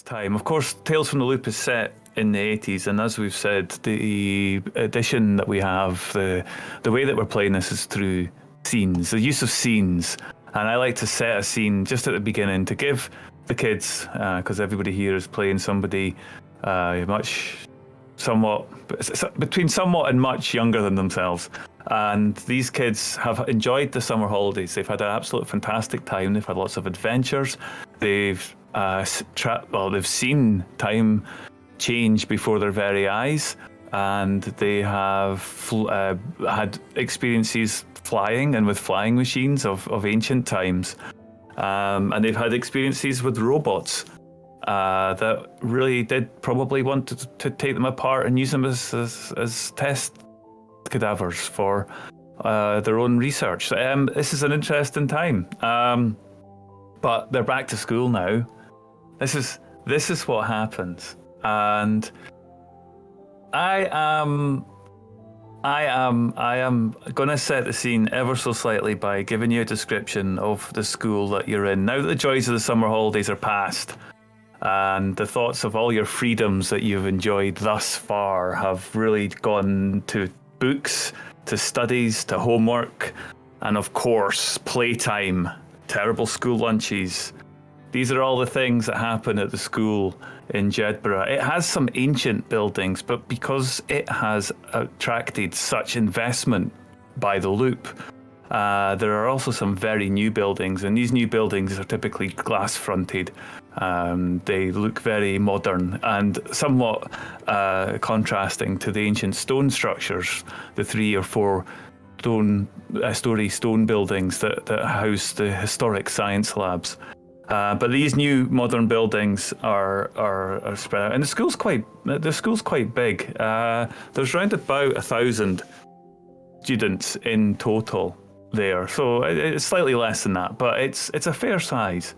time. Of course, Tales from the Loop is set in the 80s, and as we've said, the edition that we have, the way that we're playing this is through scenes, the use of scenes. And I like to set a scene just at the beginning to give the kids, because everybody here is playing somebody between somewhat and much younger than themselves. And these kids have enjoyed the summer holidays. They've had an absolute fantastic time. They've had lots of adventures. They've they've seen time change before their very eyes, and they have had experiences flying and with flying machines of ancient times. And they've had experiences with robots that really did probably want to take them apart and use them as test cadavers for their own research. This is an interesting time. But they're back to school now. This is what happens. And I am going to set the scene ever so slightly by giving you a description of the school that you're in. Now that the joys of the summer holidays are past, and the thoughts of all your freedoms that you've enjoyed thus far have really gone to books, to studies, to homework, and of course, playtime, terrible school lunches. These are all the things that happen at the school in Jedburgh. It has some ancient buildings, but because it has attracted such investment by the Loop, there are also some very new buildings, and these new buildings are typically glass-fronted. They look very modern and somewhat contrasting to the ancient stone structures, the 3 or 4 story stone buildings that house the historic science labs. But these new modern buildings are spread out, and the school's quite big. There's around about 1,000 students in total there, so it's slightly less than that, but it's a fair size.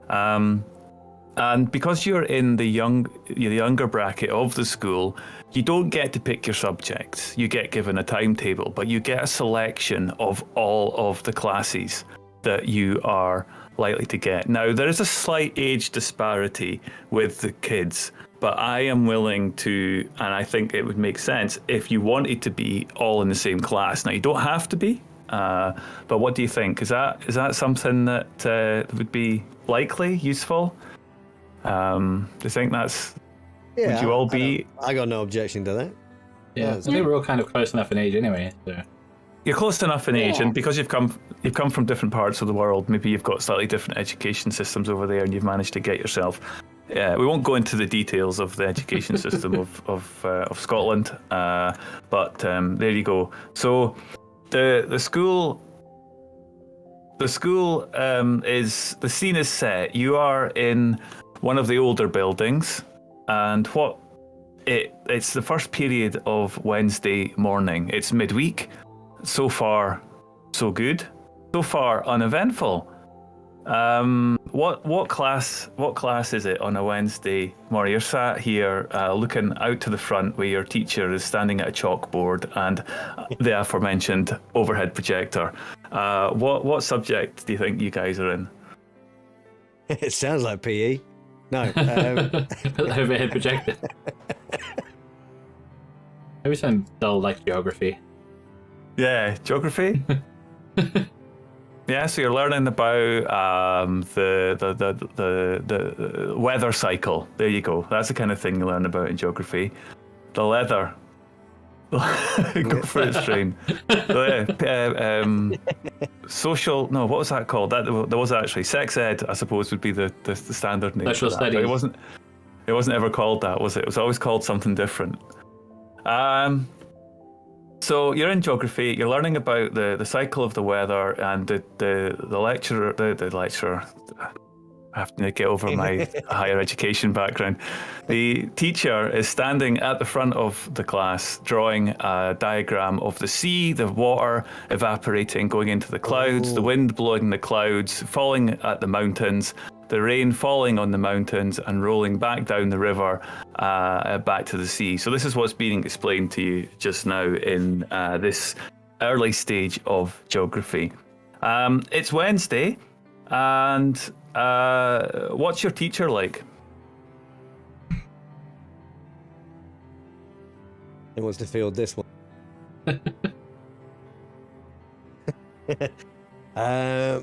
And because you're in the younger bracket of the school, you don't get to pick your subjects. You get given a timetable, but you get a selection of all of the classes that you are likely to get. Now, there is a slight age disparity with the kids, but I am willing to, and I think it would make sense if you wanted to be all in the same class. Now, you don't have to be, but what do you think? Is that something that would be likely, useful? Do you think that's... Yeah, would you all be... I got no objection to that. Yeah, I think we're all kind of close enough in age anyway, so... You're close enough in age, and because you've come from different parts of the world, maybe you've got slightly different education systems over there, and you've managed to get yourself. We won't go into the details of the education system of Scotland, but there you go. So the school is, the scene is set. You are in one of the older buildings, and it's the first period of Wednesday morning. It's midweek. So far, so good. So far, uneventful. What class is it on a Wednesday morning? You're sat here looking out to the front where your teacher is standing at a chalkboard and the aforementioned overhead projector. What subject do you think you guys are in? It sounds like PE. No. Overhead projector. Maybe some dull like geography. Yeah, geography. Yeah, so you're learning about the weather cycle. There you go. That's the kind of thing you learn about in geography. The leather. Go for it, Strain. Social. No, what was that called? There was actually sex ed. I suppose would be the standard name. Social studies. But it wasn't ever called that, was it? It was always called something different. So you're in geography, you're learning about the cycle of the weather, and the lecturer, the lecturer, I have to get over my higher education background. The teacher is standing at the front of the class drawing a diagram of the sea, the water evaporating, going into the clouds, the wind blowing the clouds, falling at the mountains, the rain falling on the mountains and rolling back down the river, back to the sea. So this is what's being explained to you just now in this early stage of geography. It's Wednesday, and what's your teacher like? Who wants to field this one? I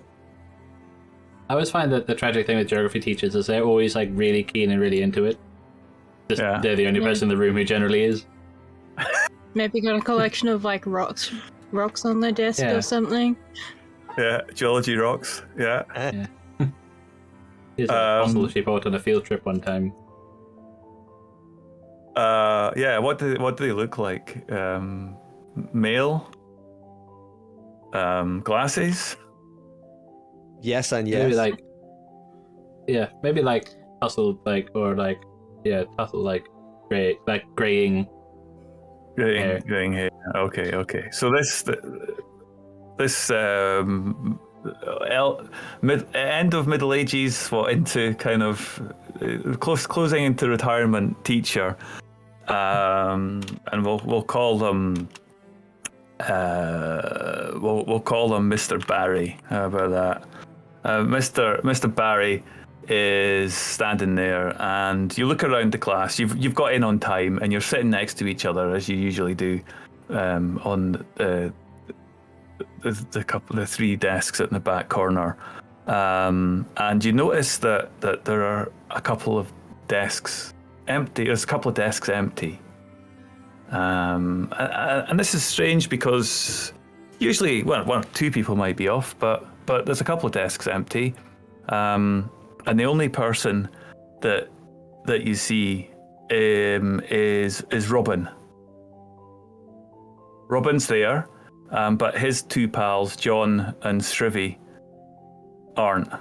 always find that the tragic thing with geography teachers is they're always like really keen and really into it. Just they're the only person in the room who generally is. Maybe got a collection of like rocks on their desk or something. Yeah, geology rocks. Yeah. Here's a fossil she bought on a field trip one time. Yeah. What do they look like? Male. Glasses. Yes and yes. Maybe like tussle, tussle like gray, like graying hair. Okay. So this end of Middle Ages, into kind of closing into retirement teacher, and we'll call them. We'll call them Mr. Barry. How about that? Mr. Barry is standing there, and you look around the class. You've got in on time, and you're sitting next to each other as you usually do, on the three desks in the back corner. And you notice that there are a couple of desks empty. There's a couple of desks empty. And this is strange because usually, one or two people might be off, but there's a couple of desks empty, and the only person that you see is Robin. Robin's there, but his two pals, John and Shrivy, aren't.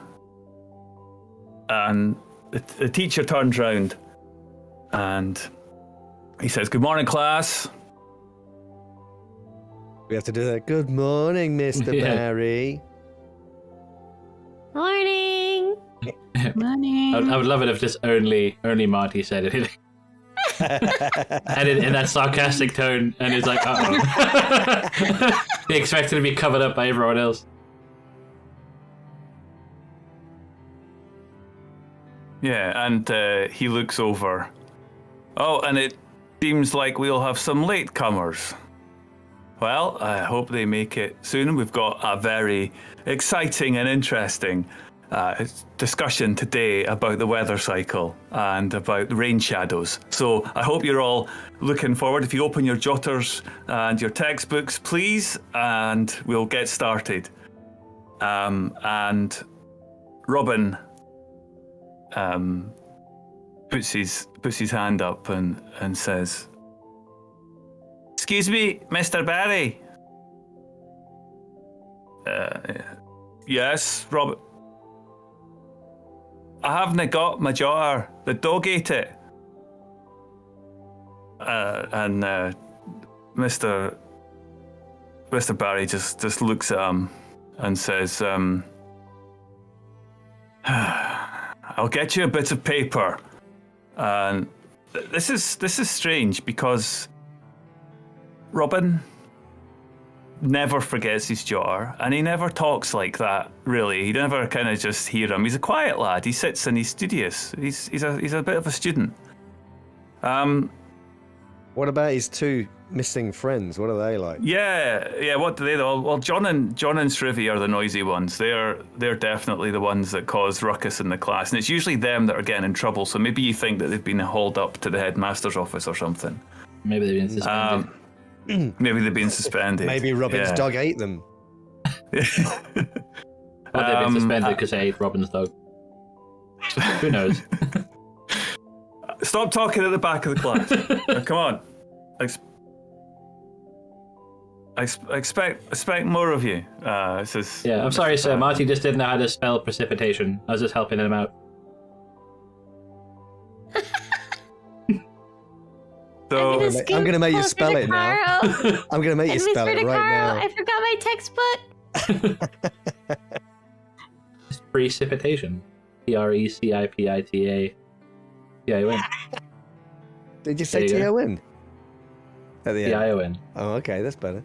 And the teacher turns round and he says, "Good morning, class." We have to do that. Good morning, Mr. Barry. Morning. Morning. I would love it if just only Marty said it. And in that sarcastic tone, and it's like, uh-oh. They expected to be covered up by everyone else. Yeah, and he looks over. Oh, and it seems like we'll have some latecomers. Well, I hope they make it soon. We've got a very exciting and interesting discussion today about the weather cycle and about rain shadows. So I hope you're all looking forward. If you open your jotters and your textbooks, please, and we'll get started. And Robin puts his hand up and says, "Excuse me, Mr. Barry." Yes, Robert. I haven't got my jotter. The dog ate it. And Mr. Barry just looks at him and says, "I'll get you a bit of paper." And this is strange because Robin never forgets his jotter, and he never talks like that, really. You never kind of just hear him. He's a quiet lad. He sits and he's studious. He's a bit of a student. What about his two missing friends? What are they like? Yeah. What do they do? Well, John and Shrivy are the noisy ones. They're definitely the ones that cause ruckus in the class, and it's usually them that are getting in trouble. So maybe you think that they've been hauled up to the headmaster's office or something. Maybe they've been suspended. Maybe they've been suspended. Maybe Robin's dog ate them. Or they've been suspended because they ate Robin's dog. Who knows? Stop talking at the back of the class. Now, come on. I expect more of you. I'm sorry, sir. Marty just didn't know how to spell precipitation. I was just helping him out. So I'm going to make you spell it now. I'm going to make you spell it right now. I forgot my textbook. It's precipitation. Precipita. T-I-O-N. Did you say T-O-N? At the end. T-I-O-N. Oh, okay, that's better.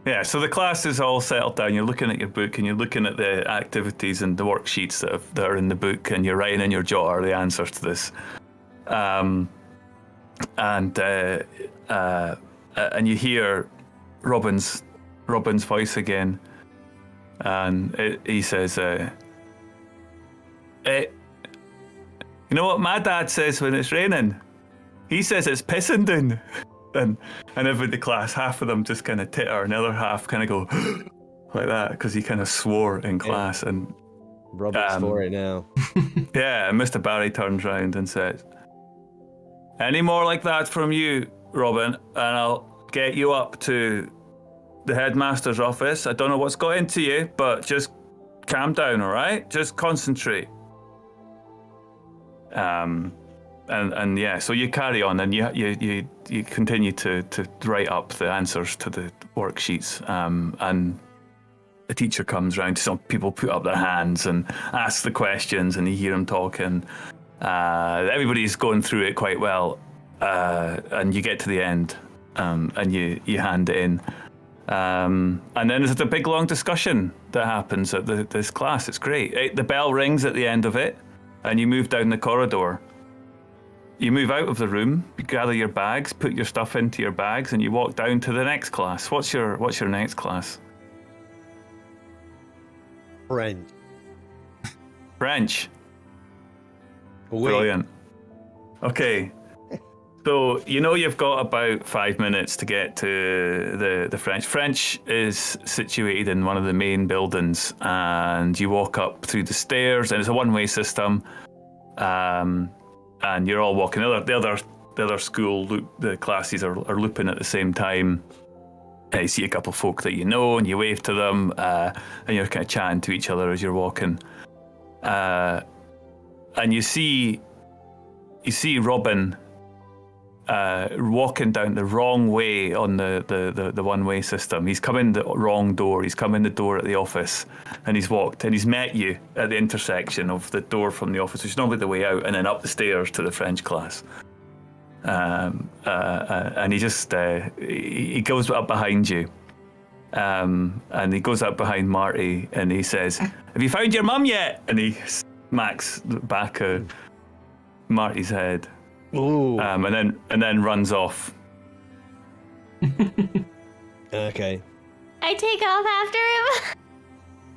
Yeah, so the class is all settled down. You're looking at your book and you're looking at the activities and the worksheets that are in the book, and you're writing in your jotter the answers to this. And and you hear Robin's voice again, and he says, "You know what my dad says when it's raining? He says it's pissing down." And every the class, half of them just kind of titter, and the other half kind of go like that because he kind of swore in class. Yeah. And Robert's for it now. Yeah, and Mr. Barry turns round and says, "Any more like that from you, Robin, and I'll get you up to the headmaster's office. I don't know what's got into you, but just calm down, all right? Just concentrate." And yeah, so you carry on, and you continue to write up the answers to the worksheets, and the teacher comes round. Some people put up their hands and ask the questions, and you hear them talking. Everybody's going through it quite well, and you get to the end, and you hand it in. And then there's a big long discussion that happens at this class. It's great. The bell rings at the end of it, and you move down the corridor. You move out of the room, you gather your bags, put your stuff into your bags, and you walk down to the next class. What's your next class? French. French. Oui. Brilliant. Okay. So you've got about 5 minutes to get to the French. French is situated in one of the main buildings, and you walk up through the stairs, and it's a one-way system. And you're all walking. The other school, the classes are looping at the same time. And you see a couple of folk that you know, and you wave to them, and you're kind of chatting to each other as you're walking. And you see Robin walking down the wrong way on the one-way system. He's come in the wrong door. He's come in the door at the office, and he's walked, and he's met you at the intersection of the door from the office, which is normally the way out, and then up the stairs to the French class. And he just he goes up behind you, and he goes up behind Marty, and he says, "Have you found your mum yet?" And he smacks the back of Marty's head. Ooh. And then runs off. Okay. I take off after him.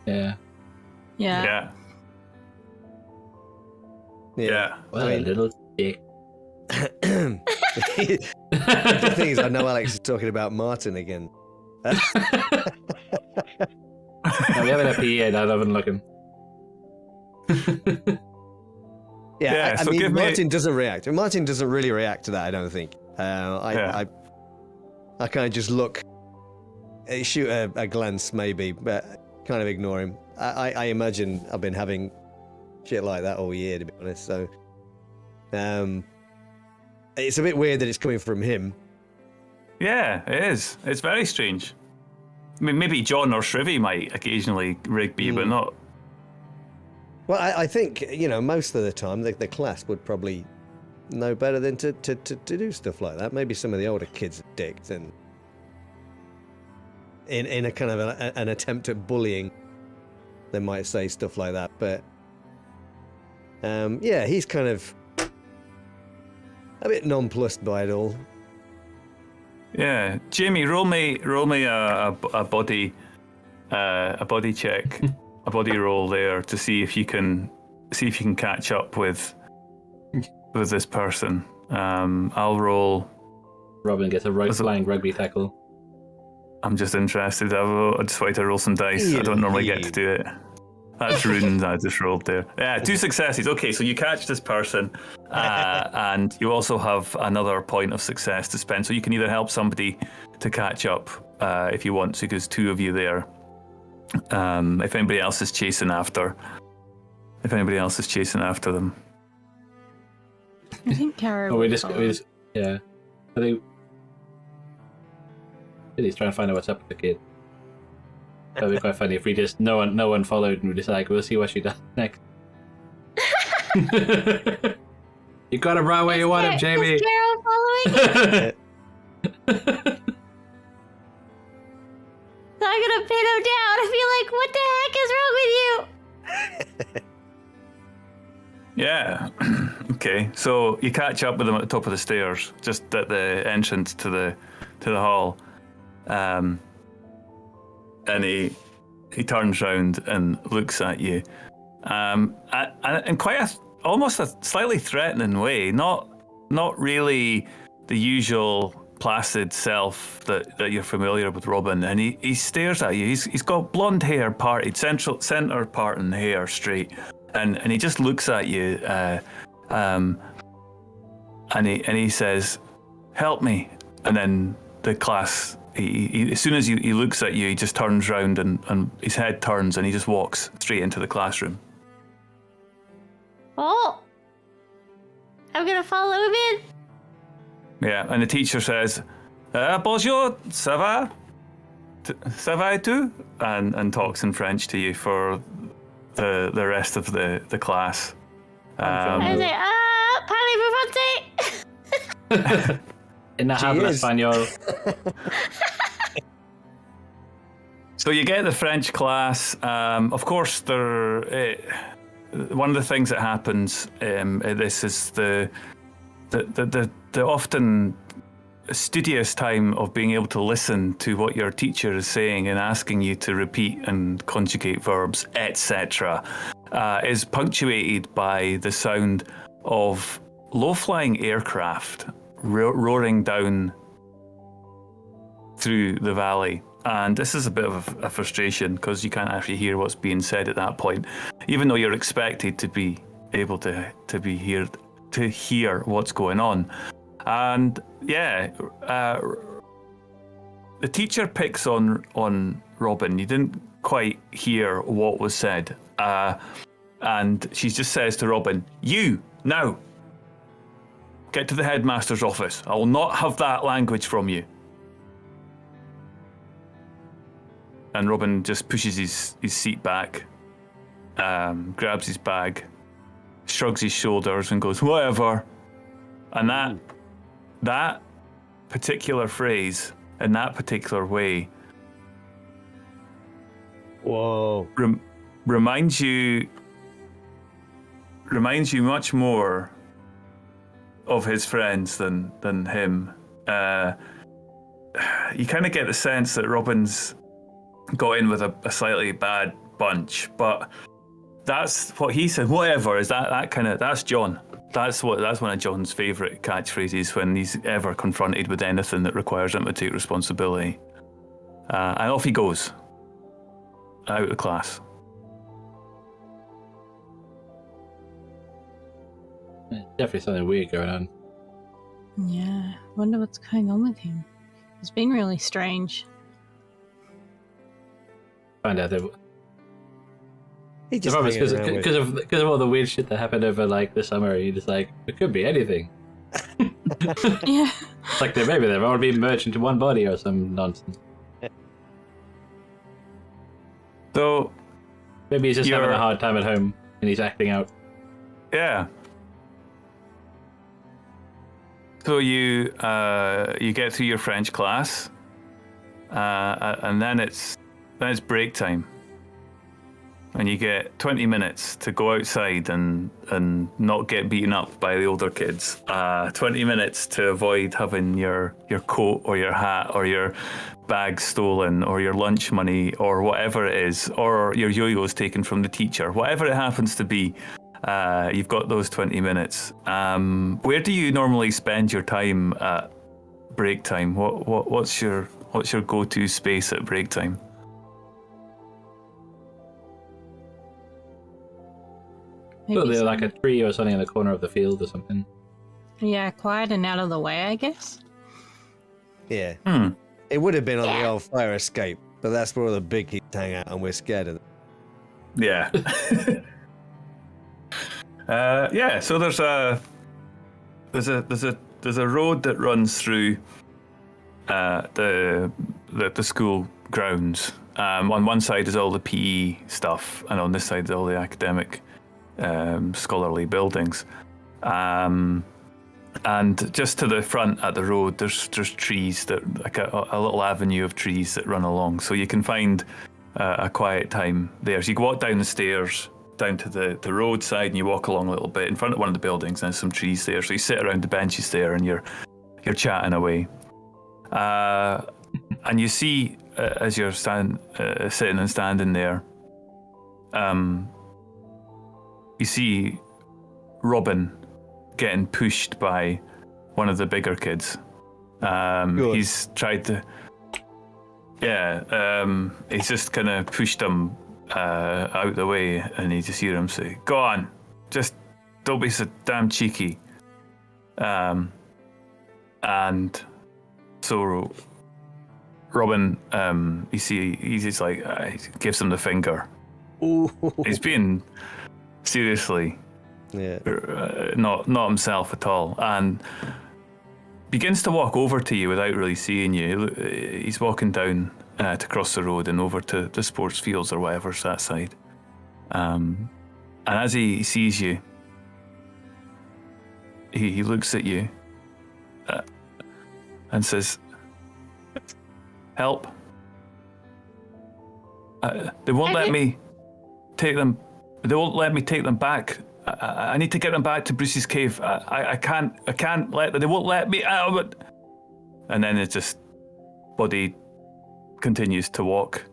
Yeah. Yeah. Yeah. What a little dick. The thing is, I know Alex is talking about Martin again. No, we haven't had PE yet. I haven't looking. Yeah, I so mean, Martin doesn't react. Martin doesn't really react to that, I don't think. I kind of just look, shoot a glance maybe, but kind of ignore him. I imagine I've been having shit like that all year, to be honest. So, it's a bit weird that it's coming from him. Yeah, it is. It's very strange. I mean, maybe John or Shrivy might occasionally Rigby, but not. Well, I think, most of the time the class would probably know better than to do stuff like that. Maybe some of the older kids are dicks, and in a kind of an attempt at bullying, they might say stuff like that. But yeah, he's kind of a bit nonplussed by it all. Yeah, Jamie, roll me a body check. A body roll there to see if you can catch up with this person. I'll roll. Robin gets a flying rugby tackle. I'm just interested. I just wanted to roll some dice. I don't normally get to do it. That's ruined. I just rolled there. Yeah, 2 successes. Okay, so you catch this person, and you also have another point of success to spend. So you can either help somebody to catch up if you want to, because 2 of you there. If anybody else is chasing after them. I think Kara. We just yeah. I think he's trying to find out what's up with the kid. That'd be quite funny if we just no one followed, and we just like, we'll see what she does next. You got him right where you want him, Jamie. Is Carol following? So I'm gonna pin him down and be like, "What the heck is wrong with you?" Yeah. Okay, so you catch up with him at the top of the stairs, just at the entrance to the hall, and he turns round and looks at you, in quite almost a slightly threatening way. Not really the usual placid self that you're familiar with, Robin. And he stares at you. He's got blonde hair parted, center part in the hair straight, and he just looks at you. And he says, "Help me!" And then the class, he as soon as he looks at you, he just turns round and his head turns and he just walks straight into the classroom. Oh, I'm gonna follow him in. Yeah, and the teacher says, "Bonjour, ça va? Ça va et tout?" and talks in French to you for the rest of the class. I say, parlez-vous français? In habla español. So you get the French class. Of course, one of the things that happens this is the often studious time of being able to listen to what your teacher is saying and asking you to repeat and conjugate verbs, etc., is punctuated by the sound of low-flying aircraft roaring down through the valley. And this is a bit of a frustration because you can't actually hear what's being said at that point, even though you're expected to be able to hear what's going on. And yeah, the teacher picks on Robin. You didn't quite hear what was said, and she just says to Robin, "You now get to the headmaster's office. I will not have that language from you." And Robin just pushes his seat back, grabs his bag, shrugs his shoulders and goes, "Whatever." And that particular phrase in that particular way reminds you much more of his friends than him. You kind of get the sense that Robin's got in with a slightly bad bunch, but that's what he said. Whatever is that's John. That's one of John's favourite catchphrases when he's ever confronted with anything that requires him to take responsibility. And off he goes out of class. Definitely something weird going on. Yeah, wonder what's going on with him. It's been really strange. Find out that He just because of all the weird shit that happened over like the summer. He just like, it could be anything. Yeah. It's like maybe they've all been merged into one body or some nonsense. So maybe he's just having a hard time at home and he's acting out. Yeah. So you get through your French class, and then it's break time. And you get 20 minutes to go outside and not get beaten up by the older kids. 20 minutes to avoid having your coat or your hat or your bag stolen or your lunch money or whatever it is, or your yo-yos taken from the teacher. Whatever it happens to be, you've got those 20 minutes. Where do you normally spend your time at break time? What's your go-to space at break time? So they're like a tree or something in the corner of the field or something. Yeah, quiet and out of the way, I guess. Yeah. It would have been on the old fire escape, but that's where all the big kids hang out, and we're scared of them. Yeah. Yeah. So there's a road that runs through the school grounds. On one side is all the PE stuff, and on this side is all the academic, scholarly buildings. And just to the front at the road, there's trees that like a little avenue of trees that run along, so you can find a quiet time there. So you go walk down the stairs down to the roadside and you walk along a little bit in front of one of the buildings. And there's some trees there, so you sit around the benches there and you're chatting away. And you see as you're sitting and standing there, you see Robin getting pushed by one of the bigger kids. He's tried to, he's just kind of pushed him out the way, and you just hear him say, "Go on, just don't be so damn cheeky." And so Robin, you see, he's just like, he gives him the finger. Ooh. He's being seriously not himself at all, and begins to walk over to you without really seeing you. He's walking down to cross the road and over to the sports fields or whatever's that side. And as he sees you, he looks at you and says, "Help. They won't let me take them. They won't let me take them back. I need to get them back to Bruce's cave. I can't let them. They won't let me out of it." And then it just, Buddy continues to walk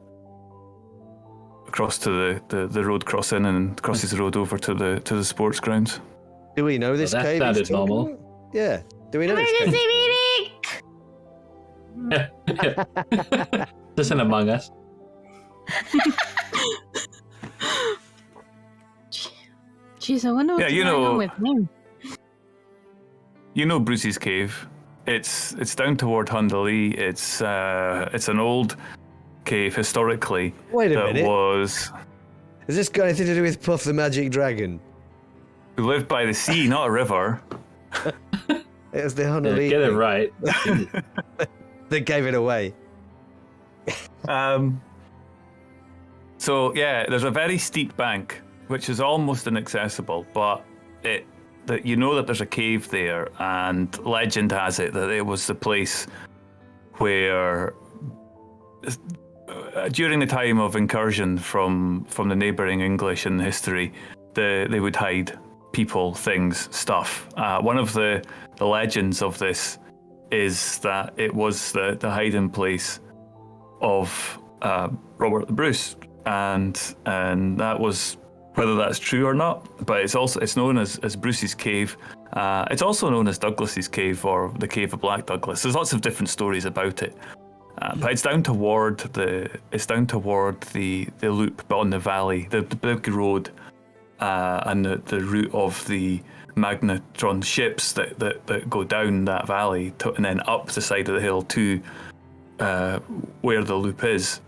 across to the road crossing and crosses the road over to the sports grounds. Do we know this cave? That sounded normal. About? Yeah. Do we know this Emergency cave? meeting! Just an Among Us. Jeez, I wonder what's going on with him. You know Bruce's cave. It's down toward Hundalee. It's an old cave historically. Wait a minute. Has this got anything to do with Puff the Magic Dragon? who lived by the sea, not a river. It was the Honolulu. Get it right. They gave it away. So yeah, there's a very steep bank, which is almost inaccessible, but you know that there's a cave there, and legend has it that it was the place where, during the time of incursion from the neighbouring English in history, they would hide people, things, stuff. One of the legends of this is that it was the hiding place of Robert the Bruce, and that was, whether that's true or not, but it's known as Bruce's Cave. It's also known as Douglas's Cave or the Cave of Black Douglas. There's lots of different stories about it, but it's down toward the loop, but on the valley, the big road, and the route of the magnetron ships that go down that valley and then up the side of the hill to where the loop is.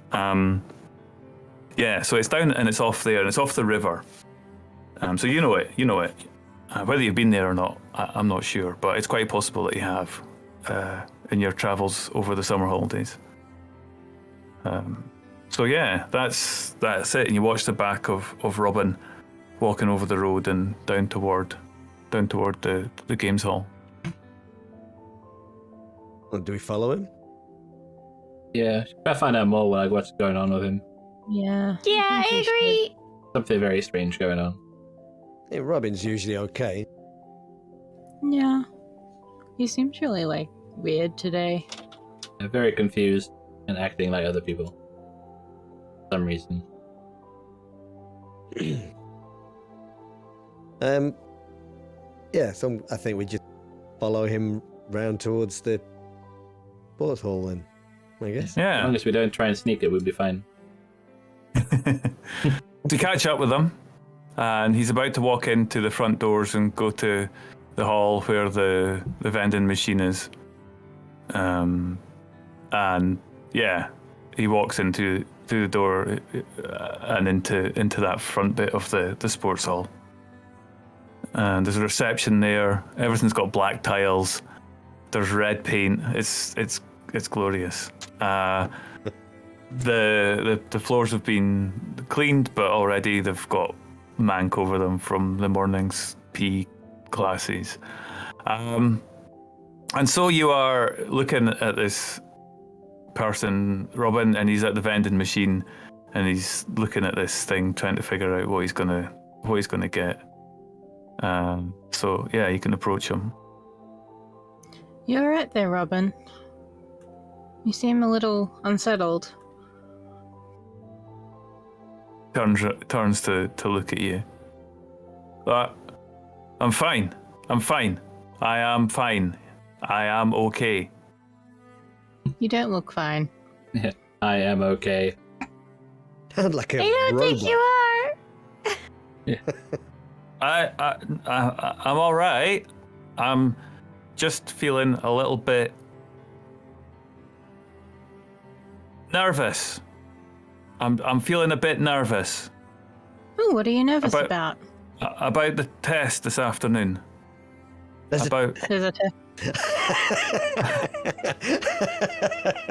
Yeah, so it's down and it's off there, and it's off the river. So you know it. Whether you've been there or not, I'm not sure, but it's quite possible that you have in your travels over the summer holidays. So yeah, that's it. And you watch the back of Robin walking over the road and down toward the games hall. Well, do we follow him? Yeah, I find out more like what's going on with him. Yeah. Yeah, I agree. Something very strange going on. Yeah, Robin's usually okay. Yeah. He seems really, weird today. They're very confused and acting like other people. For some reason. Yeah, so I think we just follow him round towards the sports hall then, I guess. As Yeah. long as we don't try and sneak it, we'll be fine. To catch up with him, and he's about to walk into the front doors and go to the hall where the vending machine is. And yeah, he walks through the door and into that front bit of the sports hall. And there's a reception there. Everything's got black tiles. There's red paint. It's glorious. The floors have been cleaned, but already they've got mank over them from the morning's PE classes. And so you are looking at this person, Robin, and he's at the vending machine, and he's looking at this thing, trying to figure out what he's gonna what he's going to get. So yeah, you can approach him. You alright there, Robin? You seem a little unsettled. Turns to look at you. I'm fine. I'm fine. I am fine. I am okay. You don't look fine. I am okay. Sound like a I don't robot. think you are. I'm all right. I'm just feeling a little bit nervous. I'm feeling a bit nervous. Ooh, what are you nervous about? About the test this afternoon. There's About There's a test.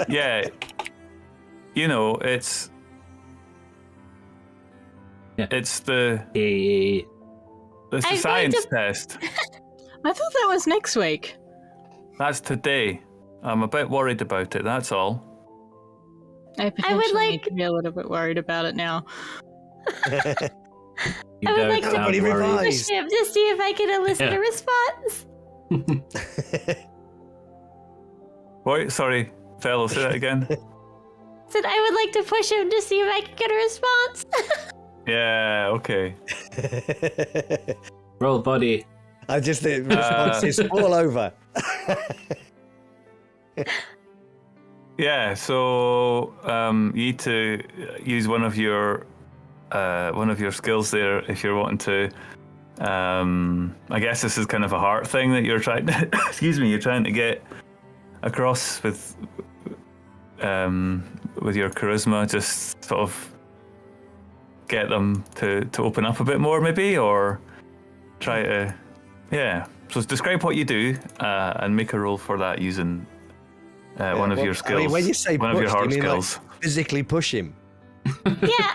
yeah, you know, it's the science test. I thought that was next week. That's today. I'm a bit worried about it. That's all. I potentially like- need to be a little bit worried about it now. You I would don't like to sound Everybody worried. revise. push him to see if I can elicit a response. Wait, sorry, fellow, say that again. Said I would like to push him to see if I can get a response. Yeah, okay. Roll body. I just the response is all over. Yeah, so you need to use one of your skills there if you're wanting to. I guess this is kind of a heart thing that you're trying to. Excuse me, you're trying to get across with your charisma, just sort of get them to open up a bit more, maybe, or try to. Yeah. So describe what you do and make a roll for that using one of your skills. I mean, when you say one push, of your hard do you mean skills. like physically push him? Yeah.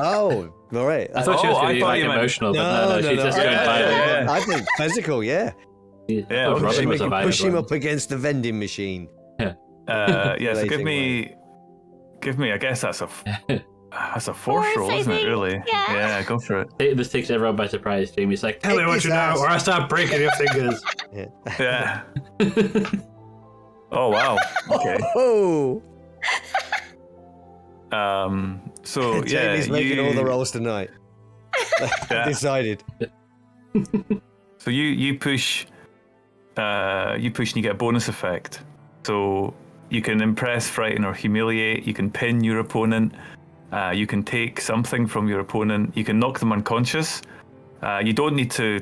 Oh, all right. I thought she was Oh, going I to be thought like you meant- emotional, but no, she's just going yeah, violent. yeah. I think physical, yeah. Yeah, Yeah, I thought okay. Robin Push was a him, violent push him one. up against the vending machine. Yeah, so Relating give me. I guess that's a force Force, roll, I isn't it? think. Really? Yeah. Yeah, go for it. This takes everyone by surprise. Jamie's like, tell me Kick what his you know, ass. or I start breaking your fingers. Yeah. Oh wow. Okay. Oh, So yeah, Jamie's making all the rolls tonight. Yeah. Decided. So you push, and you get a bonus effect. So you can impress, frighten, or humiliate. You can pin your opponent. You can take something from your opponent. You can knock them unconscious. You don't need to.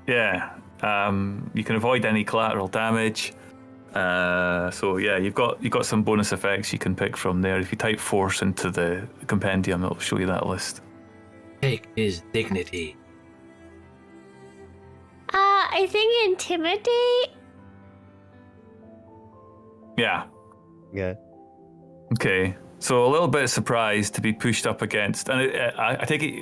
Yeah. You can avoid any collateral damage. So yeah, you've got some bonus effects you can pick from there. If you type force into the compendium, it'll show you that list. Take his dignity. I think intimidate. Yeah. Yeah. Okay. So a little bit surprised to be pushed up against, and I take it.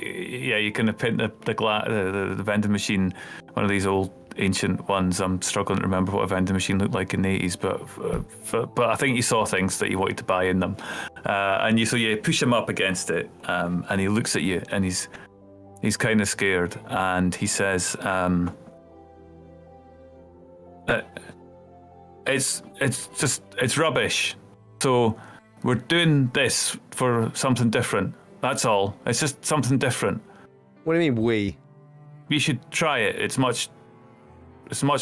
Yeah, you kind of pin the vending machine, one of these old ancient ones. I'm struggling to remember what a vending machine looked like in the 80s, but I think you saw things that you wanted to buy in them, and you push him up against it, and he looks at you, and he's kind of scared, and he says, it's rubbish. So we're doing this for something different. That's all. It's just something different. What do you mean we? You should try it. It's much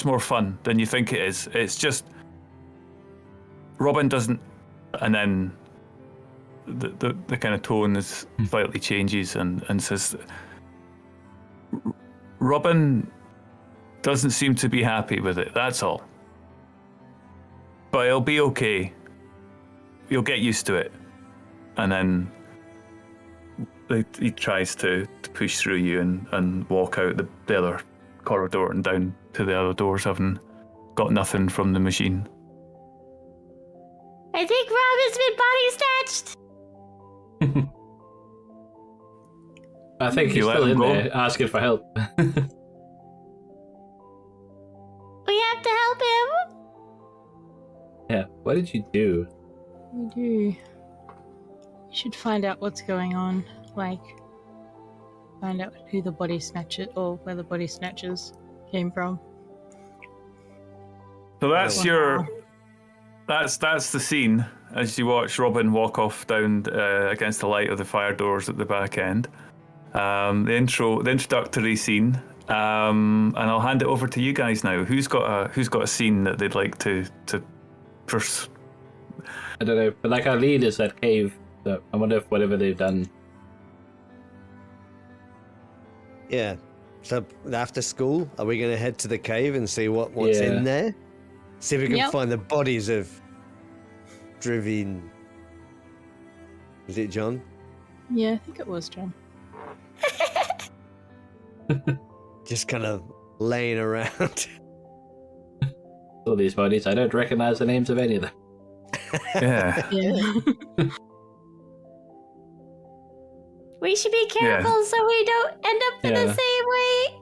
more fun than you think it is. It's just Robin doesn't, and then the kind of tone is slightly changes and says, Robin doesn't seem to be happy with it. That's all. But it'll be okay. You'll get used to it. And then he tries to push through you and walk out the other corridor and down to the other doors, having got nothing from the machine. I think Rob has been body snatched. I think he's You let still him in go? there asking for help. We have to help him. Yeah, what did you do? You do. Should find out what's going on. Like, find out who the body snatcher or where the body snatchers came from. So that's that's the scene as you watch Robin walk off down against the light of the fire doors at the back end. The introductory scene, and I'll hand it over to you guys now. Who's got a scene that they'd like to I don't know, but like our lead is that cave. So I wonder if whatever they've done. Yeah. So after school, are we going to head to the cave and see what's in there? See if we can find the bodies of Drivin. Was it John? Yeah, I think it was John. Just kind of laying around. All these bodies, I don't recognize the names of any of them. Yeah. We should be careful so we don't end up in the same way.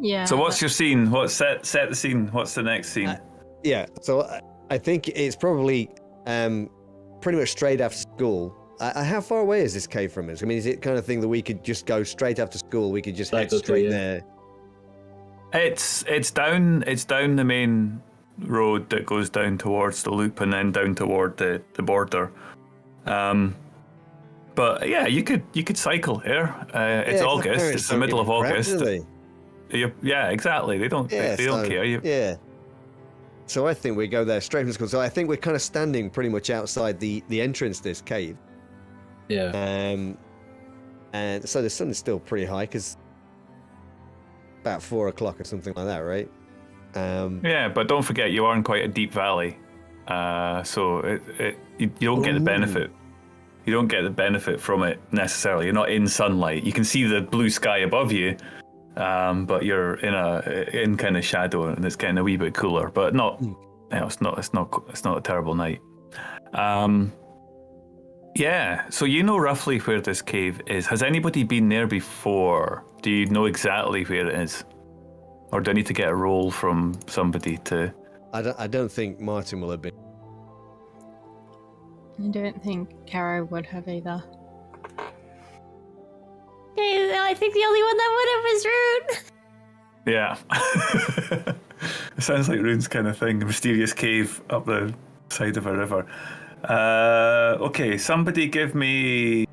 Yeah. So what's your scene? Set the scene? What's the next scene? So I think it's probably pretty much straight after school. How far away is this cave from us? I mean, is it kind of thing that we could just go straight after school? We could just head straight there. It's down the main road that goes down towards the loop and then down toward the border. But yeah, you could cycle here. It's August. It's the middle of August. Yeah, exactly. They don't care. Yeah. So I think we go there straight from school. So I think we're kind of standing pretty much outside the entrance to this cave. Yeah. And so the sun is still pretty high because about 4 o'clock or something like that, right? Yeah, but don't forget you are in quite a deep valley, so you don't get the benefit. You don't get the benefit from it necessarily. You're not in sunlight. You can see the blue sky above you, but you're in kind of shadow, and it's kind of a wee bit cooler. But not, it's not a terrible night. Yeah. So you know roughly where this cave is. Has anybody been there before? Do you know exactly where it is, or do I need to get a roll from somebody to? I don't think Martin will have been. I don't think Caro would have either. I think the only one that would have was Rune. Yeah. It sounds like Rune's kind of thing. A mysterious cave up the side of a river. Okay, somebody give me...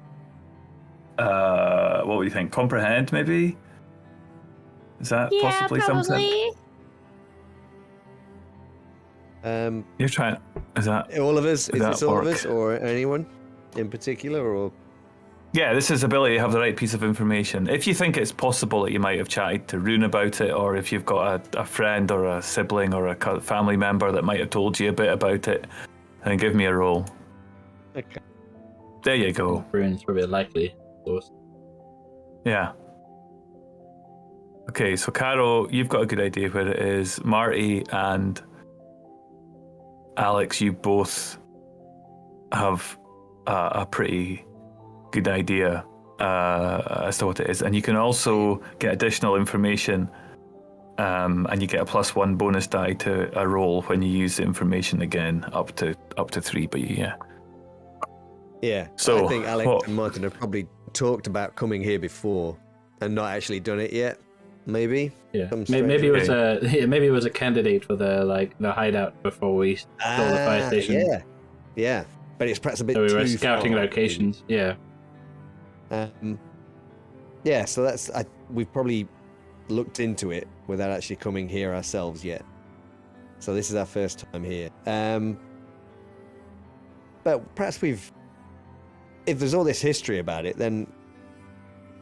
what would you think? Comprehend, maybe? Is that possibly something? You're trying... Is that... All of us? Is this all of us, or anyone in particular, or... Yeah, this is ability to have the right piece of information. If you think it's possible that you might have chatted to Rune about it, or if you've got a friend or a sibling or a family member that might have told you a bit about it, then give me a roll. Okay. There you go. Rune's probably likely. Yeah. Okay, so Caro, you've got a good idea where it is. Marty and Alex, you both have a pretty good idea as to what it is, and you can also get additional information, and you get a +1 bonus die to a roll when you use the information again, up to 3. But yeah. So I think Alex and Martin have probably talked about coming here before and not actually done it yet. Maybe. Yeah. Maybe it was a candidate for the hideout before we stole the fire station. Yeah. Yeah. But it's perhaps a bit. So we too were scouting far. locations. Yeah. Yeah. So we've probably looked into it without actually coming here ourselves yet. So this is our first time here. But perhaps if there's all this history about it, then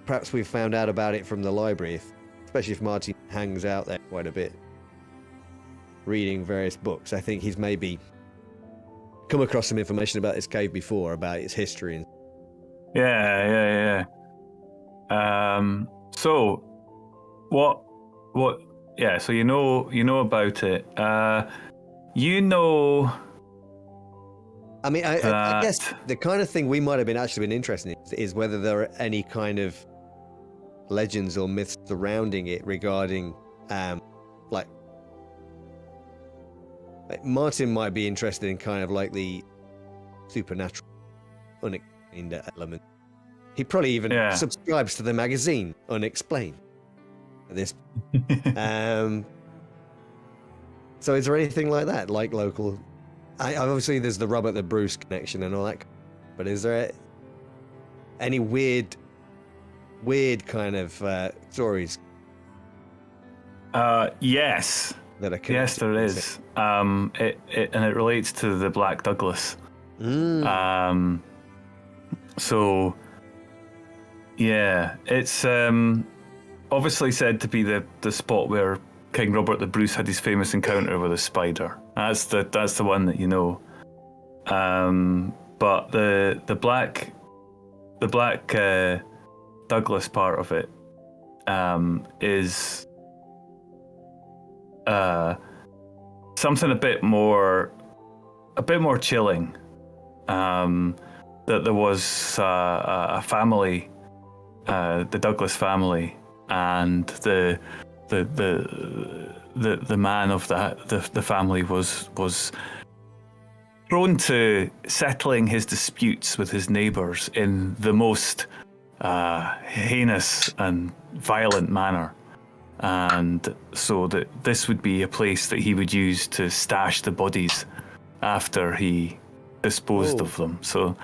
perhaps we've found out about it from the library, especially if Martin hangs out there quite a bit, reading various books. I think he's maybe come across some information about this cave before, about its history. Yeah. So, what? Yeah. So you know about it. I mean, I guess the kind of thing we might have actually been interested in is whether there are any kind of legends or myths surrounding it regarding, like Martin might be interested in kind of like the supernatural, element. He probably even subscribes to the magazine Unexplained. This. So is there anything like that, like local? Obviously, there's the Robert the Bruce connection and all that, but is there any weird kind of stories? Yes. That are yes, there is. It relates to the Black Douglas. So, yeah, it's obviously said to be the spot where King Robert the Bruce had his famous encounter with a spider. That's the one that you know. But the Black Douglas part of it is something a bit more chilling. That there was a family, the Douglas family, and the man of the family was prone to settling his disputes with his neighbours in the most heinous and violent manner. And so that this would be a place that he would use to stash the bodies after he disposed of them. So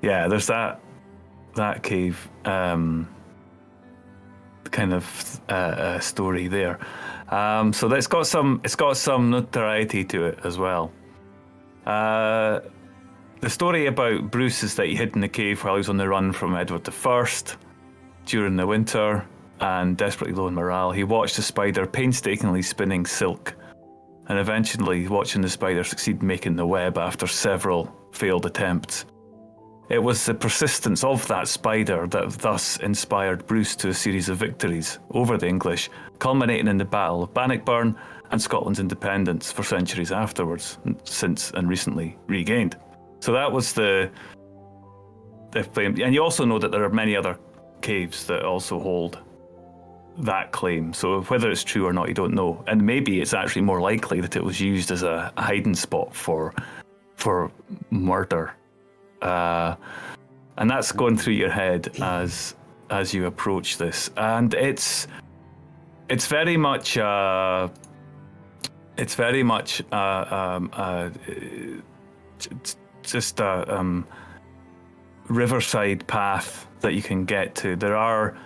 yeah, there's that cave kind of story there. So it's got some notoriety to it as well. The story about Bruce is that he hid in the cave while he was on the run from Edward I during the winter, and desperately low in morale, he watched the spider painstakingly spinning silk, and eventually watching the spider succeed making the web after several failed attempts. It was the persistence of that spider that thus inspired Bruce to a series of victories over the English, culminating in the Battle of Bannockburn and Scotland's independence for centuries afterwards, since and recently regained. So that was the claim. And you also know that there are many other caves that also hold that claim. So whether it's true or not, you don't know. And maybe it's actually more likely that it was used as a hiding spot for murder. And that's going through your head as you approach this, and it's very much just a riverside path that you can get to. There are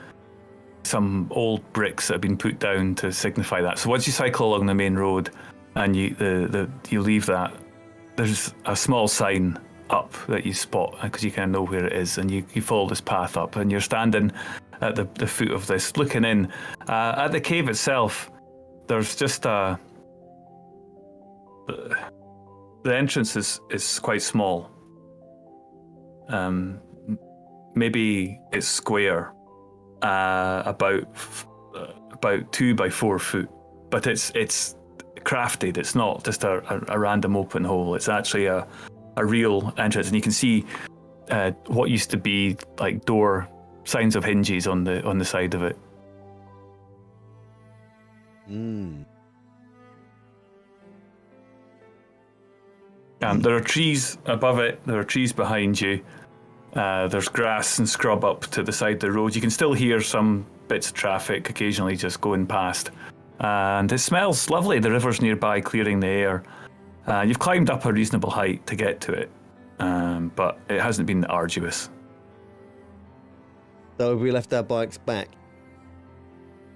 some old bricks that have been put down to signify that. So once you cycle along the main road and you leave that, there's a small sign up that you spot because you kind of know where it is, and you follow this path up, and you're standing at the foot of this, looking in. At the cave itself, there's just the entrance is quite small. Maybe it's square, about 2 by 4 foot, but it's crafted. It's not just a random open hole. It's actually a real entrance, and you can see what used to be like door signs of hinges on the side of it. There are trees above it. There are trees behind you. There's grass and scrub up to the side of the road. You can still hear some bits of traffic occasionally just going past, and it smells lovely. The river's nearby, clearing the air. You've climbed up a reasonable height to get to it, but it hasn't been arduous. So have we left our bikes back?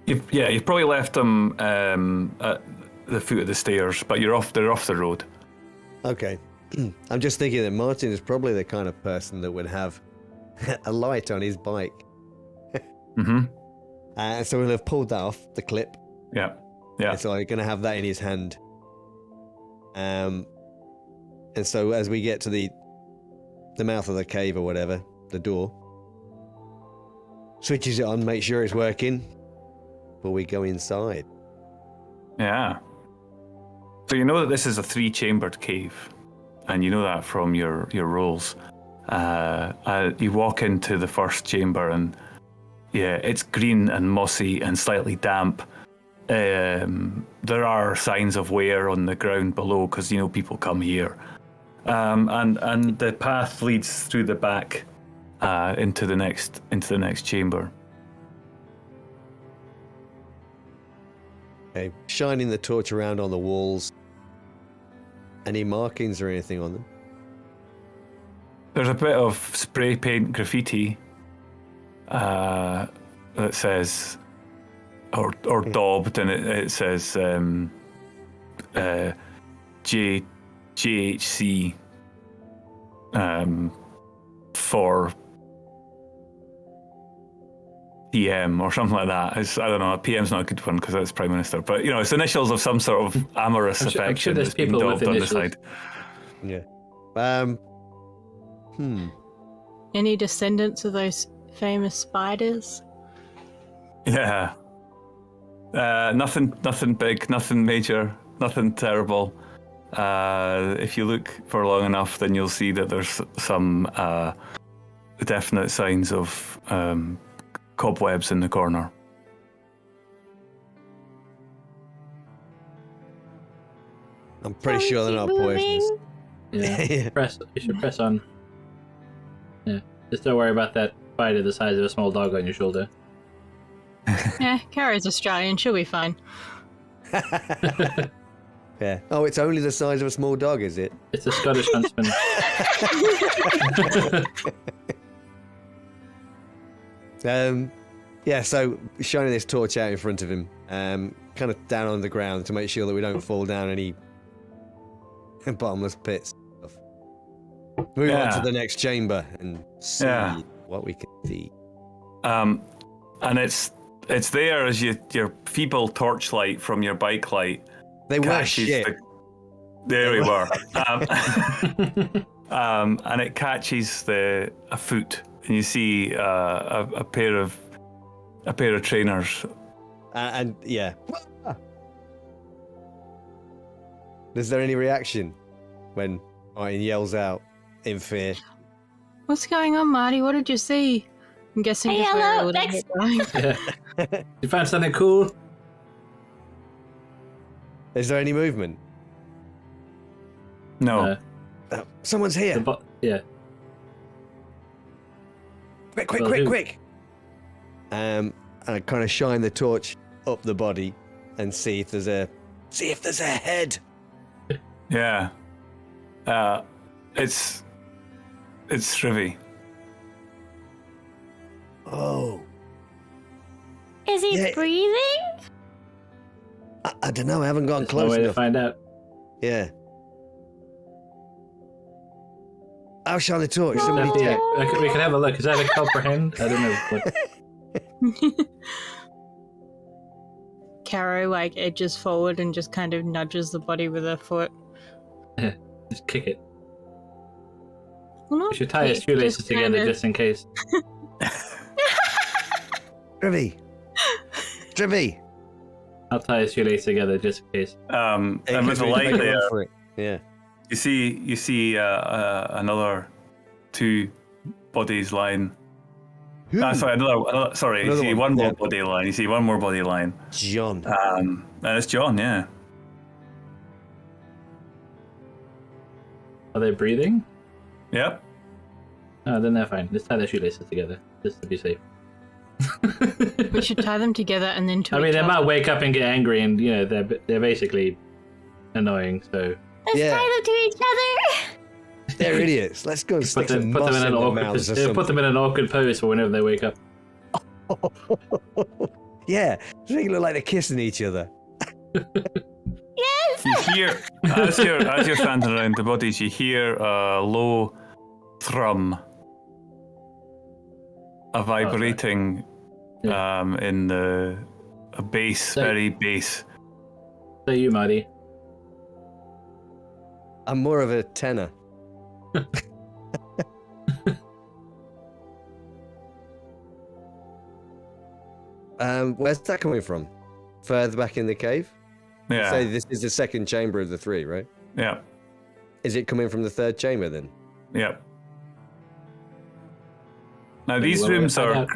You've probably left them at the foot of the stairs, but they're off the road. Okay. I'm just thinking that Martin is probably the kind of person that would have a light on his bike. Mm-hmm. So we'll have pulled that off the clip. Yeah. So I'm going to have that in his hand. And so as we get to the mouth of the cave or whatever, the door, switches it on, make sure it's working before we go inside. Yeah. So you know that this is a 3-chambered cave, and you know that from your rolls. You walk into the first chamber, and it's green and mossy and slightly damp. There are signs of wear on the ground below because people come here, and the path leads through the back into the next chamber. Okay. Shining the torch around on the walls. Any markings or anything on them? There's a bit of spray paint graffiti that says, or daubed, and it says GHC for PM or something like that. I don't know. PM's not a good one because that's Prime Minister, but it's initials of some sort of amorous affection. I'm sure there's that's been people with daubed on the initials. side. Yeah. Any descendants of those famous spiders? Yeah. Nothing big, nothing major, nothing terrible. If you look for long enough, then you'll see that there's some definite signs of cobwebs in the corner. I'm pretty sure they're not poisonous. Yeah. Yeah. You should press on. Yeah. Just don't worry about that spider the size of a small dog on your shoulder. Yeah, Kara's Australian. She'll be fine. Yeah. Oh, it's only the size of a small dog, is it? It's a Scottish huntsman. Yeah, so shining this torch out in front of him, kind of down on the ground to make sure that we don't fall down any bottomless pits. Move on to the next chamber and see what we can see. And it's there as your feeble torchlight from your bike light. They were shit. There we were. And it catches a foot, and you see a pair of trainers. And yeah. Is there any reaction when Martin yells out in fear? What's going on, Marty? What did you see? I'm guessing Hey, just hello, where next- You found something cool? Is there any movement? No. Someone's here. Yeah. Quick. And I kind of shine the torch up the body and see if there's a head. Yeah. It's Shrivy. Oh. Is he breathing? I don't know. I haven't gotten There's close no way enough. to find out. Yeah. I'll shine the torch. No. Somebody check. We can have a look. Is that a comprehend? I don't know. Caro edges forward and just kind of nudges the body with her foot. Just kick it. Well, not We should tie his kick, shoelaces just together kinda- just in case. Dribby. I'll tie his shoelaces together just in case. And with the light there, Yeah. you see another two bodies lying. Sorry, another. Sorry, Another you see one. one more Yeah. body line. You see one more body line. John. And it's John. Yeah. Are they breathing? Yep. Oh, then they're fine. Let's tie their shoelaces together just to be safe. We should tie them together and then to I mean, each they other. might wake up and get angry, and they're basically annoying. So Let's Yeah. tie them to each other. They're idiots. Let's go put stick some them moss in in an their awkward mouths or put them in an awkward pose for whenever they wake up. something. Yeah. They make it look like they're kissing each other. Yes. You hear as you're standing around the bodies, you hear a low thrum, a vibrating in a bass, So- very bass. So you, Marty. I'm more of a tenor. Where's that coming from? Further back in the cave? Yeah. So this is the second chamber of the three, right? Yeah. Is it coming from the third chamber then? Yeah. Now Maybe these one way to rooms find are out.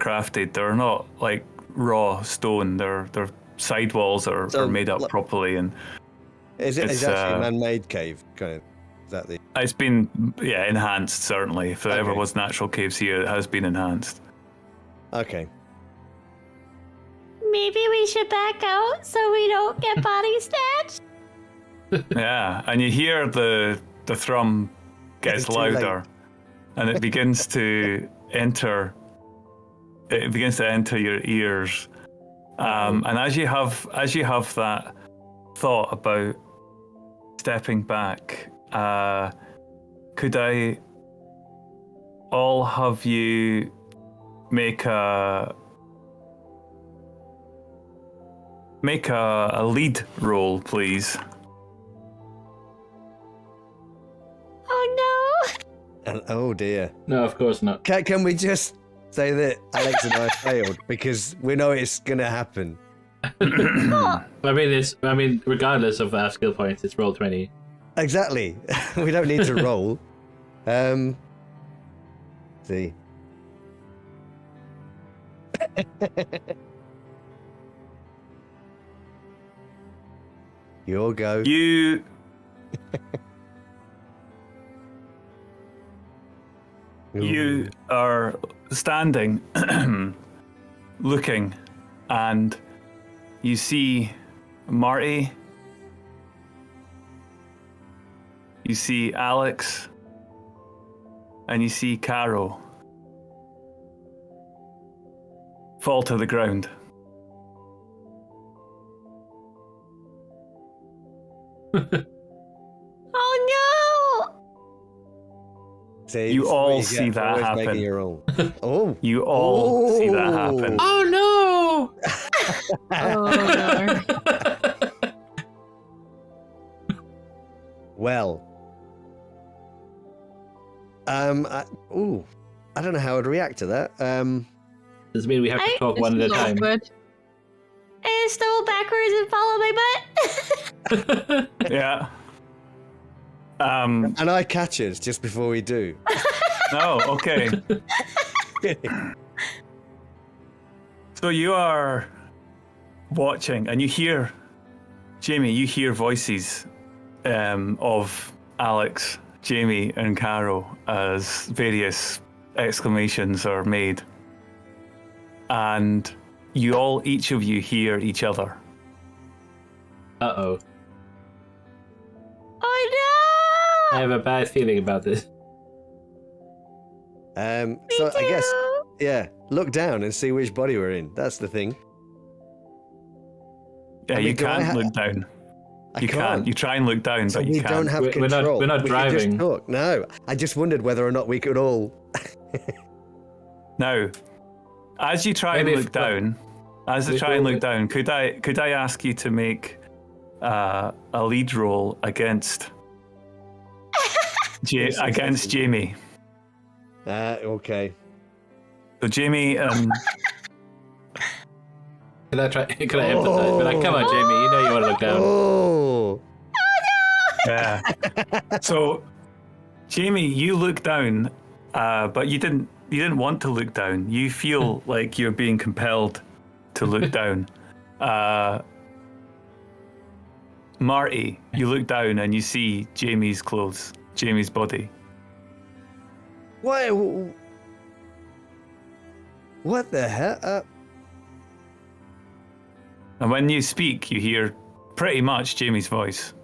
crafted. They're not like raw stone. They're sidewalls are So, made up like- properly, and Is it It's, actually a man-made cave? Kind of. Is that the? It's been enhanced certainly. If there ever was natural caves here, it has been enhanced. Okay. Maybe we should back out so we don't get body snatched. Yeah, and you hear the thrum gets louder, and it begins to enter. It begins to enter your ears, and as you have that thought about stepping back, could I all have you make a lead roll, please? Oh no! And oh dear. No, of course not. Can we just say that Alex and I failed because we know it's gonna happen? I mean, regardless of our skill points, it's roll 20. Exactly. We don't need to roll. See. You'll go. You are standing, looking, and you see Marty, you see Alex, and you see Caro fall to the ground. Oh no! See, You this is what all get see for that always happen. making your own. Oh. You all see that happen. Oh Oh no. Well. I don't know how I'd react to that. Does it mean we have to talk This one at a is time? awkward. I stole backwards and follow my butt. Yeah. And I catch it just before we do. No, okay. So you are watching, and you hear, Jamie, you hear voices of Alex, Jamie, and Caro as various exclamations are made. And each of you hear each other. Uh-oh. Oh I no! have a bad feeling about this. So Me I guess, too. yeah, look down and see which body we're in. That's the thing. Yeah, I mean, you do I can't ha- look down. I You can't. You try and look down, So but we you can't. don't have We're not- control. we're not We can driving. just talk. No, I just wondered whether or not we could all. Now, as you try and Maybe look if- down, could I ask you to make a lead roll against against Jamie? Okay. So Jamie, Can I empathize? But like, come on, Jamie, you know you want to look down. Oh. yeah. So Jamie, you look down, but you didn't want to look down. You feel like you're being compelled to look down. Marty, you look down and you see Jamie's clothes, Jamie's body. What the hell? And when you speak, you hear pretty much Jamie's voice.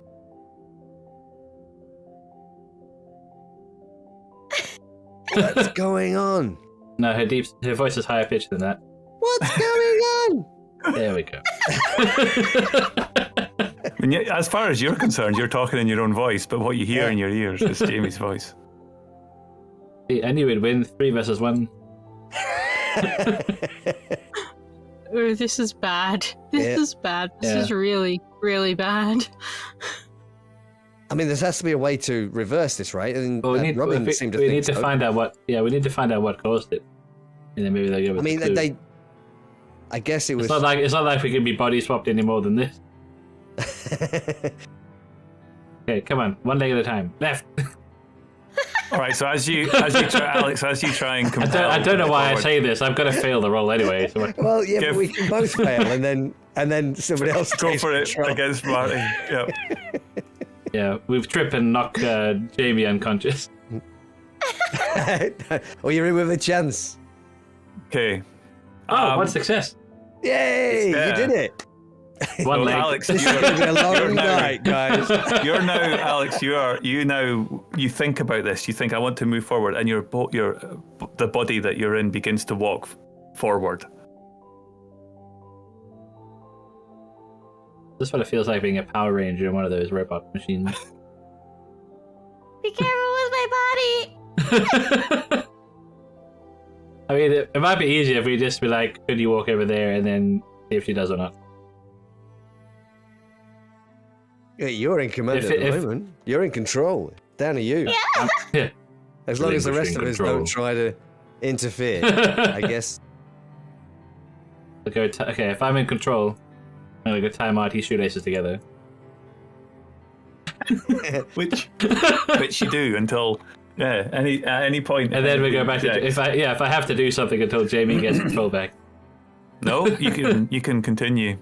What's going on? No, her voice is higher pitched than that. What's going on? There we go. And yet, as far as you're concerned, you're talking in your own voice, but what you hear in your ears is Jamie's voice. I knew we'd win 3 versus 1. Oh, this is bad. This is bad. This is really, really bad. I mean, there has to be a way to reverse this, right? And Well, we need to find out what. Yeah, we need to find out what caused it, and then maybe they'll give us. I mean, a clue. I guess it was. It's not like we can be body swapped any more than this. Okay, come on, one leg at a time. Left. All right. So as you try, Alex, as you try and compel, I don't know why forward, I say this. I'm gonna fail the roll anyway. So Well, yeah, Give- but we can both fail, and then somebody else go takes for it control. against Marty. Yep. Yeah, we've tripped and knocked Jamie unconscious. Or you're in with a chance. Okay. Oh, what success! Yay! Yeah. You did it. One leg. Alex, This is going to be a long now- night, guys. you're now, Alex. You think about this. You think I want to move forward, and the body that you're in begins to walk forward. This is what it feels like being a Power Ranger in one of those robot machines. Be careful with my body. I mean, it might be easier if we just be like, could you walk over there and then see if she does or not. Yeah, you're in command at the moment. You're in control. Down to you. Yeah. As long as the rest of us don't try to interfere, I guess. Okay, if I'm in control, I'm gonna go tie Marty's shoelaces together. which you do until at any point. And then we go back to if I have to do something until Jamie gets control back. No, you can continue.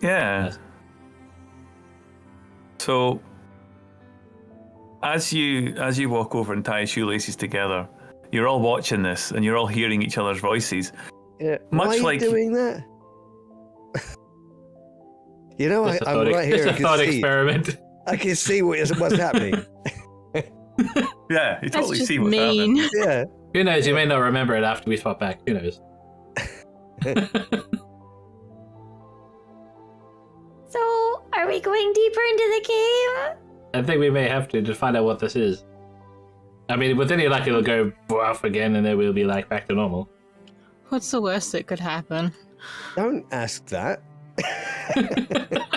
Yeah. So as you walk over and tie shoelaces together, you're all watching this and you're all hearing each other's voices. Yeah. Much Why are like you doing that? You know, I'm right here. It's a thought experiment. I can see what's happening. Yeah, you totally That's see just what's mean. happening. Yeah. Who knows? You may not remember it after we swap back. Who knows? So, are we going deeper into the cave? I think we may have to find out what this is. I mean, with any luck, it'll go off again, and then we'll be like back to normal. What's the worst that could happen? Don't ask that.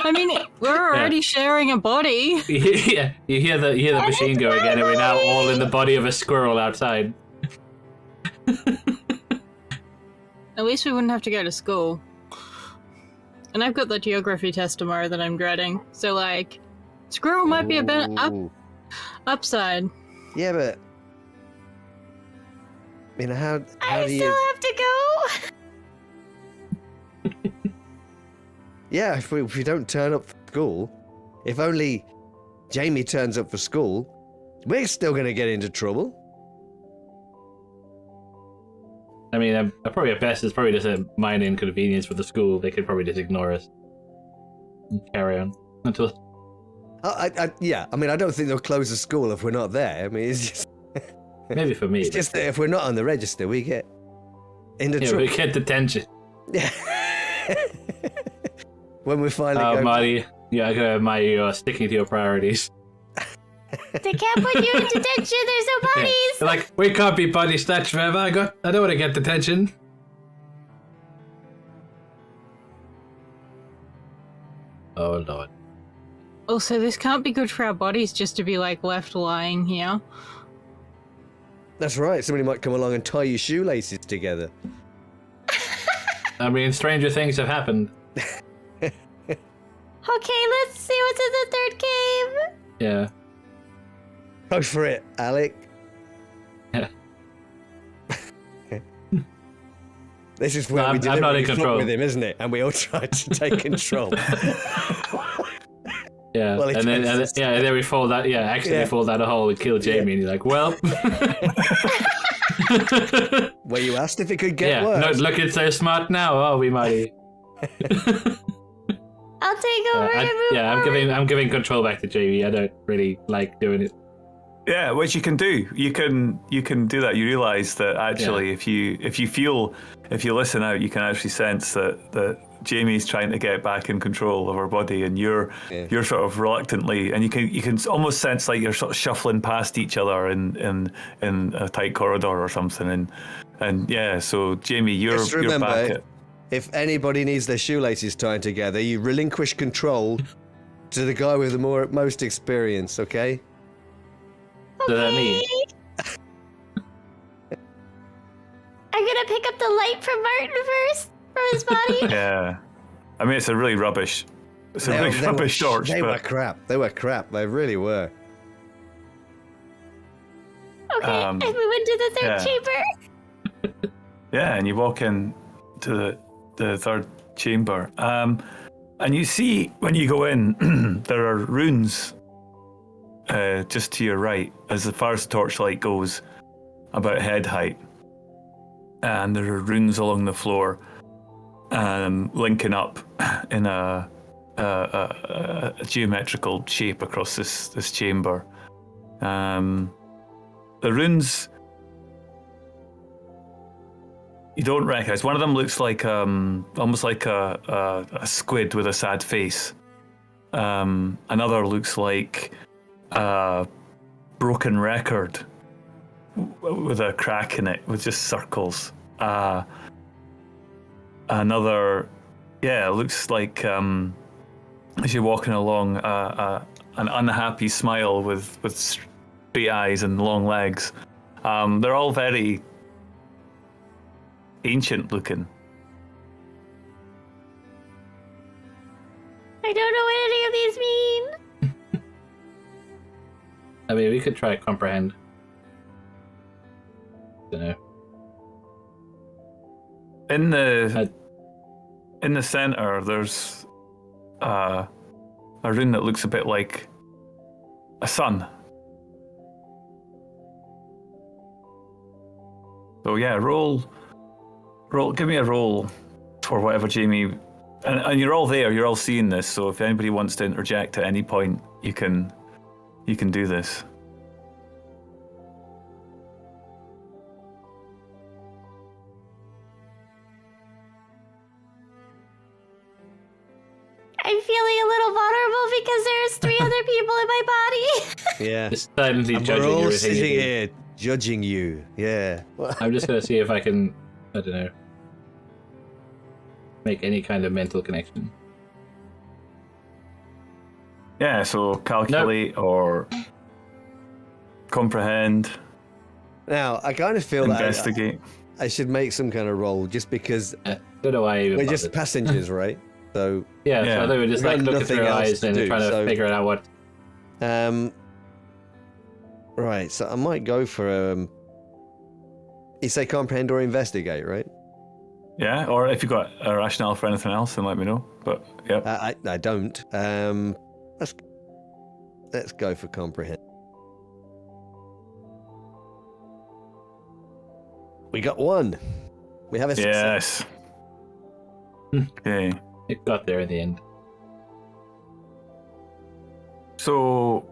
I mean, we're already sharing a body. Yeah, you hear the machine go again, and we're now all in the body of a squirrel outside. At least we wouldn't have to go to school. And I've got the geography test tomorrow that I'm dreading. So, like, squirrel might be a bit upside. Yeah, but I mean, how I do you? still have to go. Yeah, if we don't turn up for school, if only Jamie turns up for school, we're still going to get into trouble. I mean, probably at best, it's probably just a minor inconvenience for the school. They could probably just ignore us and carry on until. Yeah, I mean, I don't think they'll close the school if we're not there. I mean, it's just Maybe for me. it's just that if we're not on the register, we get into Yeah, trouble. we get detention. Yeah. When we finally Oh, go. Marty, you're sticking to your priorities. They can't put you in detention. There's no Yeah. bodies. They're like, we can't be body snatched forever. I don't want to get detention. Oh Lord. Also, this can't be good for our bodies just to be, like, left lying here. That's right. Somebody might come along and tie your shoelaces together. I mean, stranger things have happened. Okay, let's see what's in the third cave. Yeah. Go for it, Alec. Yeah. This is where No, we I'm not in deliberately fuck control. with him, isn't it? And we all try to take control. Yeah, Well, and then we fall down. Yeah, actually fall down a hole and kill Jamie, and you're like, well. Where you asked if it could get Yeah, worse. not looking so smart now, are we, Marty? I'll take over and move forward. I'm giving control back to Jamie. I don't really like doing it. Yeah, which you can do. You can do that. You realise that actually, if you listen out, you can actually sense that Jamie's trying to get back in control of her body, and you're sort of reluctantly, and you can almost sense like you're sort of shuffling past each other in a tight corridor or something, and yeah. So Jamie, you're back at. If anybody needs their shoelaces tied together, you relinquish control to the guy with the most experience, okay? So that means I'm gonna pick up the light from Martin first, from his body. Yeah, I mean it's a really rubbish torch. They were but crap. They were crap. They really were. Okay, I move into the third chamber. yeah, and you walk in to the third chamber. And you see, when you go in, there are runes just to your right, as far as the torchlight goes, about head height. And there are runes along the floor, linking up in a geometrical shape across this chamber. The runes you don't recognize. One of them looks like almost like a squid with a sad face. Another looks like a broken record with a crack in it, with just circles. Another, looks like as you're walking along, an unhappy smile with straight eyes and long legs. They're all very ancient looking. I don't know what any of these mean. I mean, we could try comprehend. Don't know. In the center, there's a rune that looks a bit like a sun. So yeah, roll. Give me a roll for whatever Jamie, and you're all there. You're all seeing this. So if anybody wants to interject at any point, you can do this. I'm feeling a little vulnerable because there's 3 other people in my body. Yeah. Just silently And judging we're all everything. sitting you do. here judging you. Yeah. I'm just gonna see if I can, I don't know, make any kind of mental connection. Yeah. So calculate or comprehend. Now, I kind of feel that Investigate. I should make some kind of roll just because Don't know why I even we're just bothered. passengers, right? So, Yeah, Yeah. so they were just We've like got looking through nothing our else eyes to and do, trying to so- figure out what. right. So I might go for you say comprehend or investigate, right? Yeah. Or if you've got a rationale for anything else, then let me know. But yep. I don't. Let's go for comprehend. We got 1. We have a success. Yes. Okay. It got there in the end. So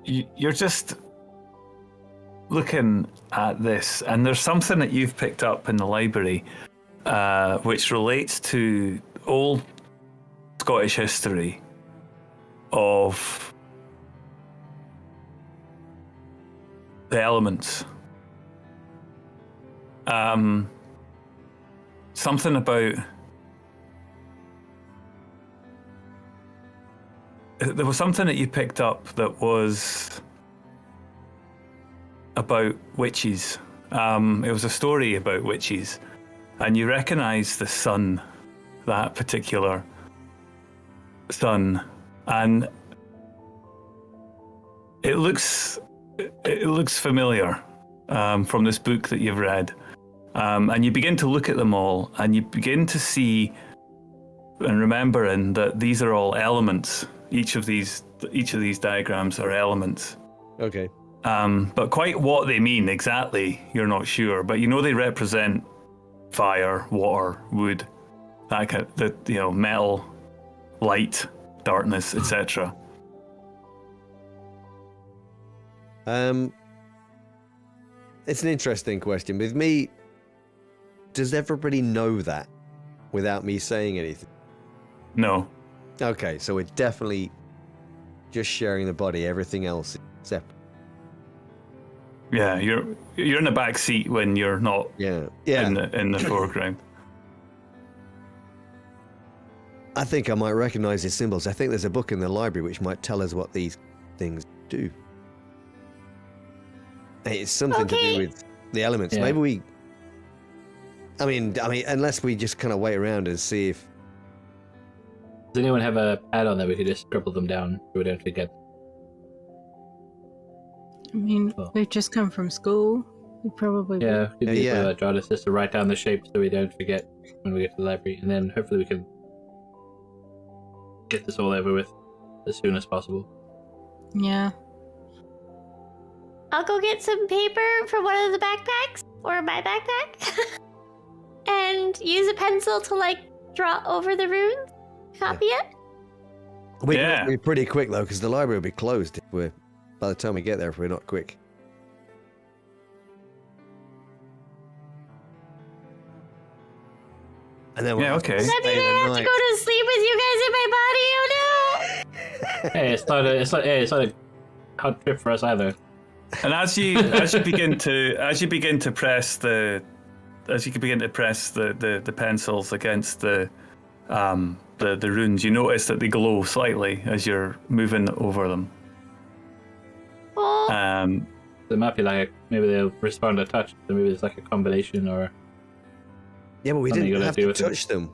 you're just looking at this, and there's something that you've picked up in the library, which relates to old Scottish history of the elements. Something about there was something that you picked up that was about witches. It was a story about witches, and you recognise the sun, that particular sun, and it looks familiar from this book that you've read. And you begin to look at them all, and you begin to see and remembering that these are all elements. Each of these diagrams are elements. Okay. But quite what they mean exactly, you're not sure. But you know they represent fire, water, wood, that kind of, metal, light, darkness, etc. It's an interesting question. With me, does everybody know that without me saying anything? No. Okay, so we're definitely just sharing the body. Everything else is separate. Yeah, you're in the back seat when you're not Yeah. in the foreground. I think I might recognize these symbols. I think there's a book in the library which might tell us what these things do. It's something to Okay. do with the elements. Yeah. Maybe we. I mean, unless we just kind of wait around and see if. Does anyone have a pad on that we could just scribble them down so we don't forget? I mean, Oh. we've just come from school. You'd probably Yeah, we could use yeah. that Jarvis just to write down the shape so we don't forget when we get to the library, and then hopefully we can get this all over with as soon as possible. Yeah. I'll go get some paper from one of the backpacks, or my backpack, and use a pencil to, like, draw over the runes. Copy it. We can be pretty quick, though, because the library will be closed by the time we get there if we're not quick. And then okay. Does that mean I have to go to sleep with you guys in my body? Oh no! Hey, it's not a hard trip for us either. And as you begin to press the pencils against the runes, you notice that they glow slightly as you're moving over them. Oh. There might be maybe they'll respond to touch, so maybe there's like a combination or. Yeah, but we Something didn't you have gotta to do with touch them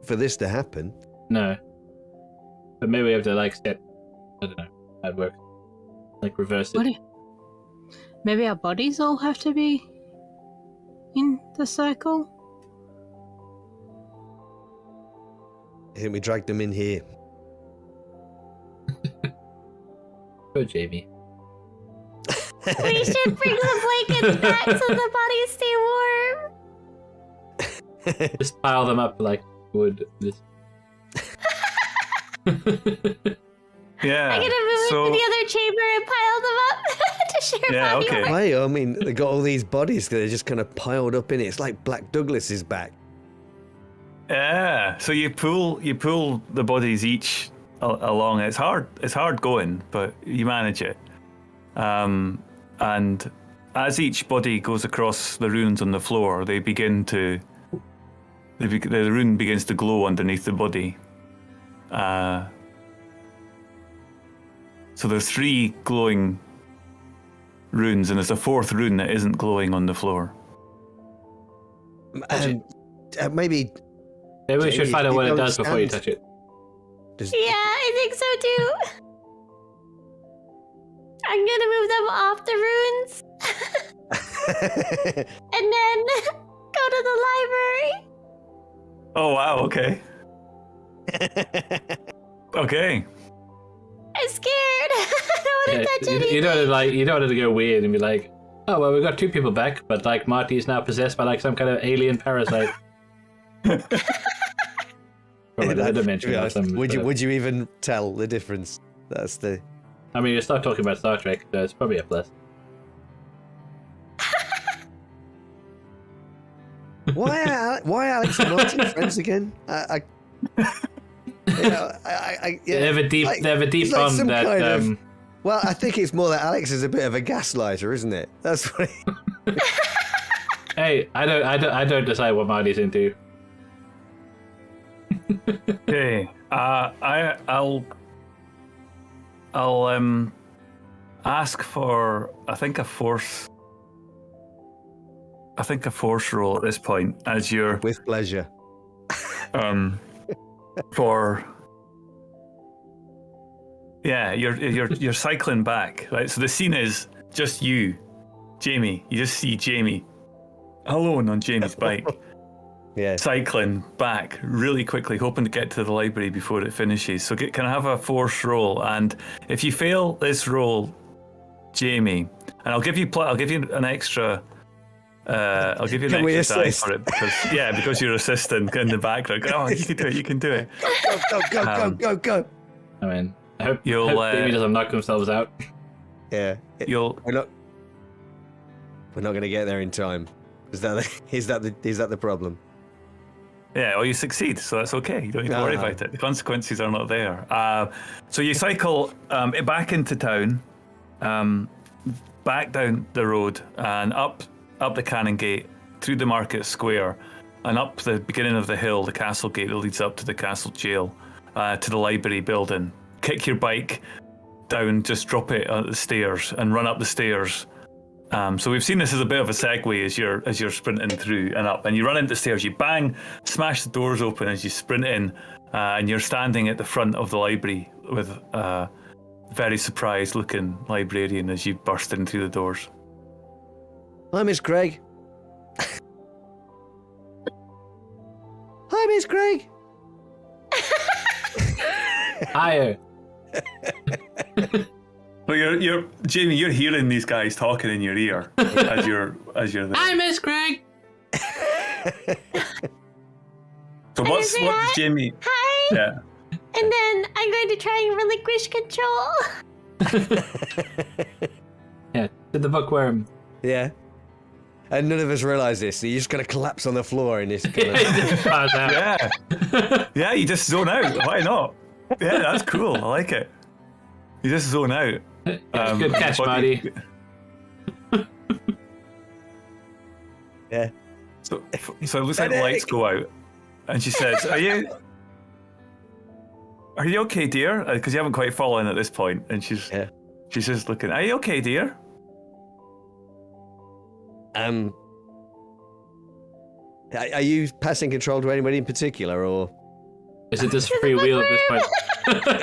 for this to happen. No. But maybe we have to set. I don't know how it works. Reverse it. Maybe our bodies all have to be in the circle? I think we dragged them in here. Go, Jamie. We should bring some blankets back so the bodies stay warm. Just pile them up like wood. Yeah. I'm gonna move into the other chamber and pile them up to share body warmth. Why? I mean, they got all these bodies that are just kind of piled up in it. It's like Black Douglas is back. Yeah. So you pull the bodies each along. It's hard going, but you manage it. And as each body goes across the runes on the floor, the rune begins to glow underneath the body. So there's 3 glowing runes, and there's a 4th rune that isn't glowing on the floor. Maybe we should find out what it does before you touch it. Yeah, I think so too. I'm gonna move them off the runes. And then go to the library. Oh wow, okay. Okay. I'm scared. I don't want to touch anything. You don't want to go weird and be like, oh well, we've got 2 people back, but Marty's now possessed by some kind of alien parasite. From another dimension or something. Would you even tell the difference? That's the. I mean, you start talking about Star Trek, so it's probably a plus. Why Alex and Marty friends again? They have a deep bond that. Well, I think it's more that Alex is a bit of a gaslighter, isn't it? That's what. Hey, I don't decide what Marty's into. Okay. I'll ask for I think a force roll at this point as you're with pleasure. You're cycling back, right? So the scene is just you, Jamie. You just see Jamie alone on Jamie's bike. Yeah. Cycling back really quickly, hoping to get to the library before it finishes. So can I have a force roll? And if you fail this roll, Jamie, and I'll give you an extra. I'll give you an extra die for it because you're assisting in the background. Oh, you can do it! You can do it! Go! I mean, I hope Jamie doesn't knock themselves out. Yeah, we're not going to get there in time. Is that the problem? Yeah, or you succeed, so that's okay. You don't need to worry about it. The consequences are not there. So you cycle back into town, back down the road, and up the Cannon Gate, through the Market Square, and up the beginning of the hill, the Castle Gate that leads up to the Castle Jail, to the library building. Kick your bike down, just drop it at the stairs, and run up the stairs. So we've seen this as a bit of a segue as you're sprinting through and up, and you run into the stairs, you bang, smash the doors open as you sprint in, and you're standing at the front of the library with a very surprised looking librarian as you burst in through the doors. Hi, Miss Craig. Hi, Miss Craig. Hi. Well, you're Jamie. You're hearing these guys talking in your ear as you're there. Hi, Miss Craig. So what's Jamie? Hi. Yeah. And then I'm going to try and relinquish control. Yeah, to the bookworm. Yeah. And none of us realise this, so you're just going to collapse on the floor and it's going Yeah. Yeah, you just zone out. Why not? Yeah, that's cool. I like it. You just zone out. Good catch, Marty. Yeah. So it looks like the lights go out. And she says, Are you okay, dear? Because you haven't quite fallen at this point. And she's just looking, Are you okay, dear? Are you passing control to anybody in particular, or? Is it just free wheel at this point?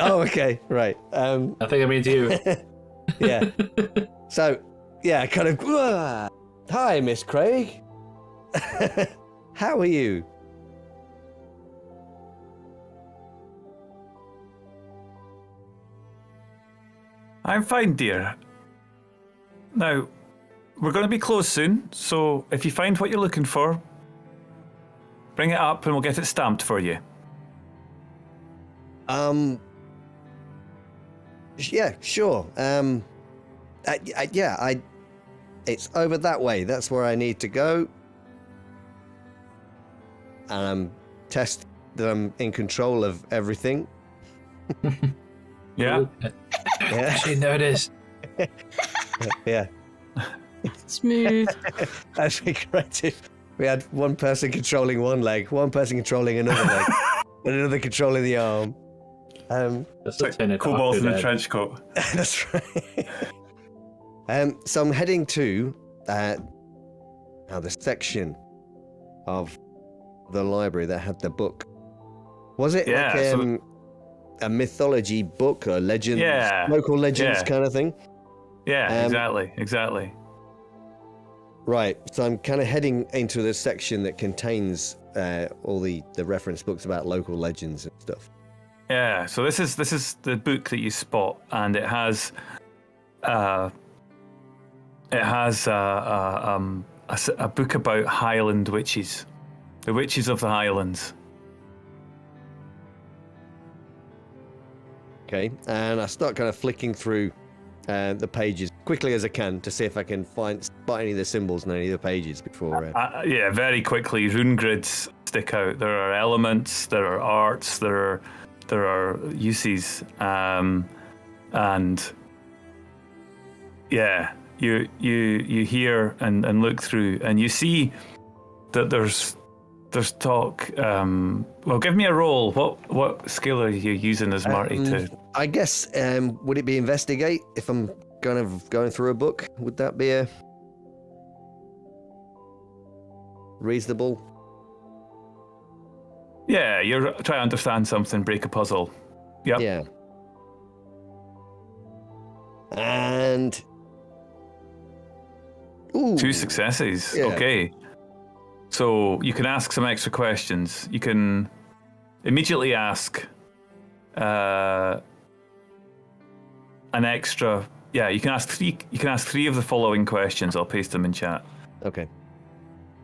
Oh, okay, right. I think I mean you. Yeah. So, yeah, kind of. Hi, Miss Craig. How are you? I'm fine, dear. Now, we're going to be closed soon, so if you find what you're looking for, bring it up and we'll get it stamped for you. Yeah, sure. It's over that way. That's where I need to go. Test that I'm in control of everything. Yeah? Yeah. She noticed. Yeah. Smooth. That's creative. We had one person controlling one leg, one person controlling another leg, and another controlling the arm. That's like Cobalt in a trench coat. That's right. So I'm heading to the section of the library that had the book. Was it like a mythology book or legends, local legends kind of thing? Yeah, exactly. Right, so I'm kind of heading into the section that contains all the reference books about local legends and stuff. Yeah, so this is the book that you spot, and it has a book about Highland witches, the witches of the Highlands. Okay, and I start kind of flicking through the pages quickly as I can to see if I can spot any of the symbols on any of the pages before. Yeah, very quickly. Rune grids stick out. There are elements, there are arts, there are uses, and yeah, you hear and look through, and you see that there's talk. Well, give me a roll. What skill are you using as Marty to? I guess would it be investigate if I'm kind of going through a book? Would that be a reasonable? Yeah, you're trying to understand something, break a puzzle. Yep. Yeah. And 2 successes. Yeah. Okay. So you can ask some extra questions. You can immediately ask an extra. Yeah, you can ask 3. You can ask 3 of the following questions. I'll paste them in chat. Okay.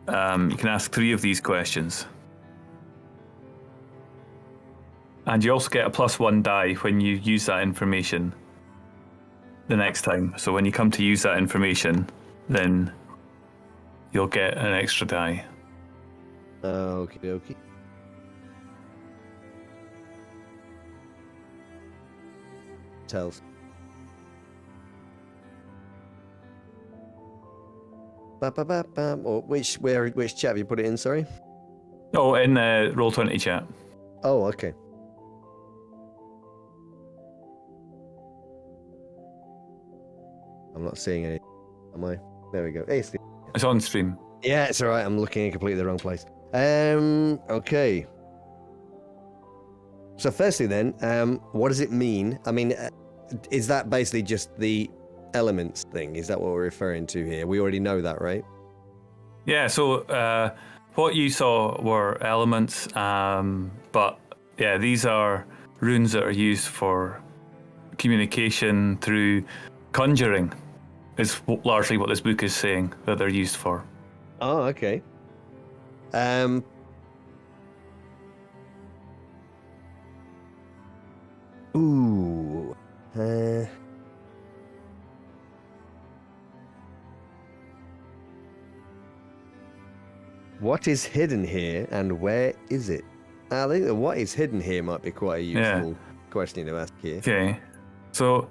You can ask 3 of these questions. And you also get a +1 die when you use that information the next time. So when you come to use that information, then you'll get an extra die. Okie dokie. Tells. Or which chat have you put it in? Sorry. Oh, in Roll20 chat. Oh, okay. I'm not seeing any. Am I? There we go. Hey, Steve. It's on stream. Yeah, it's all right. I'm looking in completely the wrong place. Okay. So firstly then, what does it mean? I mean, is that basically just the elements thing? Is that what we're referring to here? We already know that, right? Yeah, so what you saw were elements, but yeah, these are runes that are used for communication through conjuring, is largely what this book is saying that they're used for. Oh, okay. Ooh. What is hidden here and where is it? I think that what is hidden here might be quite a useful question to ask here. Okay, so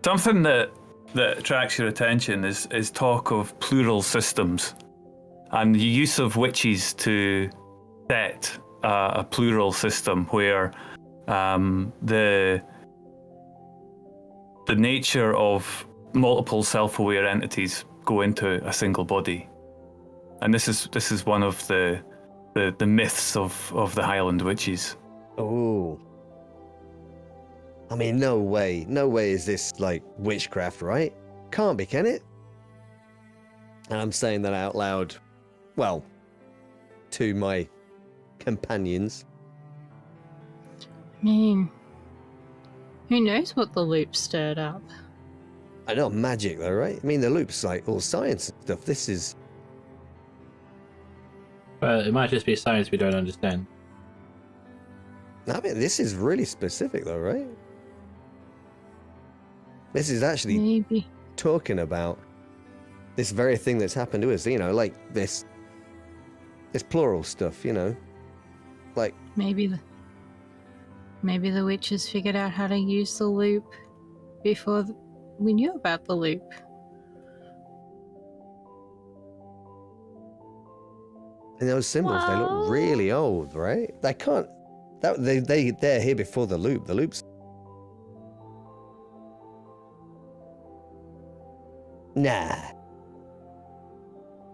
something that attracts your attention is talk of plural systems and the use of witches to set a plural system where the nature of multiple self-aware entities go into a single body. And this is one of the myths of the Highland witches. Oh. I mean, no way is this like witchcraft, right? Can't be, can it? And I'm saying that out loud, well, to my companions. I mean, who knows what the loop stirred up? I know magic though, right? I mean, the loop's like all science and stuff. This is... Well, it might just be science we don't understand. I mean, this is really specific though, right? This is actually Maybe. talking about this very thing that's happened to us, you know, like this plural stuff, you know, like... Maybe the witches figured out how to use the loop before we knew about the loop. And those symbols, they look really old, right? They can't... They're here before the loop. The loop's... Nah. I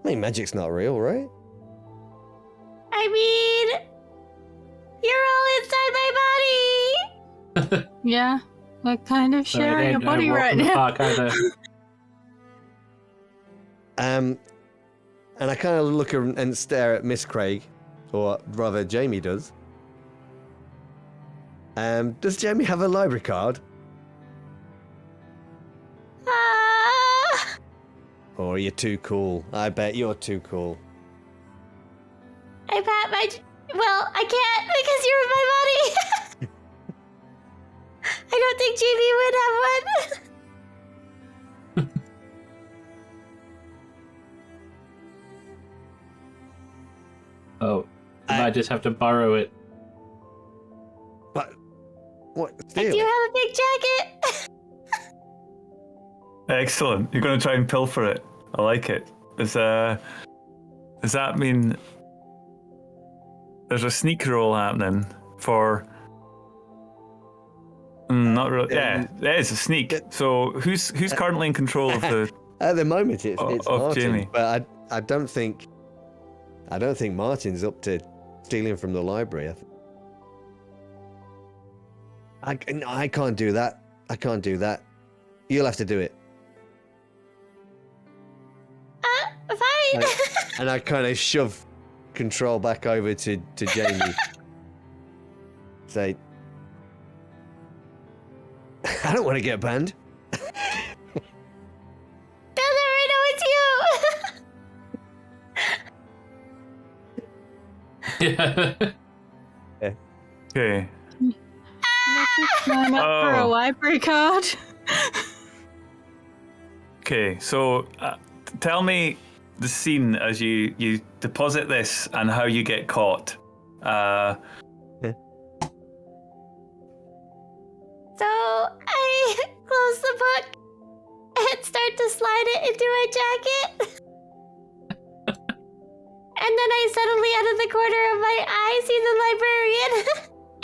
mean, magic's not real, right? I mean, you're all inside my body. Yeah, we're kind of sharing a body right now. And I kind of look and stare at Miss Craig, or rather Jamie does. Does Jamie have a library card? Or are you too cool? I bet you're too cool. I pat my... Well, I can't because you're in my body. I don't think Jamie would have one. Oh, I might just have to borrow it. But what? I do have a big jacket. Excellent. You're going to try and pilfer it. I like it. Does that mean there's a sneak roll happening for... not really. Yeah, it is a sneak. So who's currently in control of the... At the moment, it's Martin, Jamie. But I don't think Martin's up to stealing from the library. I can't do that. I can't do that. You'll have to do it. Fine. And I kind of shove control back over to Jamie. Say, I don't want to get banned. They'll never know it's you. Okay. Let's just sign up for a library card. Okay, so tell me the scene as you deposit this and how you get caught. So I close the book and start to slide it into my jacket. And then I suddenly, out of the corner of my eye, see the librarian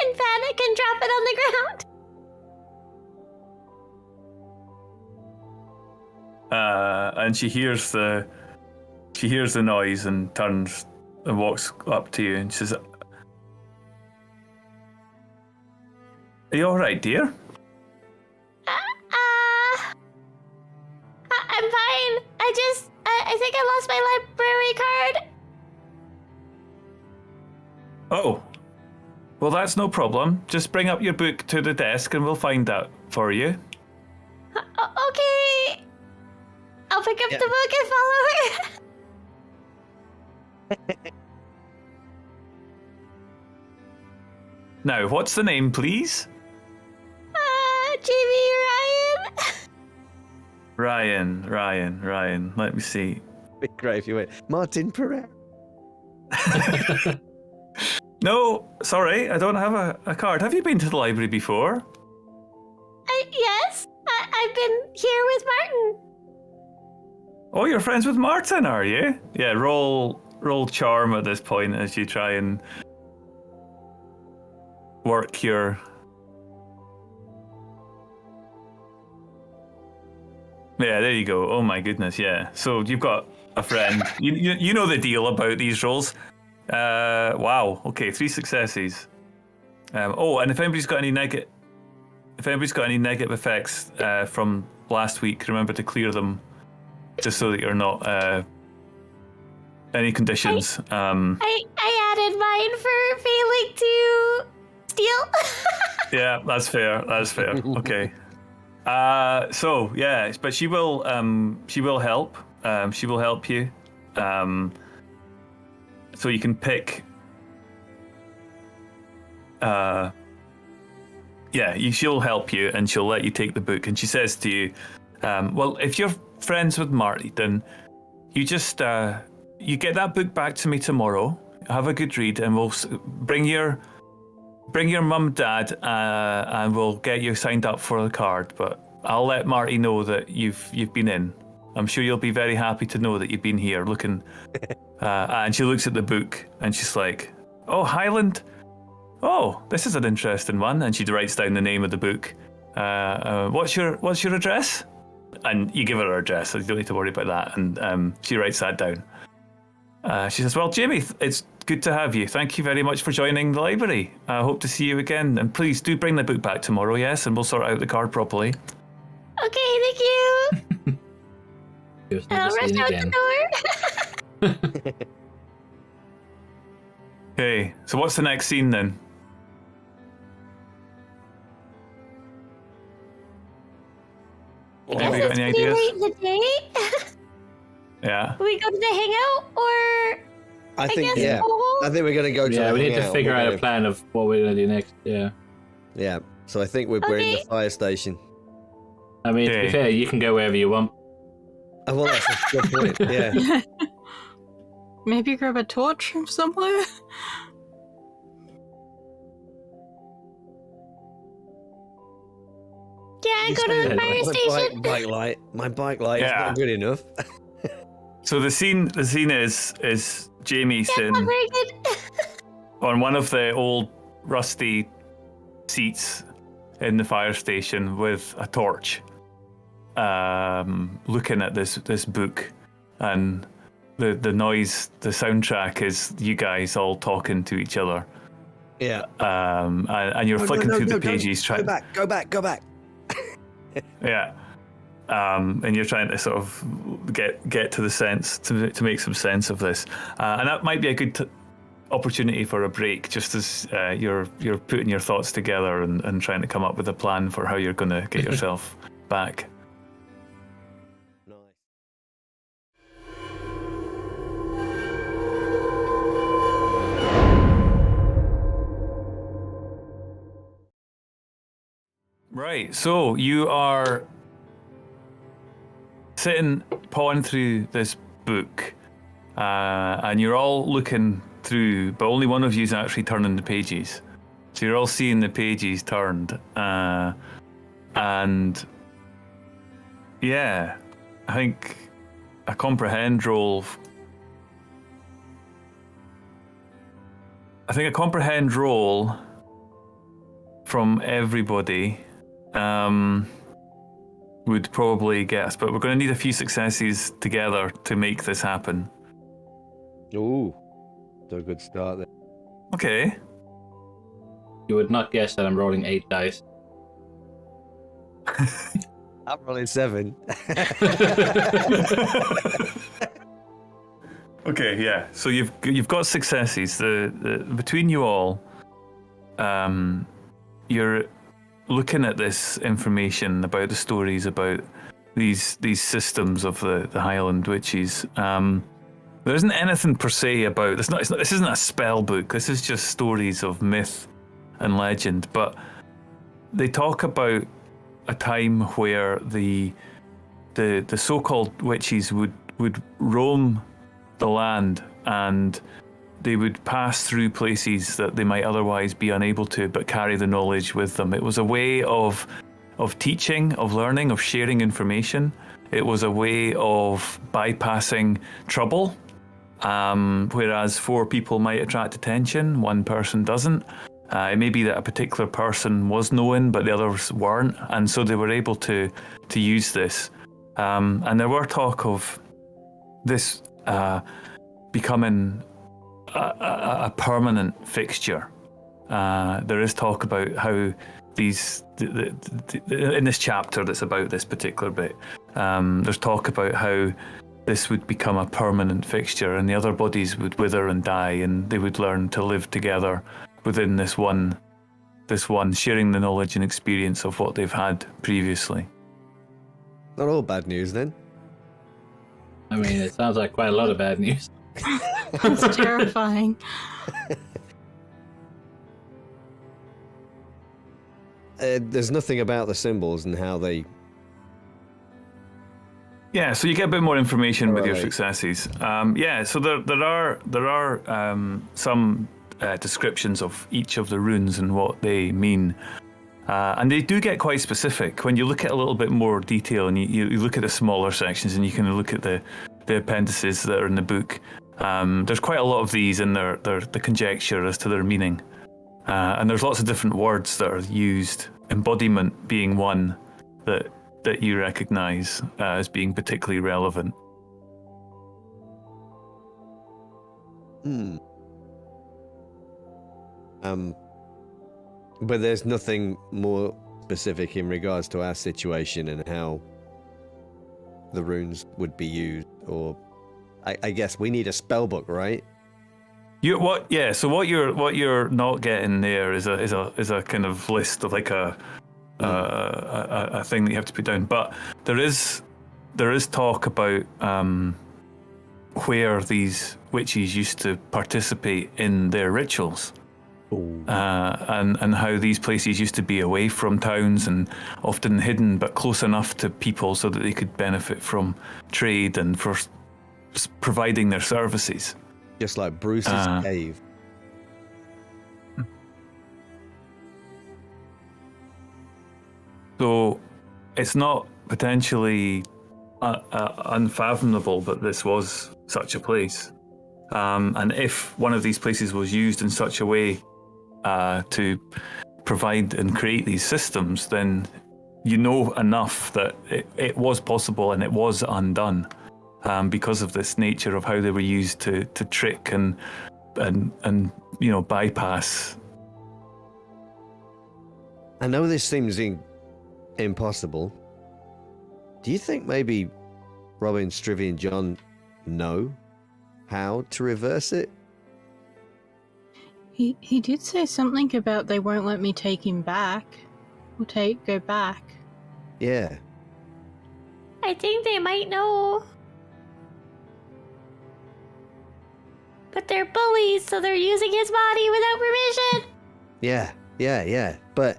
in panic and drop it on the ground. And she hears the noise and turns and walks up to you and she says, "Are you all right, dear?" I'm fine. I think I lost my library library card. Oh. Well, that's no problem. Just bring up your book to the desk and we'll find out for you. Okay. I'll pick up the book and follow her. Now, what's the name, please? Jamie Ryan. Let me see. Be great if you went Martin Pereira. No, sorry, I don't have a card. Have you been to the library before? Yes, I've been here with Martin. Oh, you're friends with Martin, are you? Yeah, roll charm at this point as you try and work your... Yeah, there you go. Oh my goodness, yeah. So you've got a friend. You know the deal about these rolls. Wow. Okay, 3 successes. And if anybody's got any negative effects from last week, remember to clear them, just so that you're not any conditions. I added mine for failing to steal. Yeah, that's fair. Okay. So yeah, but she will help. She will help you. So you can pick. She'll help you, and she'll let you take the book. And she says to you, "Well, if you're friends with Marty, then you just you get that book back to me tomorrow. Have a good read, and we'll bring your mum, dad, and we'll get you signed up for the card. But I'll let Marty know that you've been in. I'm sure you'll be very happy to know that you've been here looking." And she looks at the book and she's like, "Oh, Highland. Oh, this is an interesting one." And she writes down the name of the book. What's your address? And you give her address, so you don't need to worry about that. And she writes that down. She says, "Well, Jamie, it's good to have you. Thank you very much for joining the library. I hope to see you again. And please do bring the book back tomorrow, yes? And we'll sort out the card properly." Okay, thank you. Just And never I'll rush seen out again. the door. Okay, so what's the next scene then? Have you got any It's pretty ideas? late in the day. Yeah. We go to the hangout, or I think, guess yeah. go home? I think we're going to go to Yeah, the we need to hangout. figure We're out a gonna- plan of what we're gonna do next. Yeah. Yeah, so I think we're in the Okay. fire station. I mean, to Okay. be fair, you can go wherever you want. Oh, well, that's a good point. Yeah. Maybe grab a torch from somewhere? Yeah, go to the fire station. My bike light is Yeah. not good enough. So the scene is Jamie Not sitting very good. on one of the old rusty seats in the fire station with a torch, looking at this book, and the noise, the soundtrack is you guys all talking to each other, Yeah. and you're flicking through the pages, trying. Go back. Yeah. And you're trying to sort of get to the sense to make some sense of this, and that might be a good opportunity for a break, just as you're putting your thoughts together and trying to come up with a plan for how you're going to get yourself back. Nice. Right. So you are sitting pawing through this book, and you're all looking through, but only one of you is actually turning the pages. So you're all seeing the pages turned, and yeah, I think a comprehend roll. I think a comprehend roll from everybody would probably get us, but we're going to need a few successes together to make this happen. Ooh, that's a good start there. Okay. You would not guess that I'm rolling 8 dice. I'm rolling 7. Okay, yeah. So you've got successes. The between you all, you're looking at this information about the stories about these systems of the Highland witches. There isn't anything per se about this. This isn't a spell book. This is just stories of myth and legend. But they talk about a time where the so-called witches would roam the land, and they would pass through places that they might otherwise be unable to, but carry the knowledge with them. It was a way of teaching, of learning, of sharing information. It was a way of bypassing trouble. Whereas 4 people might attract attention, 1 person doesn't. It may be that a particular person was known, but the others weren't, and so they were able to use this. And there were talk of this becoming a permanent fixture. There is talk about how these, in this chapter that's about this particular bit, there's talk about how this would become a permanent fixture, and the other bodies would wither and die, and they would learn to live together within this one, sharing the knowledge and experience of what they've had previously. Not all bad news then. I mean, it sounds like quite a lot of bad news. It's terrifying. There's nothing about the symbols and how they... Yeah, so you get a bit more information with your successes. So there are some descriptions of each of the runes and what they mean. And they do get quite specific. When you look at a little bit more detail and you look at the smaller sections and you can look at the appendices that are in the book, there's quite a lot of these in the conjecture as to their meaning. And there's lots of different words that are used, embodiment being one that you recognise as being particularly relevant. But there's nothing more specific in regards to our situation and how the runes would be used, or I guess we need a spell book, right? So what you're not getting there is a kind of list of like a thing that you have to put down. But there is talk about where these witches used to participate in their rituals. And how these places used to be away from towns and often hidden but close enough to people so that they could benefit from trade and for providing their services. Just like Bruce's cave. So it's not potentially unfathomable that this was such a place. And if one of these places was used in such a way to provide and create these systems, then you know enough that it was possible and it was undone because of this nature of how they were used to trick and bypass. I know this seems impossible. Do you think maybe Robin, Strivy, and John know how to reverse it? He did say something about they won't let me take him back. Or go back. Yeah. I think they might know. But they're bullies, so they're using his body without permission. Yeah. But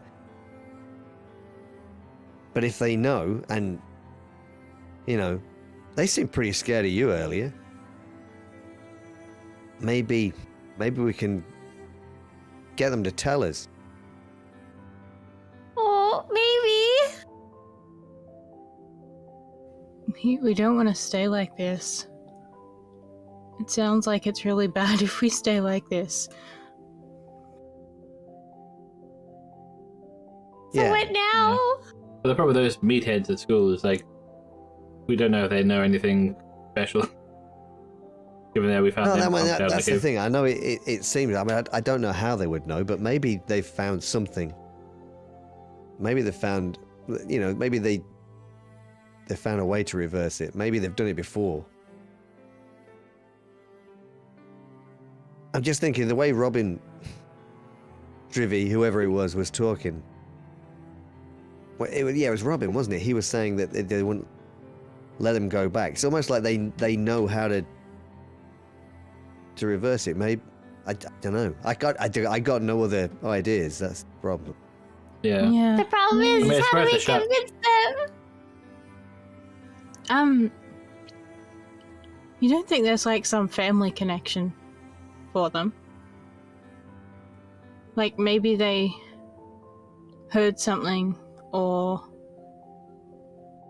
if they know, and, they seemed pretty scared of you earlier. Maybe we can get them to tell us. Oh, maybe. We don't want to stay like this. It sounds like it's really bad if we stay like this. So what now? But the problem with those meatheads at school is, like, we don't know if they know anything special. Given that we found that's the thing. I know it seems. I mean, I don't know how they would know, but maybe they've found something. Maybe they found, maybe they found a way to reverse it. Maybe they've done it before. I'm just thinking the way Robin, Drivy, whoever it was talking. Well, it was Robin, wasn't it? He was saying that they wouldn't let him go back. It's almost like they know how to reverse it. Maybe I don't know. I got no other ideas. That's the problem. Yeah. The problem is, I mean, it's how do worth we a shot. convince them? You don't think there's like some family connection for them? Like maybe they heard something or...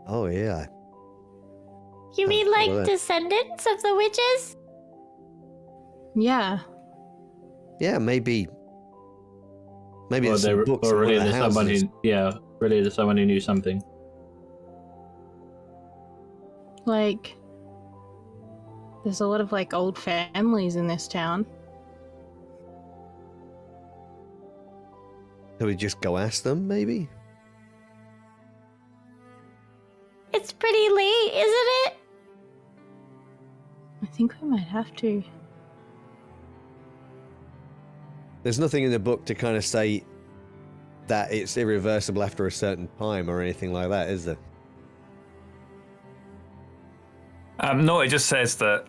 Oh, yeah. You mean well, like that- descendants of the witches? Yeah. Yeah, maybe Or there's they some were books in one of related the to someone houses. related to someone who knew something. Like, there's a lot of like old families in this town. Can we just go ask them, maybe? It's pretty late, isn't it? I think we might have to. There's nothing in the book to kind of say that it's irreversible after a certain time or anything like that, is there? No, it just says that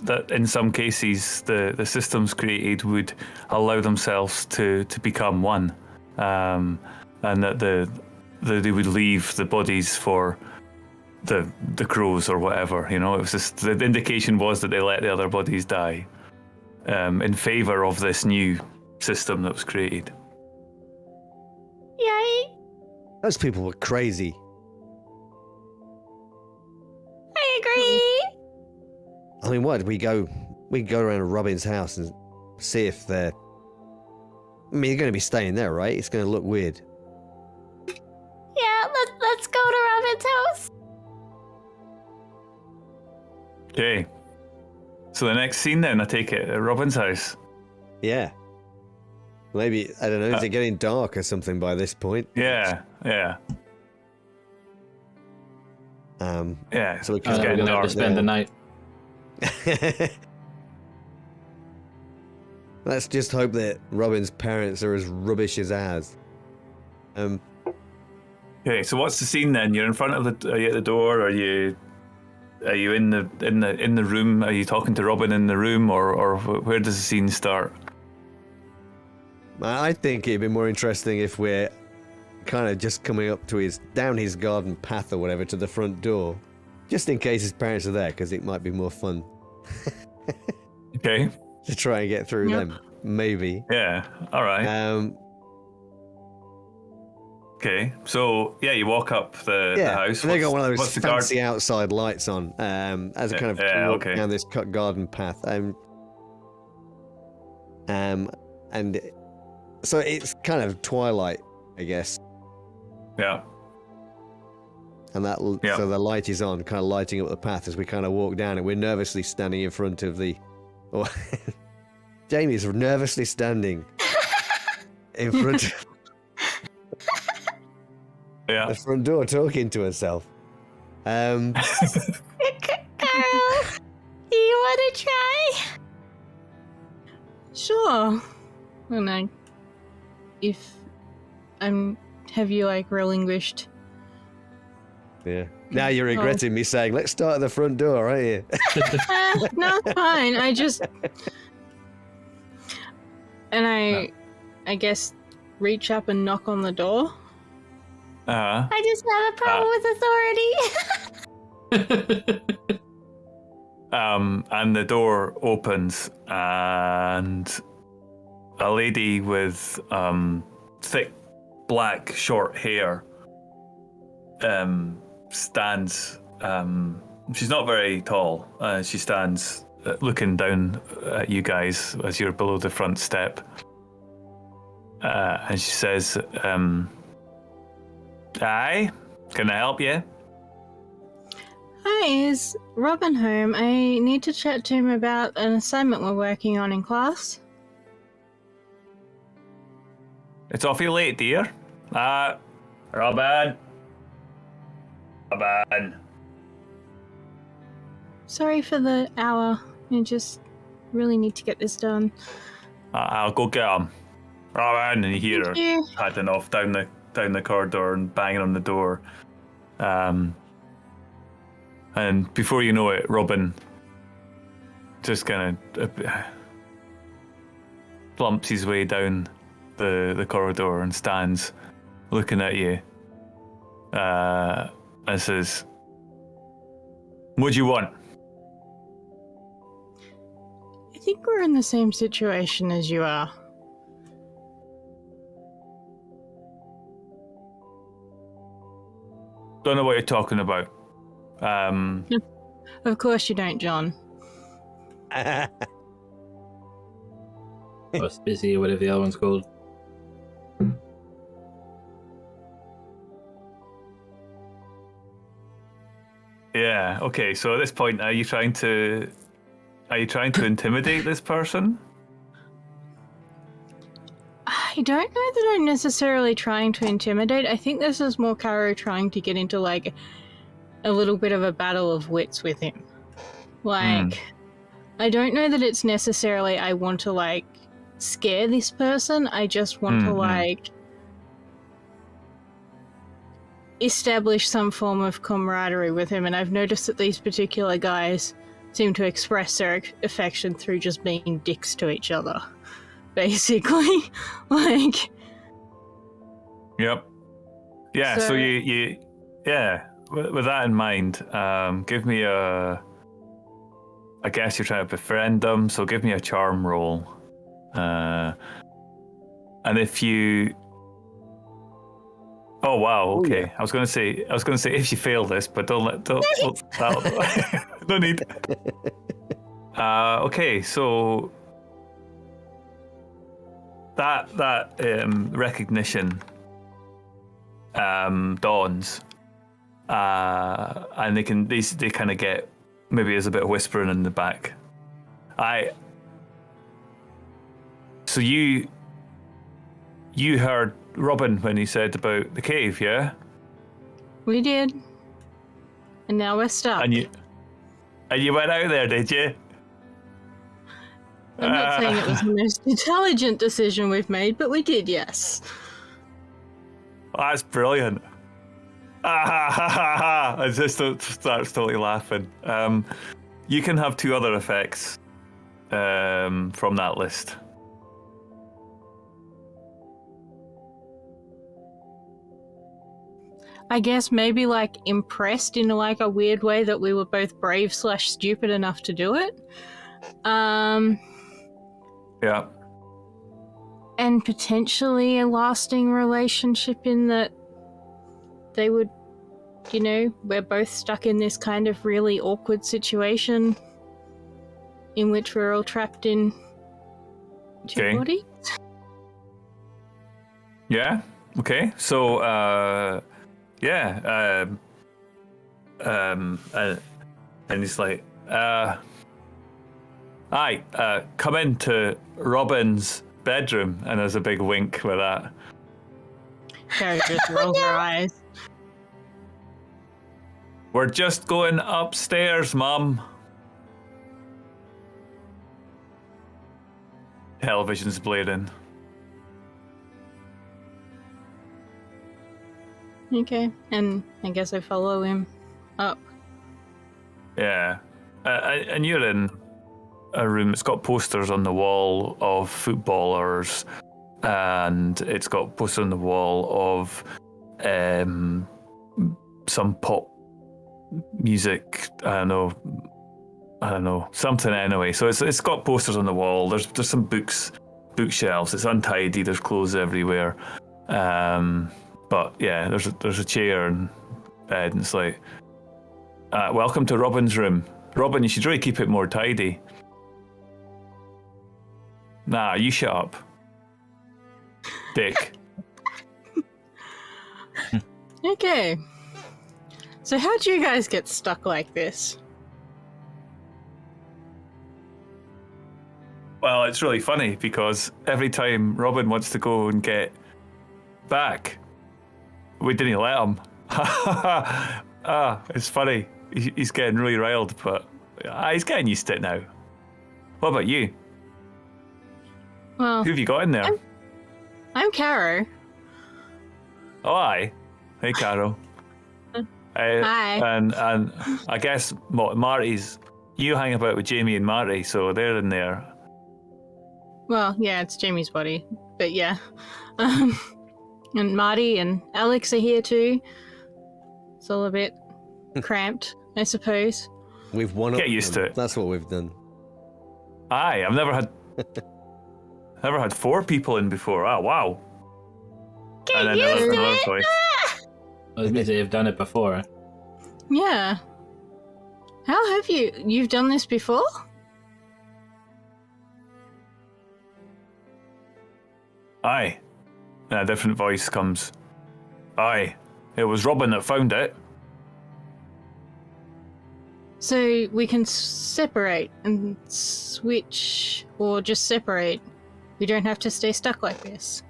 that in some cases the systems created would allow themselves to become one, and that they would leave the bodies for the crows or whatever. You know, it was just the indication was that they let the other bodies die in favor of this new system that was created. Yay! Those people were crazy. I agree! I mean, what? We can go around Robin's house and see if they're... I mean, you're going to be staying there, right? It's going to look weird. Yeah, let's go to Robin's house. Okay. So the next scene then, I take it, at Robin's house. Yeah. Maybe, I don't know, is it getting dark or something by this point? Yeah. Yeah, So we it's can We're getting gonna have dark. to spend the night. Let's just hope that Robin's parents are as rubbish as ours. Okay, so what's the scene then? You're in front of are you at the door? Are you in the room? Are you talking to Robin in the room, or where does the scene start? I think it'd be more interesting if we're kind of just coming up to down his garden path or whatever to the front door, just in case his parents are there, because it might be more fun Okay. to try and get through Yep. them. Maybe. Yeah. All right. Okay. So yeah, you walk up the house. and they got one of those what's the fancy outside lights on as a kind of walk down this cut garden path. And so it's kind of twilight, I guess. Yeah. And so the light is on, kind of lighting up the path as we kind of walk down, and we're nervously standing in front of the... Oh, Jamie's nervously standing in front of the front door talking to herself. Carl, do you want to try? Sure. And have you like relinquished? Yeah. Now you're regretting me saying, let's start at the front door, aren't you? No, it's fine. I guess reach up and knock on the door. I just have a problem with authority. And the door opens, and a lady with thick black short hair stands. She's not very tall. She stands looking down at you guys as you're below the front step, and she says, "Hi, can I help you?" Hi, is Robin home? I need to chat to him about an assignment we're working on in class. It's awfully late, dear. Robin. Robin. Sorry for the hour. I just really need to get this done. I'll go get him. Robin, and you hear her Thank you. padding off down the corridor and banging on the door. And before you know it, Robin just kind of plumps his way down the corridor and stands looking at you and says, "What do you want?" I think we're in the same situation as you are. Don't know what you're talking about. Of course you don't, John. I was busy, or whatever the other one's called. Yeah. Okay. So at this point, are you trying to intimidate this person? I don't know that I'm necessarily trying to intimidate. I think this is more Caro trying to get into like a little bit of a battle of wits with him. Like, I don't know that it's necessarily I want to like scare this person. I just want to like establish some form of camaraderie with him. And I've noticed that these particular guys seem to express their affection through just being dicks to each other. Basically, like. Yep. Yeah. So you with that in mind, give me a. I guess you're trying to befriend them, so give me a charm roll, and if you. Oh wow! Okay, yeah. I was gonna say if you fail this, but don't no need. Okay, so. That recognition dawns, and they kind of get, maybe there's a bit of whispering in the back. So you heard Robin when he said about the cave, yeah? We did, and now we're stuck. And you went out there, did you? I'm not saying it was the most intelligent decision we've made, but we did, yes. That's brilliant. I just starts totally laughing. You can have 2 other effects from that list. I guess maybe like impressed in like a weird way that we were both brave/stupid enough to do it. Yeah. And potentially a lasting relationship in that they would, we're both stuck in this kind of really awkward situation in which we're all trapped in 2 bodies. Yeah. Okay. So, and he's like, come into Robin's bedroom, and there's a big wink with that. Carrie just rolls her eyes. We're just going upstairs, Mum. Television's blaring. Okay, and I guess I follow him up. Yeah, and you're in a room. It's got posters on the wall of footballers, and it's got posters on the wall of some pop music. I don't know, something anyway. So it's got posters on the wall. There's some bookshelves. It's untidy. There's clothes everywhere. But yeah, there's a chair and bed, and it's like, welcome to Robin's room. Robin, you should really keep it more tidy. Nah, you shut up, Dick. Okay. So how'd you guys get stuck like this? Well, it's really funny because every time Robin wants to go and get back, we didn't let him. It's funny. He's getting really riled, but he's getting used to it now. What about you? Well, Who have you got in there? I'm Caro. Oh, aye. Hey, Caro. Hi. And I guess Marty's... You hang about with Jamie and Marty, so they're in there. Well, yeah, it's Jamie's body, but yeah. And Marty and Alex are here too. It's all a bit cramped, I suppose. We've won up. Get used to it. That's what we've done. Aye, I've never had 4 people in before. Oh, wow. Get used to it! Voice. I was going to say you've done it before. Yeah. How have you? You've done this before? Aye. And a different voice comes. Aye. It was Robin that found it. So we can separate and switch, or just separate. We don't have to stay stuck like this.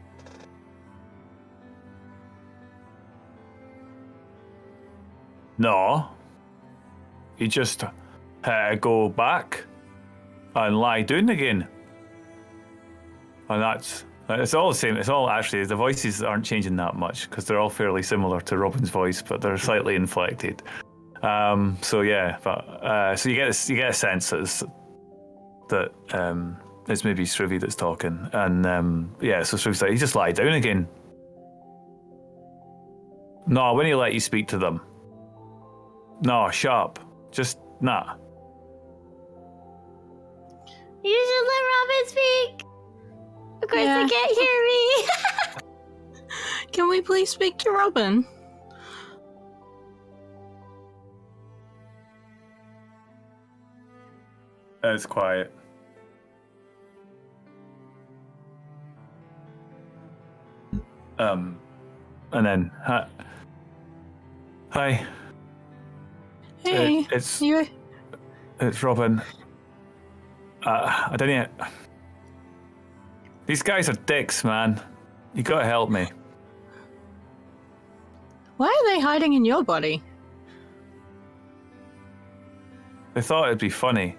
No. You just go back and lie down again. And it's all the same. It's all actually, the voices aren't changing that much because they're all fairly similar to Robin's voice, but they're slightly inflected. So yeah, but so you get a sense that it's maybe Shrivy that's talking, and yeah, so Shrivy's like, you just lie down again. No, when he let you speak to them. No, shut up. Just nah. You should let Robin speak. Of course, Yeah. they can't hear me. Can we please speak to Robin? It's quiet. And then hi. Hey, It's you. Robin. I don't know. These guys are dicks, man. You gotta help me. Why are they hiding in your body? They thought it'd be funny.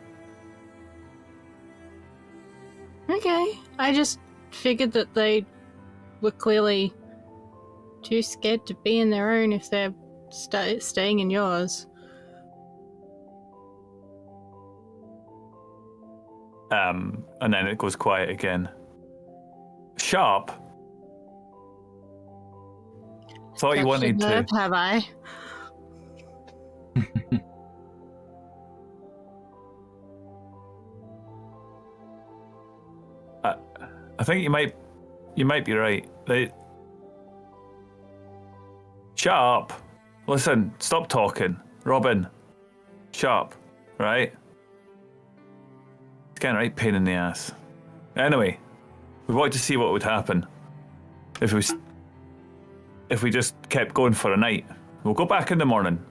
Okay, I just figured that they were clearly too scared to be in their own if they're staying in yours. And then it goes quiet again. Sharp. Thought you wanted to. Nerve, have I? I think you might be right. Shut up. Listen, stop talking. Robin. Shut up, right? It's getting a right pain in the ass. Anyway, we wanted to see what would happen if we just kept going for a night. We'll go back in the morning.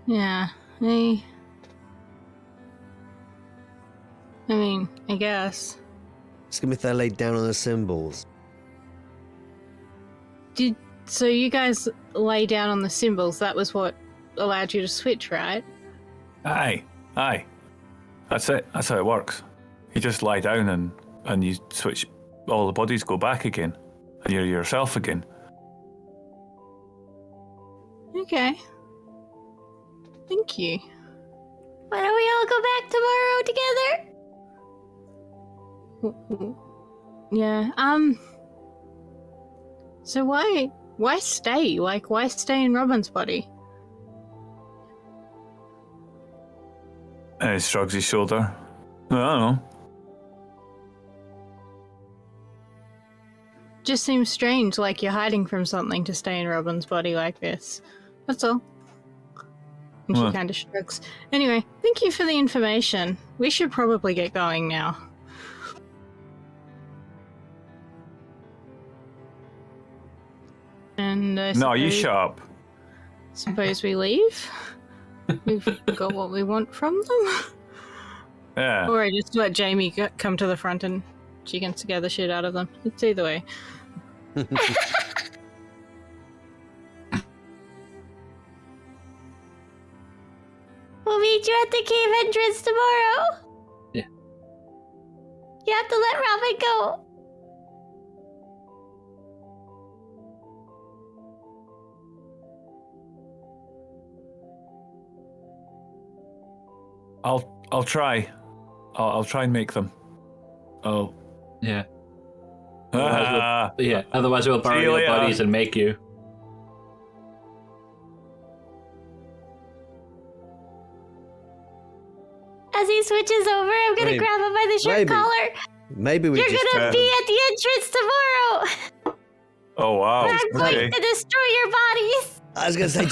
Yeah, I mean, I guess. Ask them if they're laid down on the symbols. So you guys lay down on the symbols, that was what allowed you to switch, right? Aye. That's it. That's how it works. You just lie down and you switch, all the bodies go back again. And you're yourself again. Okay. Thank you. Why don't we all go back tomorrow together? Yeah, so why stay? Like, why stay in Robin's body? And he shrugs his shoulder. I don't know. Just seems strange, like you're hiding from something to stay in Robin's body like this. That's all. And she Well. kind of shrugs. Anyway, thank you for the information. We should probably get going now. And I No, you suppose- shut up. Suppose we leave? We've got what we want from them? Yeah. Or I just let Jamie come to the front and she can scare the shit out of them. It's either way. We'll meet meet you at the cave entrance tomorrow. Yeah. You have to let Robin go. I'll try. I'll try and make them. Oh, yeah. Otherwise we'll borrow your bodies and make you. As he switches over, I'm gonna grab him by the shirt collar. Maybe You're gonna be at the entrance tomorrow. Oh wow! I'm going to destroy your bodies. I was going to say,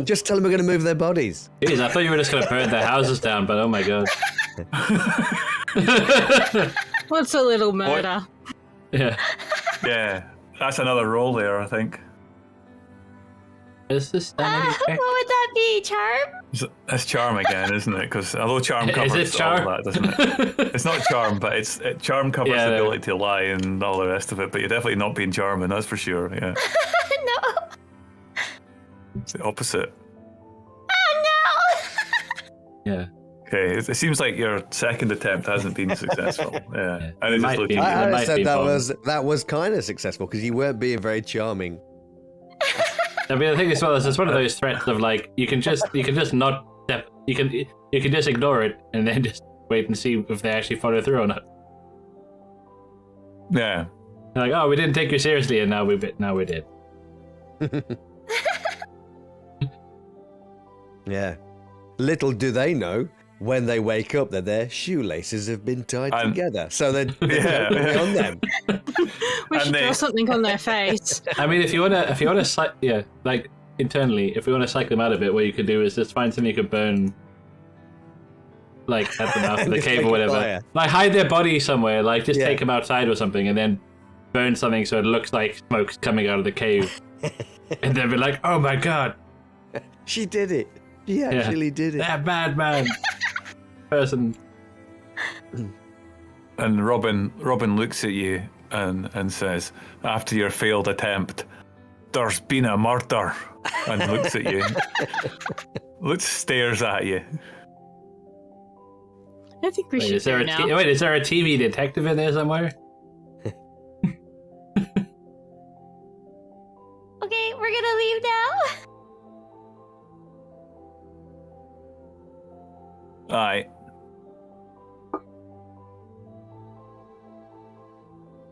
just tell them we're going to move their bodies. Jeez, I thought you were just going to burn their houses down, but oh my god. What's a little murder? Yeah. Yeah, that's another roll there, I think. Is this sanity check? What would that be? Charm? It's charm again, isn't it? Because although charm covers Is it charm? all that, doesn't it? It's not charm, but charm covers the ability to lie and all the rest of it. But you're definitely not being charming, that's for sure. Yeah. No. It's the opposite. Oh no! Yeah. Okay, it seems like your second attempt hasn't been successful. Yeah, and it's just looking. I said that was kind of successful because you weren't being very charming. I mean, I think as well as it's one of those threats of like you can just not step, you can just ignore it and then just wait and see if they actually follow through or not. Yeah. They're like, oh, we didn't take you seriously, and now we did. Yeah. Little do they know when they wake up that their shoelaces have been tied together, so they're on them. We should draw something on their face. I mean, if you wanna, like internally, if we want to psych them out a bit, what you could do is just find something you could burn, like at the mouth of the cave or whatever. Like hide their body somewhere, like just take them outside or something, and then burn something so it looks like smoke's coming out of the cave, and then be like, "Oh my god, she did it! She actually did it!" That bad man person." And Robin looks at you and says, after your failed attempt, "There's been a murder," and looks at you. Stares at you. I think we should go now. Wait, is there a TV detective in there somewhere? Okay, we're gonna leave now. Aye.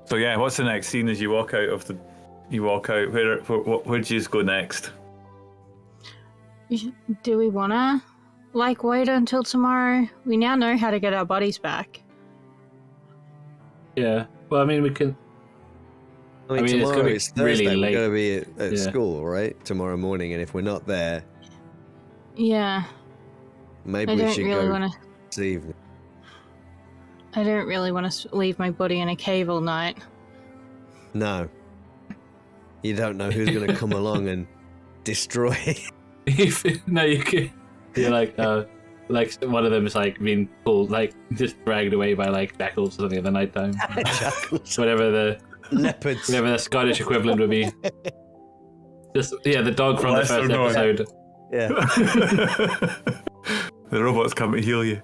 So yeah, what's the next scene as you walk out of the? You walk out. Where do you go next? Do we wanna wait until tomorrow? We now know how to get our bodies back. Yeah. Well, I mean, we can. I mean tomorrow it's Thursday. Really late. We're going to be at school, right? Tomorrow morning, and if we're not there, maybe we should go this evening. I don't really want to leave my body in a cave all night. No. You don't know who's going to come along and destroy. No, you can. You're like one of them is like being pulled, like just dragged away by like jackals or something in the nighttime. Jackals. Whatever the leopards. Whatever the Scottish equivalent would be. Just the dog from the first episode. Yeah. The robots come to heal you.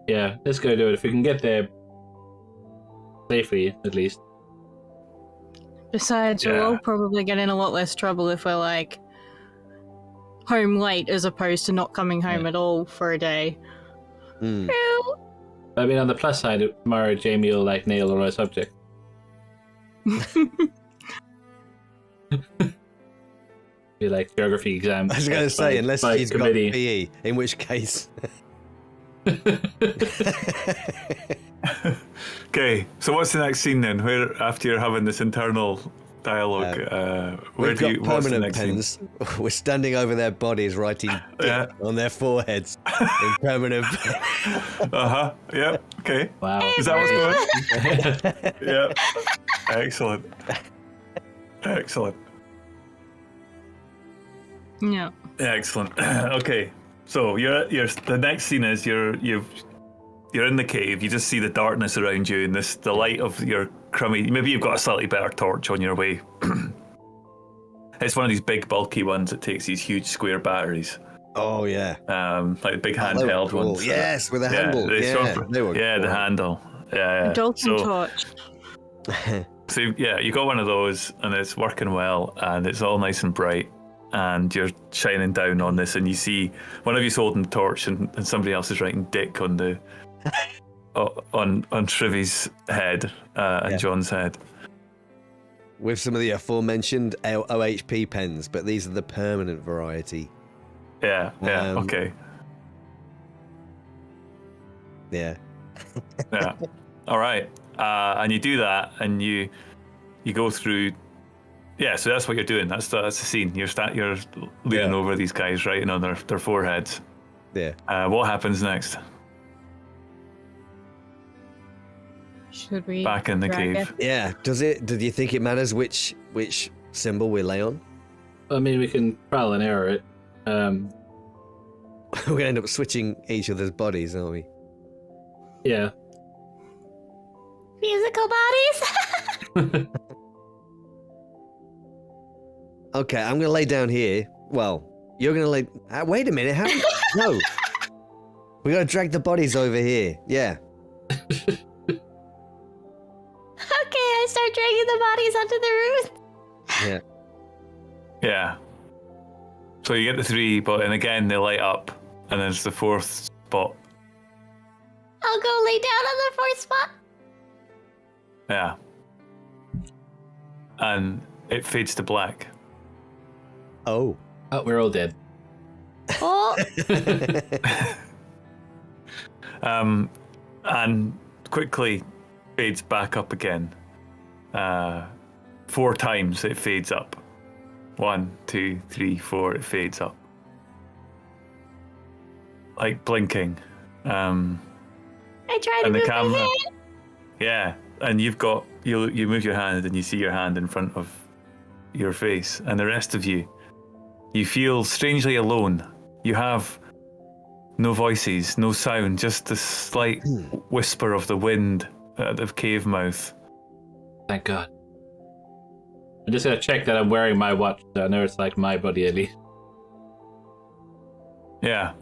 Yeah, let's go do it. If we can get there safely, at least. Besides, we'll probably get in a lot less trouble if we're home late as opposed to not coming home at all for a day. True. I mean, on the plus side, tomorrow Jamie will nail on our subject. Be like geography exam. I was going to say, unless she's got PE, in which case. Okay, so what's the next scene then? Where, after you're having this internal dialogue, what's the next pens. Scene? We're standing over their bodies, writing on their foreheads in permanent. Yep. Okay. Wow. Is that what's going? Yeah. Excellent. Yeah. Excellent. Okay. So the next scene is you're in the cave. You just see the darkness around you, and the light of your crummy. Maybe you've got a slightly better torch on your way. It's one of these big, bulky ones that takes these huge square batteries. Oh yeah. Like big Oh, handheld cool. ones. Yes, with a handle. They were cool. the handle. Yeah. A dolphin torch. So yeah, you got one of those, and it's working well, and it's all nice and bright, and you're shining down on this, and you see one of you's holding the torch, and somebody else is writing "dick" on the on Shrivy's head and John's head. With some of the aforementioned OHP pens, but these are the permanent variety. Yeah. Okay. Yeah. Yeah. All right. And you do that, and you go through. Yeah. So that's what you're doing. That's the scene. You're leaning over these guys, writing on their foreheads. Yeah. What happens next? Should we back in the drag cave? it? Yeah. Do you think it matters which symbol we lay on? I mean, we can trial and error it. We're gonna end up switching each other's bodies, aren't we? Yeah. Musical bodies. Okay, I'm gonna lay down here. Well, you're gonna lay. Wait a minute. How? No. We gotta drag the bodies over here. Yeah. Okay, I start dragging the bodies onto the roof. Yeah. Yeah. So you get the three, and again they light up, and then it's the fourth spot. I'll go lay down on the fourth spot. Yeah. And it fades to black. Oh. Oh, we're all dead. Oh, And quickly fades back up again. 4 times it fades up. 1, 2, 3, 4. It fades up, like blinking. I try to And the move camera. my head. Yeah, and you move your hand, and you see your hand in front of your face, and the rest of you feel strangely alone. You have no voices, no sound, just the slight whisper of the wind out of cave mouth. Thank God. I'm just gonna check that I'm wearing my watch, so I know it's like my body at least. Yeah.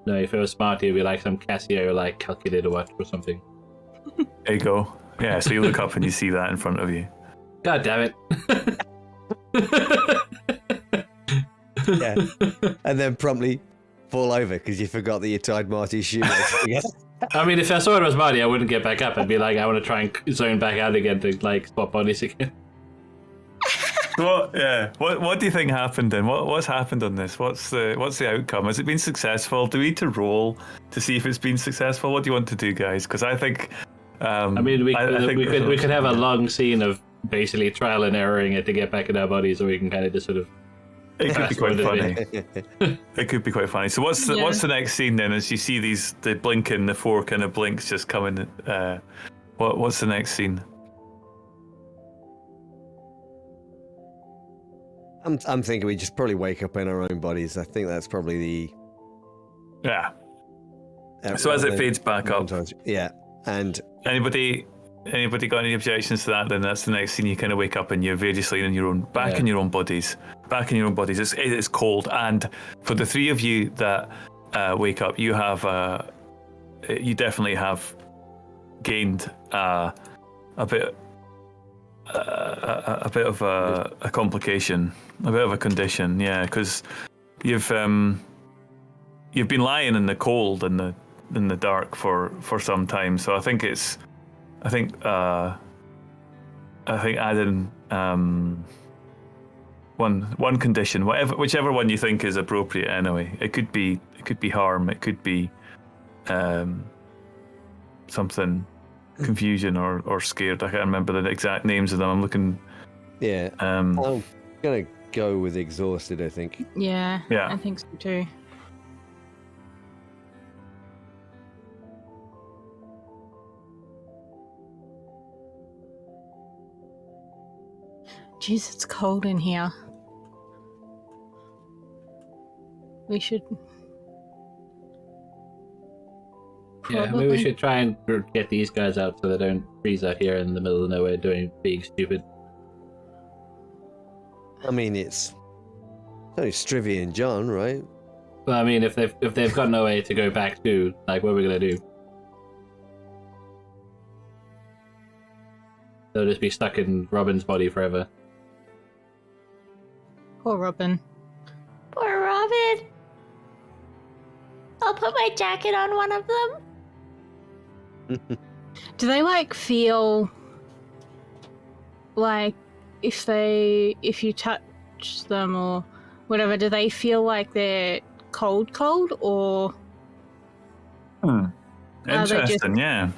No, if it was smart, it'd be like some Casio like calculator watch or something. There you go. Yeah, so you look up and you see that in front of you. God damn it. Yeah. And then promptly fall over because you forgot that you tied Marty's shoelace. I mean, if I saw it was Marty, I wouldn't get back up. I'd be like, I want to try and zone back out again to like swap bodies again. What do you think happened then? What's happened on this? What's the outcome? Has it been successful? Do we need to roll to see if it's been successful? What do you want to do, guys? Because I think I mean, we could have a long scene of basically trial and erroring it to get back in our bodies, or we can kind of just sort of. It could be quite funny. It could be quite funny. So what's the next scene then? As you see the blinking, the 4 kind of blinks just coming. What's the next scene? I'm thinking we just probably wake up in our own bodies. I think that's probably the. Yeah. So as it fades back up. Yeah. And Anybody got any objections to that? Then that's the next scene. You kind of wake up and you're variously in your own in your own bodies. Back in your own bodies. It's cold, and for the 3 of you that wake up, you definitely have gained a bit of a complication, a bit of a condition. Yeah, because you've been lying in the cold and in the dark for some time. So I think adding one condition, whichever one you think is appropriate. Anyway, it could be harm, it could be something confusion or scared. I can't remember the exact names of them. I'm looking. Yeah. I'm gonna go with exhausted, I think. Yeah. Yeah. I think so too. Jeez, it's cold in here. We should. Yeah, maybe we should try and get these guys out so they don't freeze out here in the middle of nowhere doing being stupid. I mean, it's only Strivy and John, right? Well, I mean, if they've got nowhere to go back to, like, what are we gonna do? They'll just be stuck in Robin's body forever. Poor Robin. Poor Robin. I'll put my jacket on one of them. Do they like feel like if you touch them or whatever, do they feel like they're cold or interesting, yeah.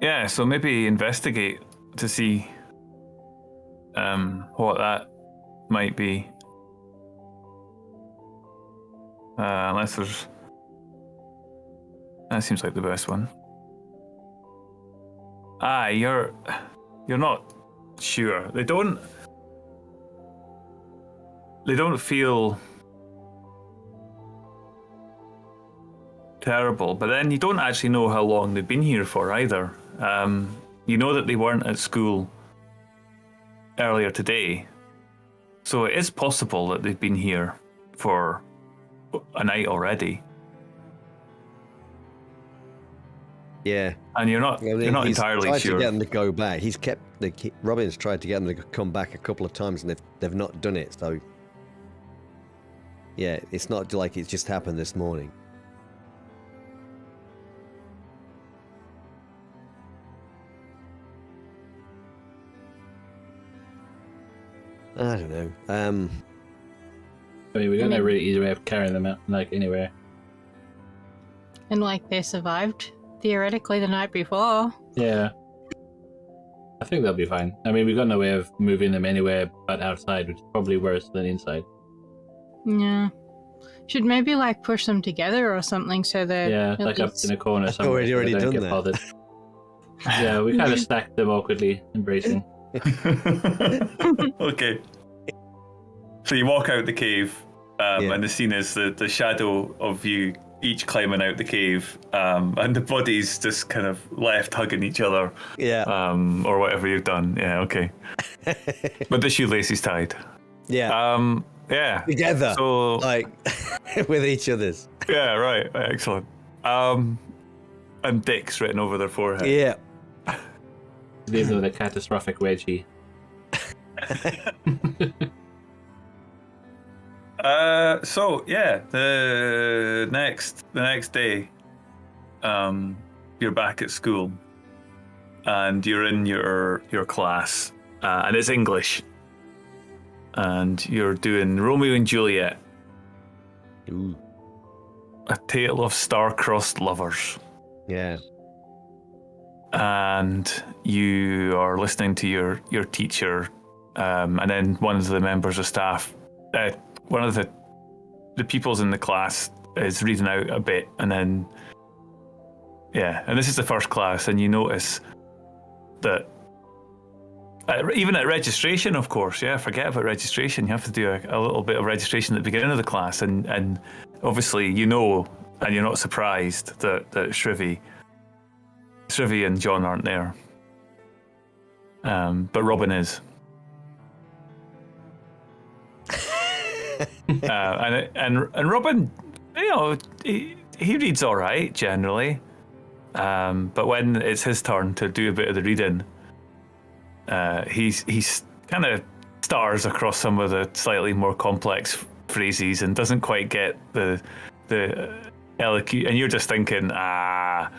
Yeah, so maybe investigate to see what that might be. Unless there's... That seems like the best one. You're not sure. They don't feel terrible, but then you don't actually know how long they've been here for either. You know that they weren't at school earlier today, so it is possible that they've been here for a night already. Yeah, and you're not entirely tried sure. To get them to go back. Robin's tried to get them to come back a couple of times, and they've not done it. So yeah, it's not like it's just happened this morning. I don't know. I mean, we got no really easy way of carrying them out, like, anywhere. And, like, they survived, theoretically, the night before. Yeah. I think they'll be fine. I mean, we've got no way of moving them anywhere but outside, which is probably worse than inside. Yeah. Should maybe, like, push them together or something so that... Yeah, like up in a corner somewhere. Already so they don't done get that. bothered. Yeah, we kind of stacked them awkwardly, embracing. Okay. So you walk out the cave, and the scene is the shadow of you each climbing out the cave, and the bodies just kind of left hugging each other. Yeah. Or whatever you've done. Yeah, okay. But the shoelace is tied. Yeah. Yeah. Together. So, like, with each other's. Yeah, right. Excellent. And dicks written over their forehead. Yeah. Leave them with a catastrophic wedgie. So yeah, the next day, you're back at school, and you're in your class, and it's English, and you're doing Romeo and Juliet. Ooh. A tale of star-crossed lovers. Yeah. And you are listening to your teacher, and then one of the members of staff, one of the pupils in the class is reading out a bit, and then and this is the first class, and you notice that even at registration, of course, forget about registration. You have to do a little bit of registration at the beginning of the class, and obviously and you're not surprised that Shrivy and John aren't there, but Robin is. And Robin, he reads all right generally, but when it's his turn to do a bit of the reading, he's kind of stars across some of the slightly more complex phrases and doesn't quite get the eloquent. And you're just thinking, that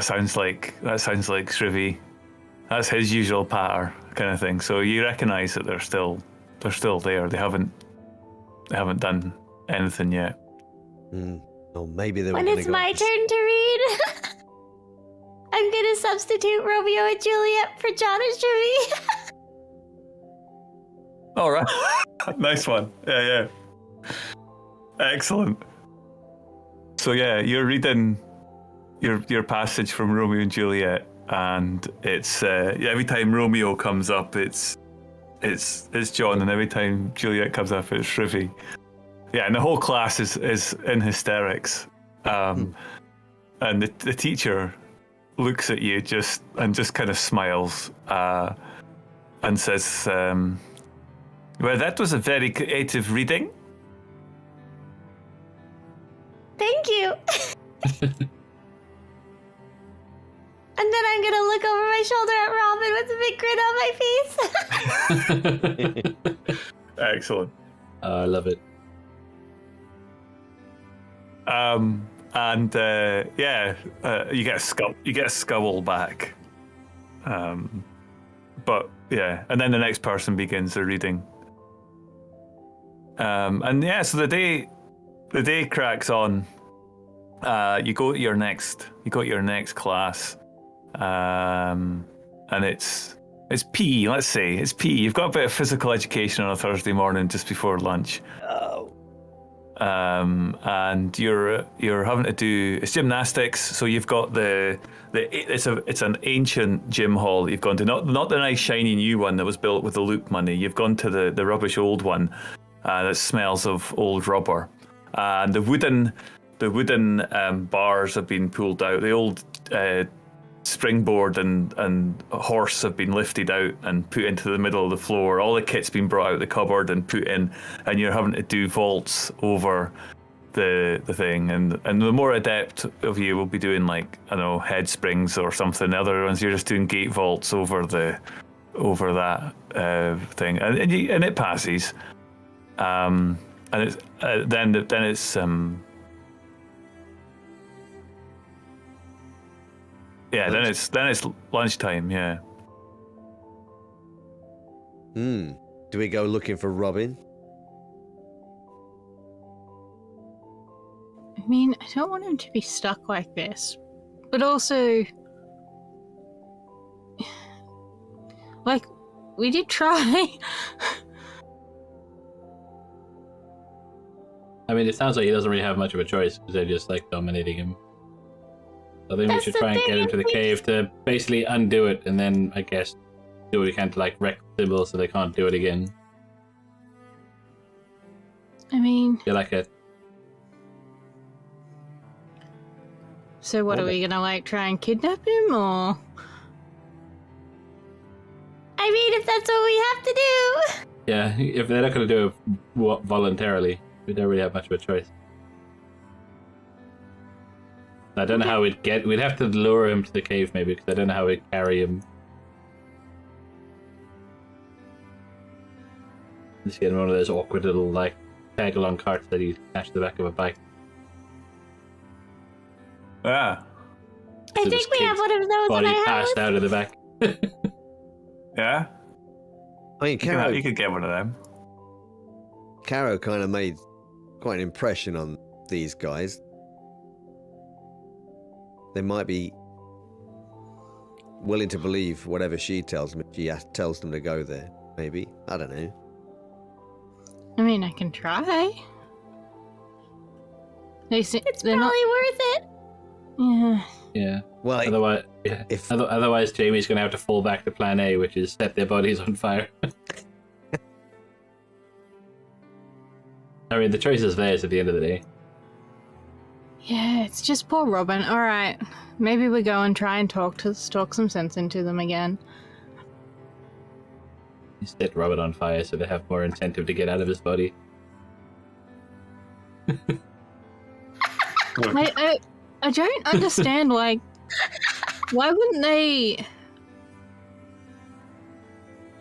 sounds like Shrivy. That's his usual patter kind of thing. So you recognise that they're still there. They haven't done anything yet. Or maybe they were. When it's my turn to read, I'm gonna substitute Romeo and Juliet for John and Shrivy. All right, nice one. Yeah. Excellent. So you're reading your passage from Romeo and Juliet, and it's every time Romeo comes up, it's John, and every time Juliet comes up, it's Shrivy. Yeah, and the whole class is in hysterics. And the teacher looks at you just kind of smiles and says, well, that was a very creative reading. Thank you. And then I'm gonna look over my shoulder at Robin with a big grin on my face. Excellent. I love it. You get a scowl back. But yeah, and then the next person begins the reading. So the day cracks on. You go to your next class, and it's PE. Let's say it's PE. You've got a bit of physical education on a Thursday morning just before lunch. Oh. And you're having to do it's gymnastics. So you've got it's an ancient gym hall that you've gone to, not the nice shiny new one that was built with the loop money. You've gone to the rubbish old one that smells of old rubber, and the wooden bars have been pulled out. The old springboard and horse have been lifted out and put into the middle of the floor. All the kit's been brought out of the cupboard and put in, and you're having to do vaults over the thing. And the more adept of you will be doing, like, I don't know, head springs or something. The other ones you're just doing gate vaults over that thing, and it passes. And it's then it's then it's lunchtime. Yeah. Do we go looking for Robin? I mean, I don't want him to be stuck like this, but also, like, we did try. I mean, it sounds like he doesn't really have much of a choice because they're just like dominating him. I think we should try and get him to the cave to basically undo it, and then I guess do what we can to like wreck the symbol so they can't do it again. I mean, Feel like it. So what, are we gonna like try and kidnap him, or? I mean, if that's what we have to do. Yeah, if they're not going to do it voluntarily, we don't really have much of a choice. I don't know how we'd have to lure him to the cave maybe, because I don't know how we'd carry him. Just get him one of those awkward little, like, tag-along carts that you attach to the back of a bike. Yeah. I think we have one of those in body our house. passed out of the back. Yeah. I mean, Caro, You could get one of them. Caro kind of made quite an impression on these guys. They might be willing to believe whatever she tells them. She tells them to go there, maybe. I don't know. I mean, I can try. It's probably worth it. Yeah. Yeah. Well, otherwise Jamie's going to have to fall back to plan A, which is set their bodies on fire. I mean, the choice is theirs at the end of the day. Yeah, it's just poor Robin. All right, maybe we go and try and talk some sense into them again. You set Robin on fire so they have more incentive to get out of his body. I don't understand, like, why wouldn't they...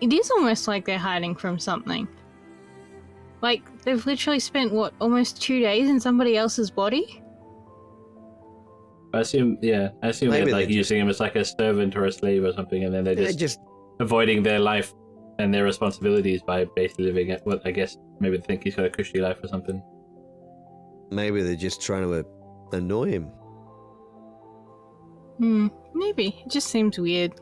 It is almost like they're hiding from something. Like, they've literally spent, almost 2 days in somebody else's body? I assume they're like using him as like a servant or a slave or something, and then they're just avoiding their life and their responsibilities by basically living it. Well, I guess maybe they think he's got a cushy life or something. Maybe they're just trying to annoy him. Maybe. It just seems weird.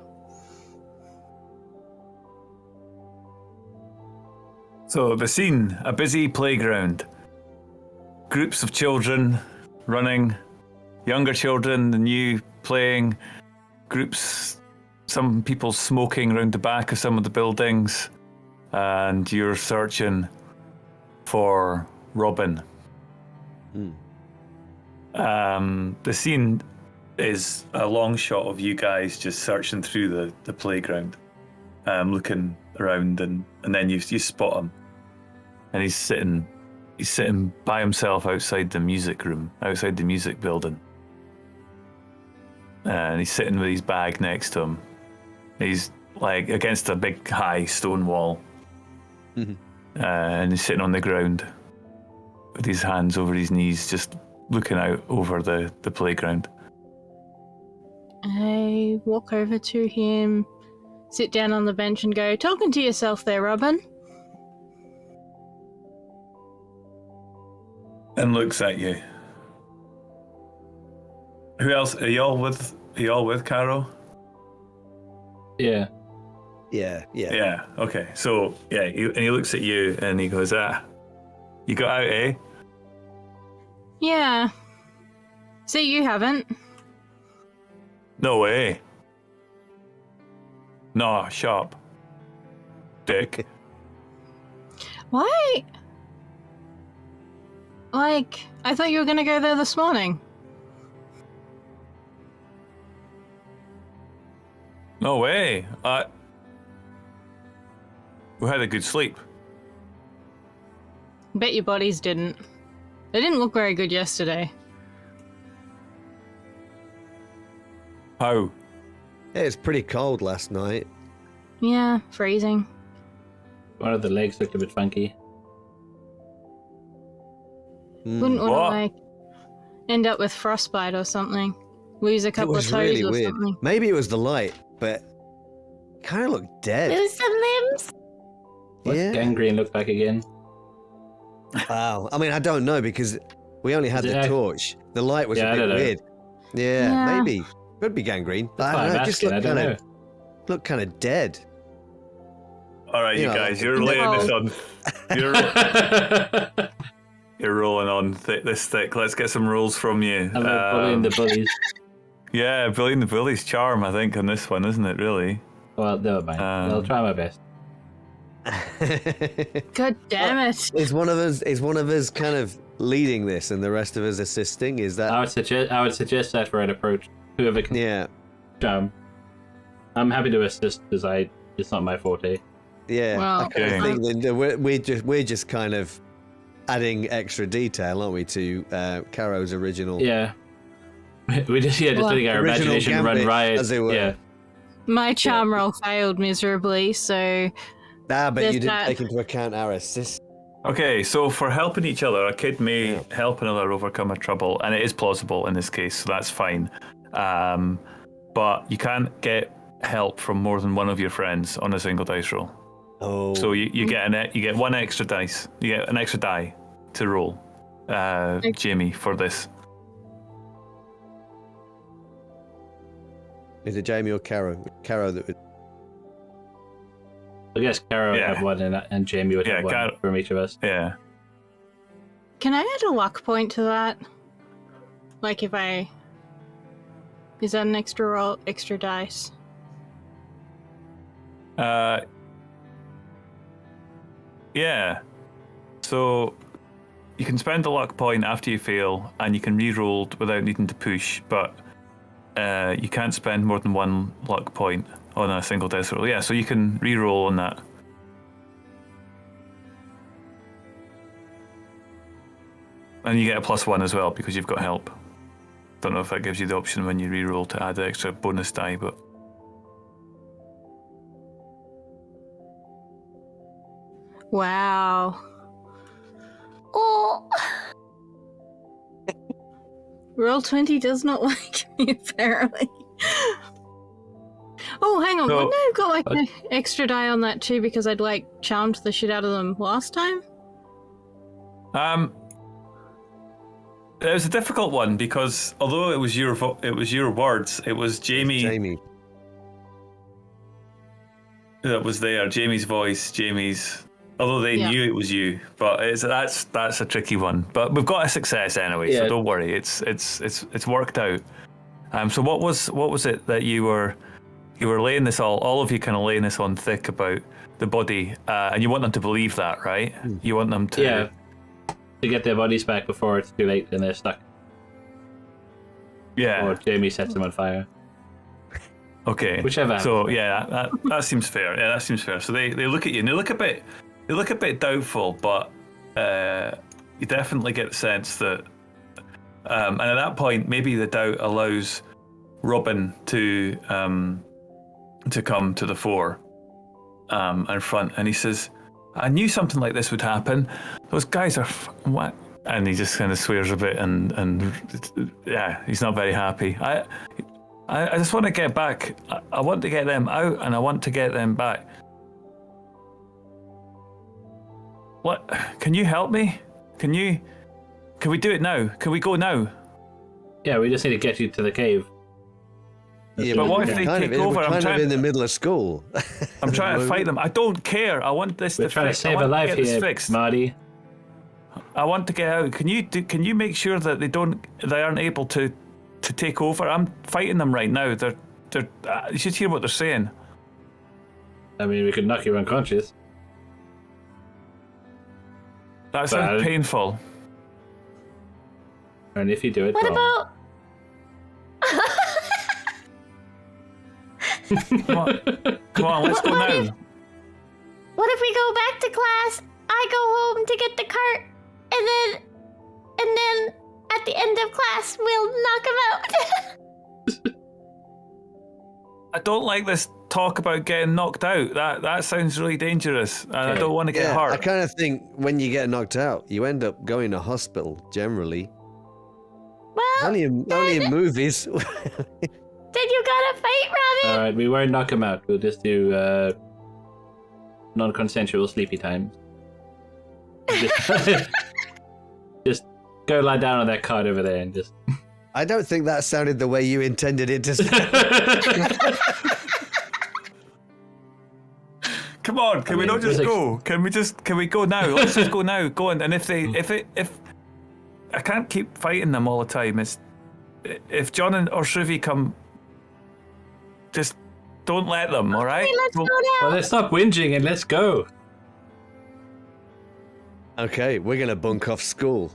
So the scene, a busy playground. Groups of children running, younger children than you playing, groups, some people smoking around the back of some of the buildings, and you're searching for Robin. The scene is a long shot of you guys just searching through the playground, looking around, and then you spot him, and he's sitting by himself outside the music room, outside the music building, and he's sitting with his bag next to him. He's like against a big high stone wall, and he's sitting on the ground with his hands over his knees, just looking out over the playground. I walk over to him, sit down on the bench and go, "Talking to yourself there, Robin." And looks at you. Who else? Are you all with Caro? Yeah. Yeah, okay. So, and he looks at you and he goes, you got out, eh? Yeah. See, you haven't. No way. No, sharp. Dick. Why? Like, I thought you were gonna go there this morning. No way. We had a good sleep. Bet your bodies didn't. They didn't look very good yesterday. How? Yeah, it's pretty cold last night. Yeah, freezing. One of the legs looked a bit funky. Wouldn't want to, What? like, end up with frostbite or something. Lose a It couple of was toes really or weird. something. Maybe it was the light, but kind of looked dead. Lose some limbs. What's Yeah. gangrene look like again? Wow. I mean, I don't know because we only had Is the it- torch. The light was Yeah, I a bit don't know. weird. Yeah, Yeah. maybe. Could be gangrene. But That's I why don't know. I'm It just asking, I looked don't kind know. of dead. All right, you Yeah, guys, like- you're laying this on. I'm You're rolling on this thick. Let's get some rolls from you. bullying the bullies. Yeah, bullying the bully's charm, I think, on this one, isn't it? Really? Well, never mind. I'll try my best. God damn it. Is one of us kind of leading this and the rest of us assisting? Is that? I would suggest that for an approach. Whoever can Yeah. charm. I'm happy to assist because it's not my forte. Yeah. Well, I kind of okay. think that we're just kind of adding extra detail, aren't we, to Caro's original? Yeah. We just just Well, letting our original imagination run gambit, riot. as it were. Yeah. My charm roll failed miserably, so But There's you didn't that. take into account our assist. Okay, so for helping each other, a kid may help another overcome a trouble, and it is plausible in this case, so that's fine. But you can't get help from more than one of your friends on a single dice roll. Oh. So you get one extra dice. You get an extra die to roll, Jamie, for this. Is it Jamie or Caro? Caro that would. I guess Caro would Yeah. have one and Jamie would Yeah, have one Caro- from each of us. Yeah. can I add a luck point to that? Like if I... Is that an extra roll, extra dice? Yeah. So you can spend the luck point after you fail, and you can re-roll without needing to push, but you can't spend more than one luck point on a single dice roll. Yeah, so you can re-roll on that. And you get a +1 as well because you've got help. Don't know if that gives you the option when you re-roll to add the extra bonus die, but Wow. Oh, Roll 20 does not like me, apparently. Oh, hang on. So- Wouldn't I have got like an extra die on that too because I'd like charmed the shit out of them last time? it was a difficult one because although it was your words, it was Jamie. that was there. Jamie's voice, although they Yeah. knew it was you, but that's a tricky one. But we've got a success anyway, Yeah. so don't worry. It's worked out. So what was it that you were laying this all of you kind of laying this on thick about the body, and you want them to believe that, right? You want them to. Yeah. To get their bodies back before it's too late and they're stuck. Yeah. Or Jamie sets him on fire. Okay. Whichever. So yeah, that seems fair. Yeah, that seems fair. So they look at you and they look a bit doubtful, but you definitely get the sense that, and at that point, maybe the doubt allows Robin to come to the fore, in front, and he says, "I knew something like this would happen. Those guys are what?" And he just kind of swears a bit, and yeah, he's not very happy. I just want to get back. I want to get them out, and I want to get them back. What? Can you help me? Can we do it now? Can we go now? Yeah, we just need to get you to the cave. Yeah, but what if they take over? I'm kind of in the middle of school. I'm trying to fight them. I don't care. I want this We're trying to save a life here, Marty. I want to get out. Can you make sure that they aren't able to take over? I'm fighting them right now. They're you should hear what they're saying. I mean, we could knock you unconscious. That sounds painful. And if you do it, What wrong. about? Come on, let's go now. What if we go back to class? I go home to get the cart, and then at the end of class we'll knock him out. I don't like this talk about getting knocked out. That sounds really dangerous, and I don't want to get hurt. I kind of think when you get knocked out, you end up going to hospital generally. Well, Only in movies. then you gotta fight, Robin. All right, we won't knock him out. We'll just do non-consensual sleepy time. Just go lie down on that cart over there and just. I don't think that sounded the way you intended it to sound. Come on, can we not just go? Can we go now? Let's just go now. Go on. And if I can't keep fighting them all the time. If John or Shruvi come, just don't let them. All right. Okay, let's go now. Well, let's stop whinging and let's go. Okay, we're gonna bunk off school.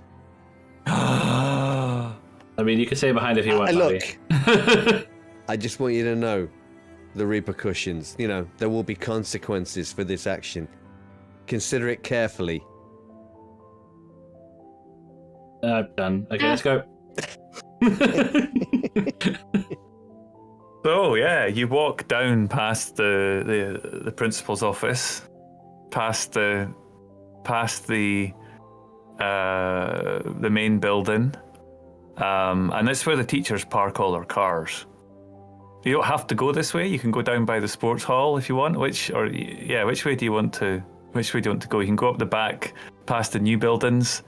I mean, you can stay behind if you want. Look, I just want you to know the repercussions. You know, there will be consequences for this action. Consider it carefully. Done. Okay, let's go. So yeah, you walk down past the principal's office, past the main building, and that's where the teachers park all their cars. You don't have to go this way. You can go down by the sports hall if you want. Which way do you want to go? You can go up the back, past the new buildings,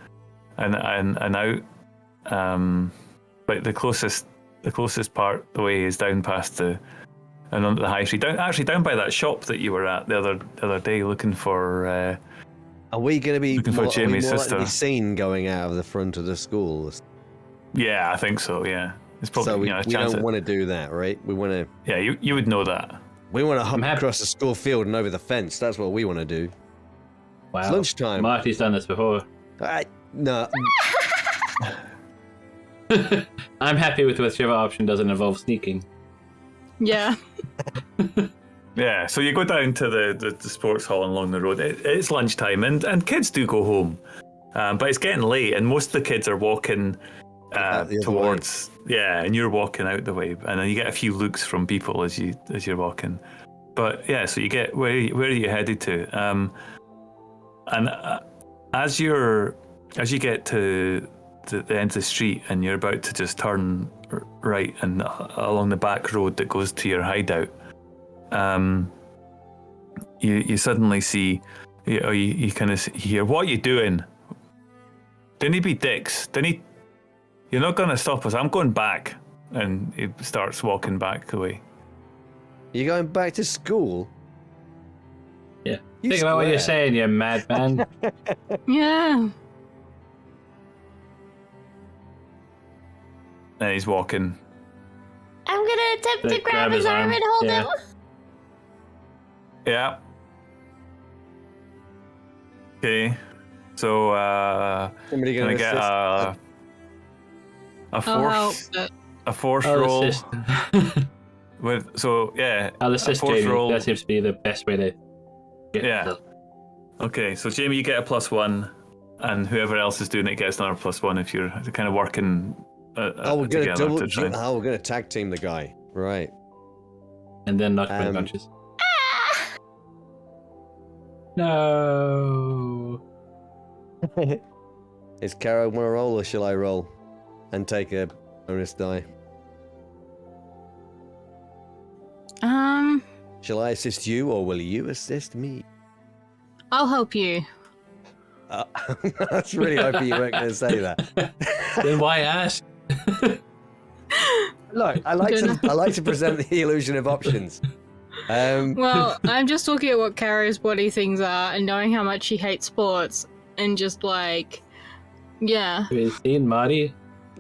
and out. But the closest part of the way is down past and onto the high street. Down by that shop that you were at the other day, looking for. Are we going to be looking for Jamie's sister? Seen going out of the front of the school? Yeah, I think so. Yeah, it's probably. So we don't want to do that, right? We want to. Yeah, you would know that. We want to hop across the school field and over the fence. That's what we want to do. Wow. It's lunchtime. Marty's done this before. No. I'm happy with whichever option doesn't involve sneaking. Yeah. Yeah, so you go down to the sports hall along the road. It's lunchtime, and kids do go home, but it's getting late, and most of the kids are walking towards. Yeah, and you're walking out the way, and then you get a few looks from people as you're walking. But yeah, so you get where are you headed to? And as you get to the end of the street, and you're about to just turn right and along the back road that goes to your hideout. You suddenly see, you kind of hear, "What are you doing? Didn't he be dicks? You're not going to stop us. I'm going back." And he starts walking back away. You're going back to school? Yeah. Think about what you're saying, you madman. Yeah. And he's walking. I'm gonna attempt to grab his arm and hold him. Yeah. Okay. So Somebody can I gonna get assist? a I'll help, force? but a force roll. Assist. I'll assist Jamie. Roll. That seems to be the best way to get it. Okay, so Jamie, you get a +1, and whoever else is doing it gets another +1 if you're kind of working we're gonna tag team the guy. Right. And then knock him unconscious. No. Is Caro want to roll, or shall I roll and take a bonus die? Shall I assist you, or will you assist me? I'll help you. I was really hoping you weren't going to say that. Then why ask? Look, I like to present the illusion of options. Well, I'm just looking at what Caro's body things are and knowing how much she hates sports, and just like, yeah. Have you seen Marty?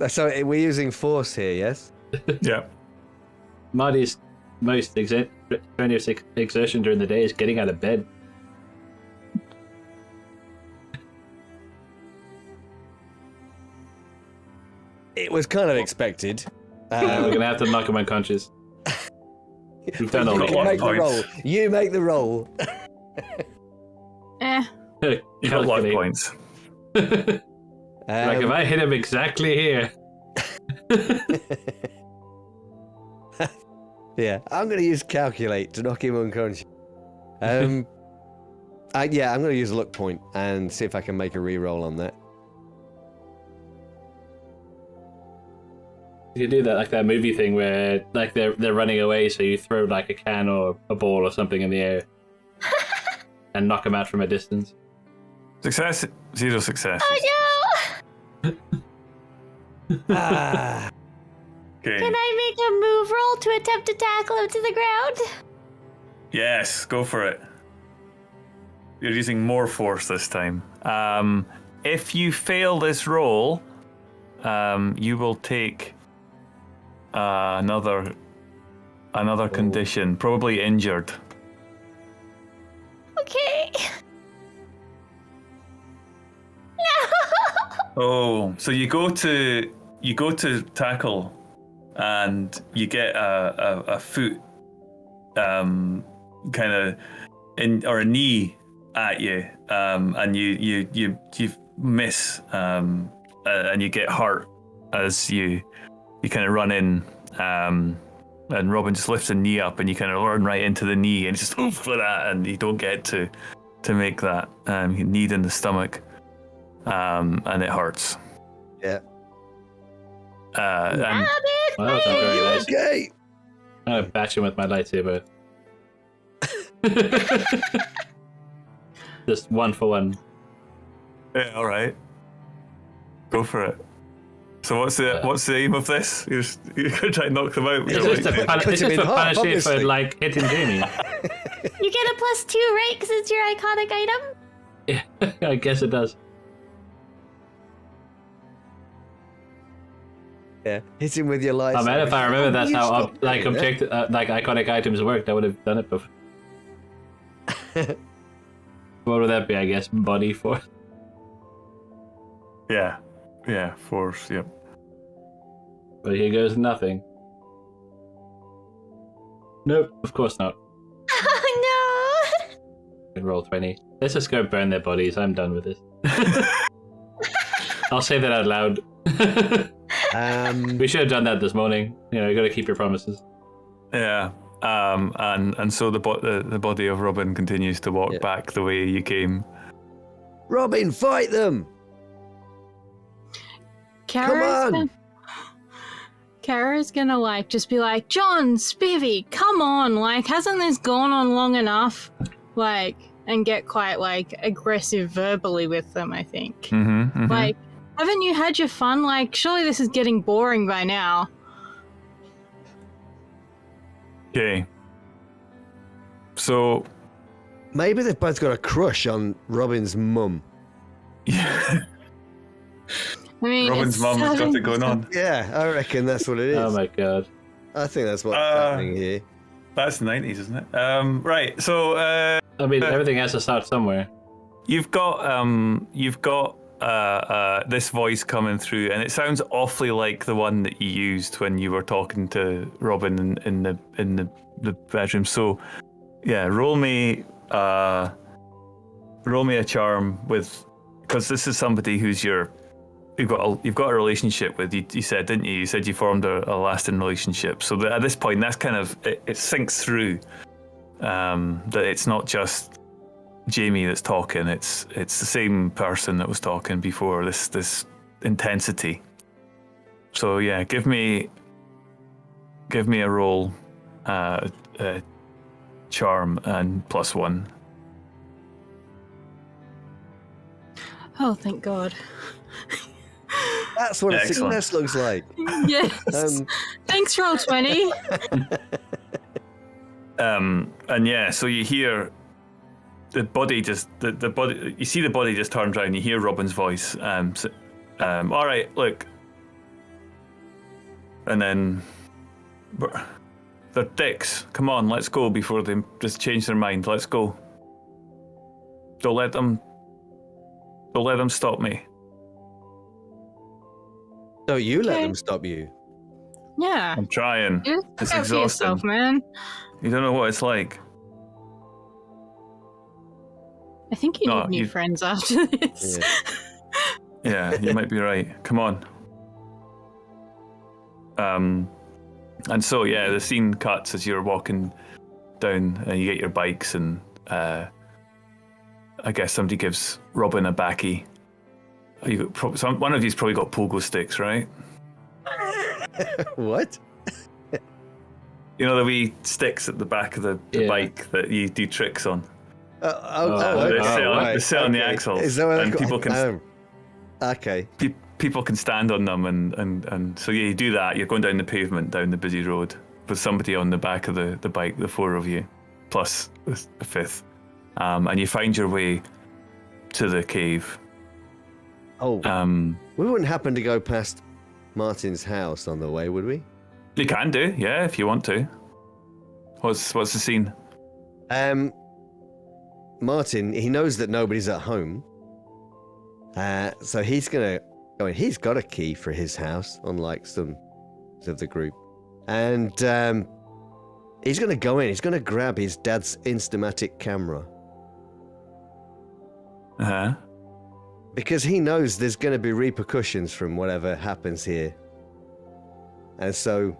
So we're using force here, yes? Yeah. Marty's most strenuous exertion during the day is getting out of bed. It was kind of expected. We're gonna have to knock him unconscious. We've done all You make the roll. You got luck points. Like if I hit him exactly here. Yeah, I'm going to use calculate to knock him unconscious. I'm going to use a luck point and see if I can make a reroll on that. You could do that like that movie thing where like they're running away, so you throw like a can or a ball or something in the air and knock them out from a distance. Success, 0 success. Oh no! Okay. Can I make a move roll to attempt to tackle him to the ground? Yes, go for it. You're using more force this time. If you fail this roll, you will take another condition, probably injured. Okay. No. Oh, so you go to tackle, and you get a foot, kind of, or a knee at you, and you miss, and you get hurt as you kind of run in, and Robin just lifts a knee up, and you kind of run right into the knee, and just oof like that, and you don't get to make that. You get kneed in the stomach, and it hurts. Yeah. Well, that was not very nice. Okay. I'm gonna bash him with my lightsaber. Just 1 for 1. Yeah, all right. Go for it. So what's the aim of this? You're gonna try and knock them out. It's just for punishing for like hitting Jamie. You get a +2, right? Because it's your iconic item. Yeah, I guess it does. Yeah, hit him with your lights. Oh man, if I remember that's how iconic items worked, I would have done it before. What would that be? I guess body force. Yeah, force. Yep. But here goes nothing. Nope, of course not. Oh no! Roll 20. Let's just go burn their bodies. I'm done with this. I'll say that out loud. We should have done that this morning. You know, you got to keep your promises. Yeah. And so the body of Robin continues to walk back the way you came. Robin, fight them! Kara's gonna like just be like, John, Spivvy, come on, like, hasn't this gone on long enough? Like, and get quite like aggressive verbally with them, I think. Mm-hmm. Like, haven't you had your fun? Like, surely this is getting boring by now. Okay. So maybe they've both got a crush on Robin's mum. Yeah. I mean, Robin's mum has got it going on. Yeah, I reckon that's what it is. Oh my god. I think that's what's happening here. That's the 90s, isn't it? Right. So I mean, everything has to start somewhere. you've got this voice coming through, and it sounds awfully like the one that you used when you were talking to Robin in the bedroom. So, yeah, roll me a charm with, because this is somebody who's you've got a relationship with. You said, didn't you? You said you formed a lasting relationship. So at this point, that's kind of it sinks through that it's not just Jamie that's talking. It's the same person that was talking before. This intensity. So yeah, give me a roll, charm and +1. Oh, thank God. That's what a success looks like. Yes. Thanks, Roll20. And yeah, so you hear the body just the body. You see the body just turns around. You hear Robin's voice. All right, look. And then they're dicks. Come on, let's go before they just change their mind. Let's go. Don't let them stop me. No, you let them stop you. Yeah. I'm trying. It's Go for exhausting. yourself, man. You don't know what it's like. I think you need new friends after this. Yeah, you might be right. Come on. And so yeah, the scene cuts as you're walking down, and you get your bikes, and I guess somebody gives Robin a backie. One of you's probably got pogo sticks, right? What? You know the wee sticks at the back of the bike that you do tricks on. They sit on the axles, and people can. Okay. People can stand on them, and so yeah, you do that. You're going down the pavement, down the busy road, with somebody on the back of the bike, the 4 of you, plus a 5th, and you find your way to the cave. Oh. We wouldn't happen to go past Martin's house on the way, would we? You can do, yeah, if you want to. What's the scene? Martin, he knows that nobody's at home, so he's gonna go in. He's got a key for his house, unlike some of the group, and he's gonna go in. He's gonna grab his dad's Instamatic camera. Because he knows there's going to be repercussions from whatever happens here. And so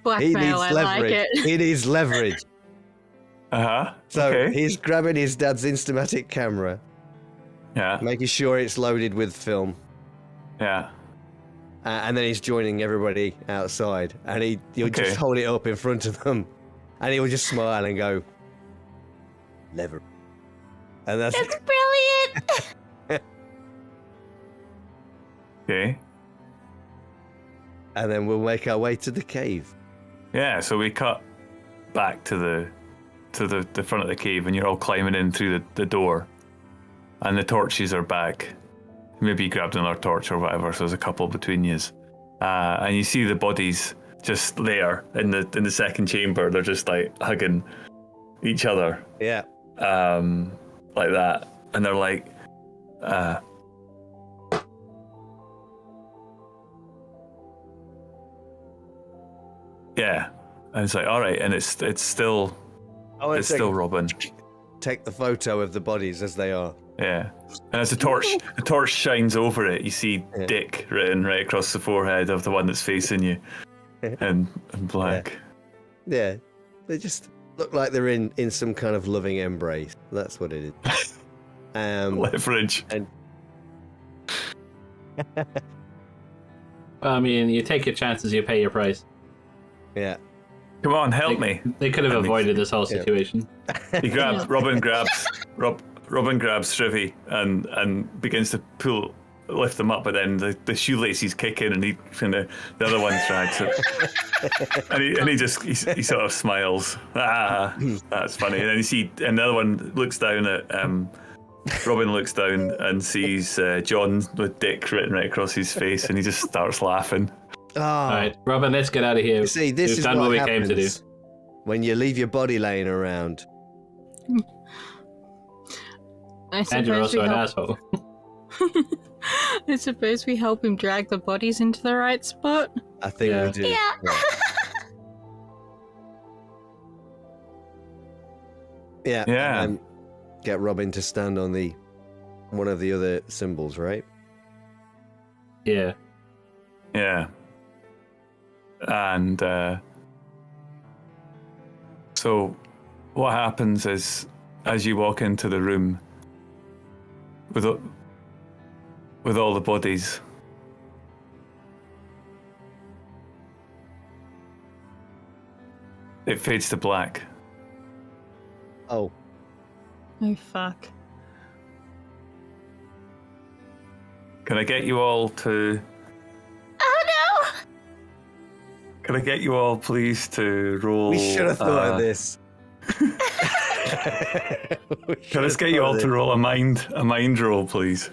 Blackmail, I like it. He needs leverage. So okay. He's grabbing his dad's Instamatic camera. Yeah. Making sure it's loaded with film. Yeah. And then he's joining everybody outside. And he'll just hold it up in front of them. And he'll just smile and go, leverage. And that's brilliant. Okay. And then we'll make our way to the cave. Yeah, so we cut back to the front of the cave, and you're all climbing in through the door, and the torches are back. Maybe you grabbed another torch or whatever, so there's a couple between you. And you see the bodies just there in the second chamber. They're just like hugging each other. Yeah. Like that, and they're like, yeah, and it's like, all right, and it's still Robin. Take the photo of the bodies as they are. Yeah, and as the torch shines over it, you see Dick written right across the forehead of the one that's facing you, and black. Yeah, they just look like they're in some kind of loving embrace. That's what it is. Leverage. And I mean, you take your chances, you pay your price. Yeah. Come on, help me. They could have avoided this whole situation. He grabs Robin grabs Shrivy and begins to lift them up, but then the shoelaces kick in, and the other one drags it, and he sort of smiles. That's funny. And then you see, and the other one looks down at Robin looks down and sees John with Dick written right across his face, and he just starts laughing. Oh. All right, Robin, let's get out of here. See, this We've is done what we came to do. When you leave your body laying around. And you're also an asshole. I suppose we help him drag the bodies into the right spot. I think we do. Yeah. Yeah. Yeah. And get Robin to stand on one of the other symbols, right? Yeah. Yeah. And so what happens is, as you walk into the room with all the bodies, it fades to black. Oh. Oh, fuck. Can I get you all to... Oh no! Can I get you all, please, to roll... We should have thought of this. Can I just get you all to roll a mind roll, please?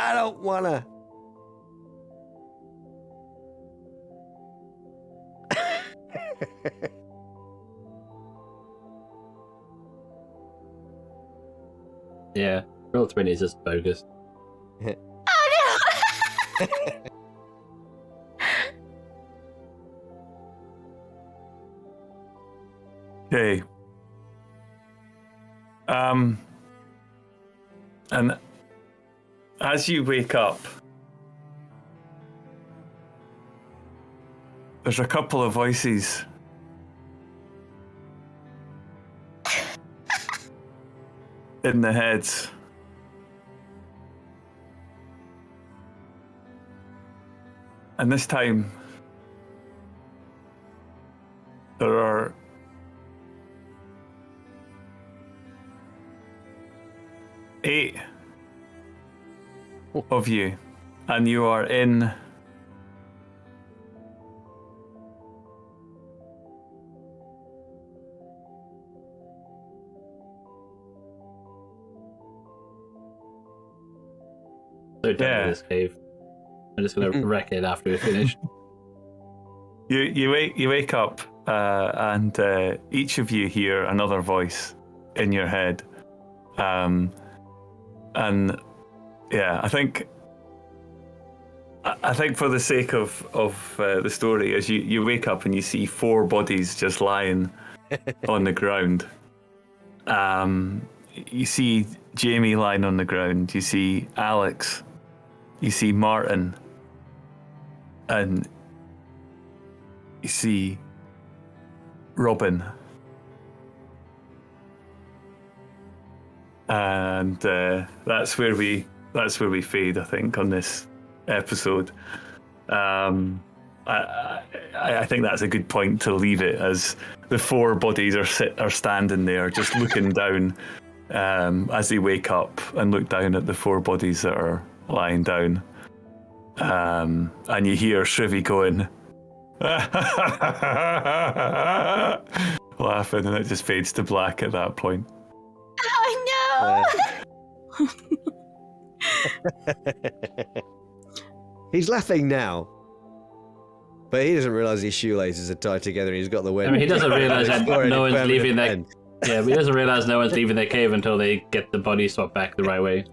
I don't wanna. Yeah. Roll 20 is just bogus. Oh no! Okay. And as you wake up, there's a couple of voices in the heads. And this time, there are 8 of you, and you are in So done with this cave. I'm just gonna wreck it after we finish. You wake up, and each of you hear another voice in your head, and yeah, I think for the sake of the story, as you wake up and you see 4 bodies just lying on the ground. You see Jamie lying on the ground. You see Alex. You see Martin. And you see Robin. And that's where we fade, I think, on this episode. I think that's a good point to leave it, as the 4 bodies are standing there just looking down as they wake up and look down at the 4 bodies that are lying down. And you hear Shrivy going laughing, and it just fades to black at that point. Oh no! He's laughing now, but he doesn't realise his shoelaces are tied together and he's got the web. I mean, he doesn't realise that no one's leaving that. end. Yeah, but he doesn't realise no one's leaving their cave until they get the body swapped back the right way.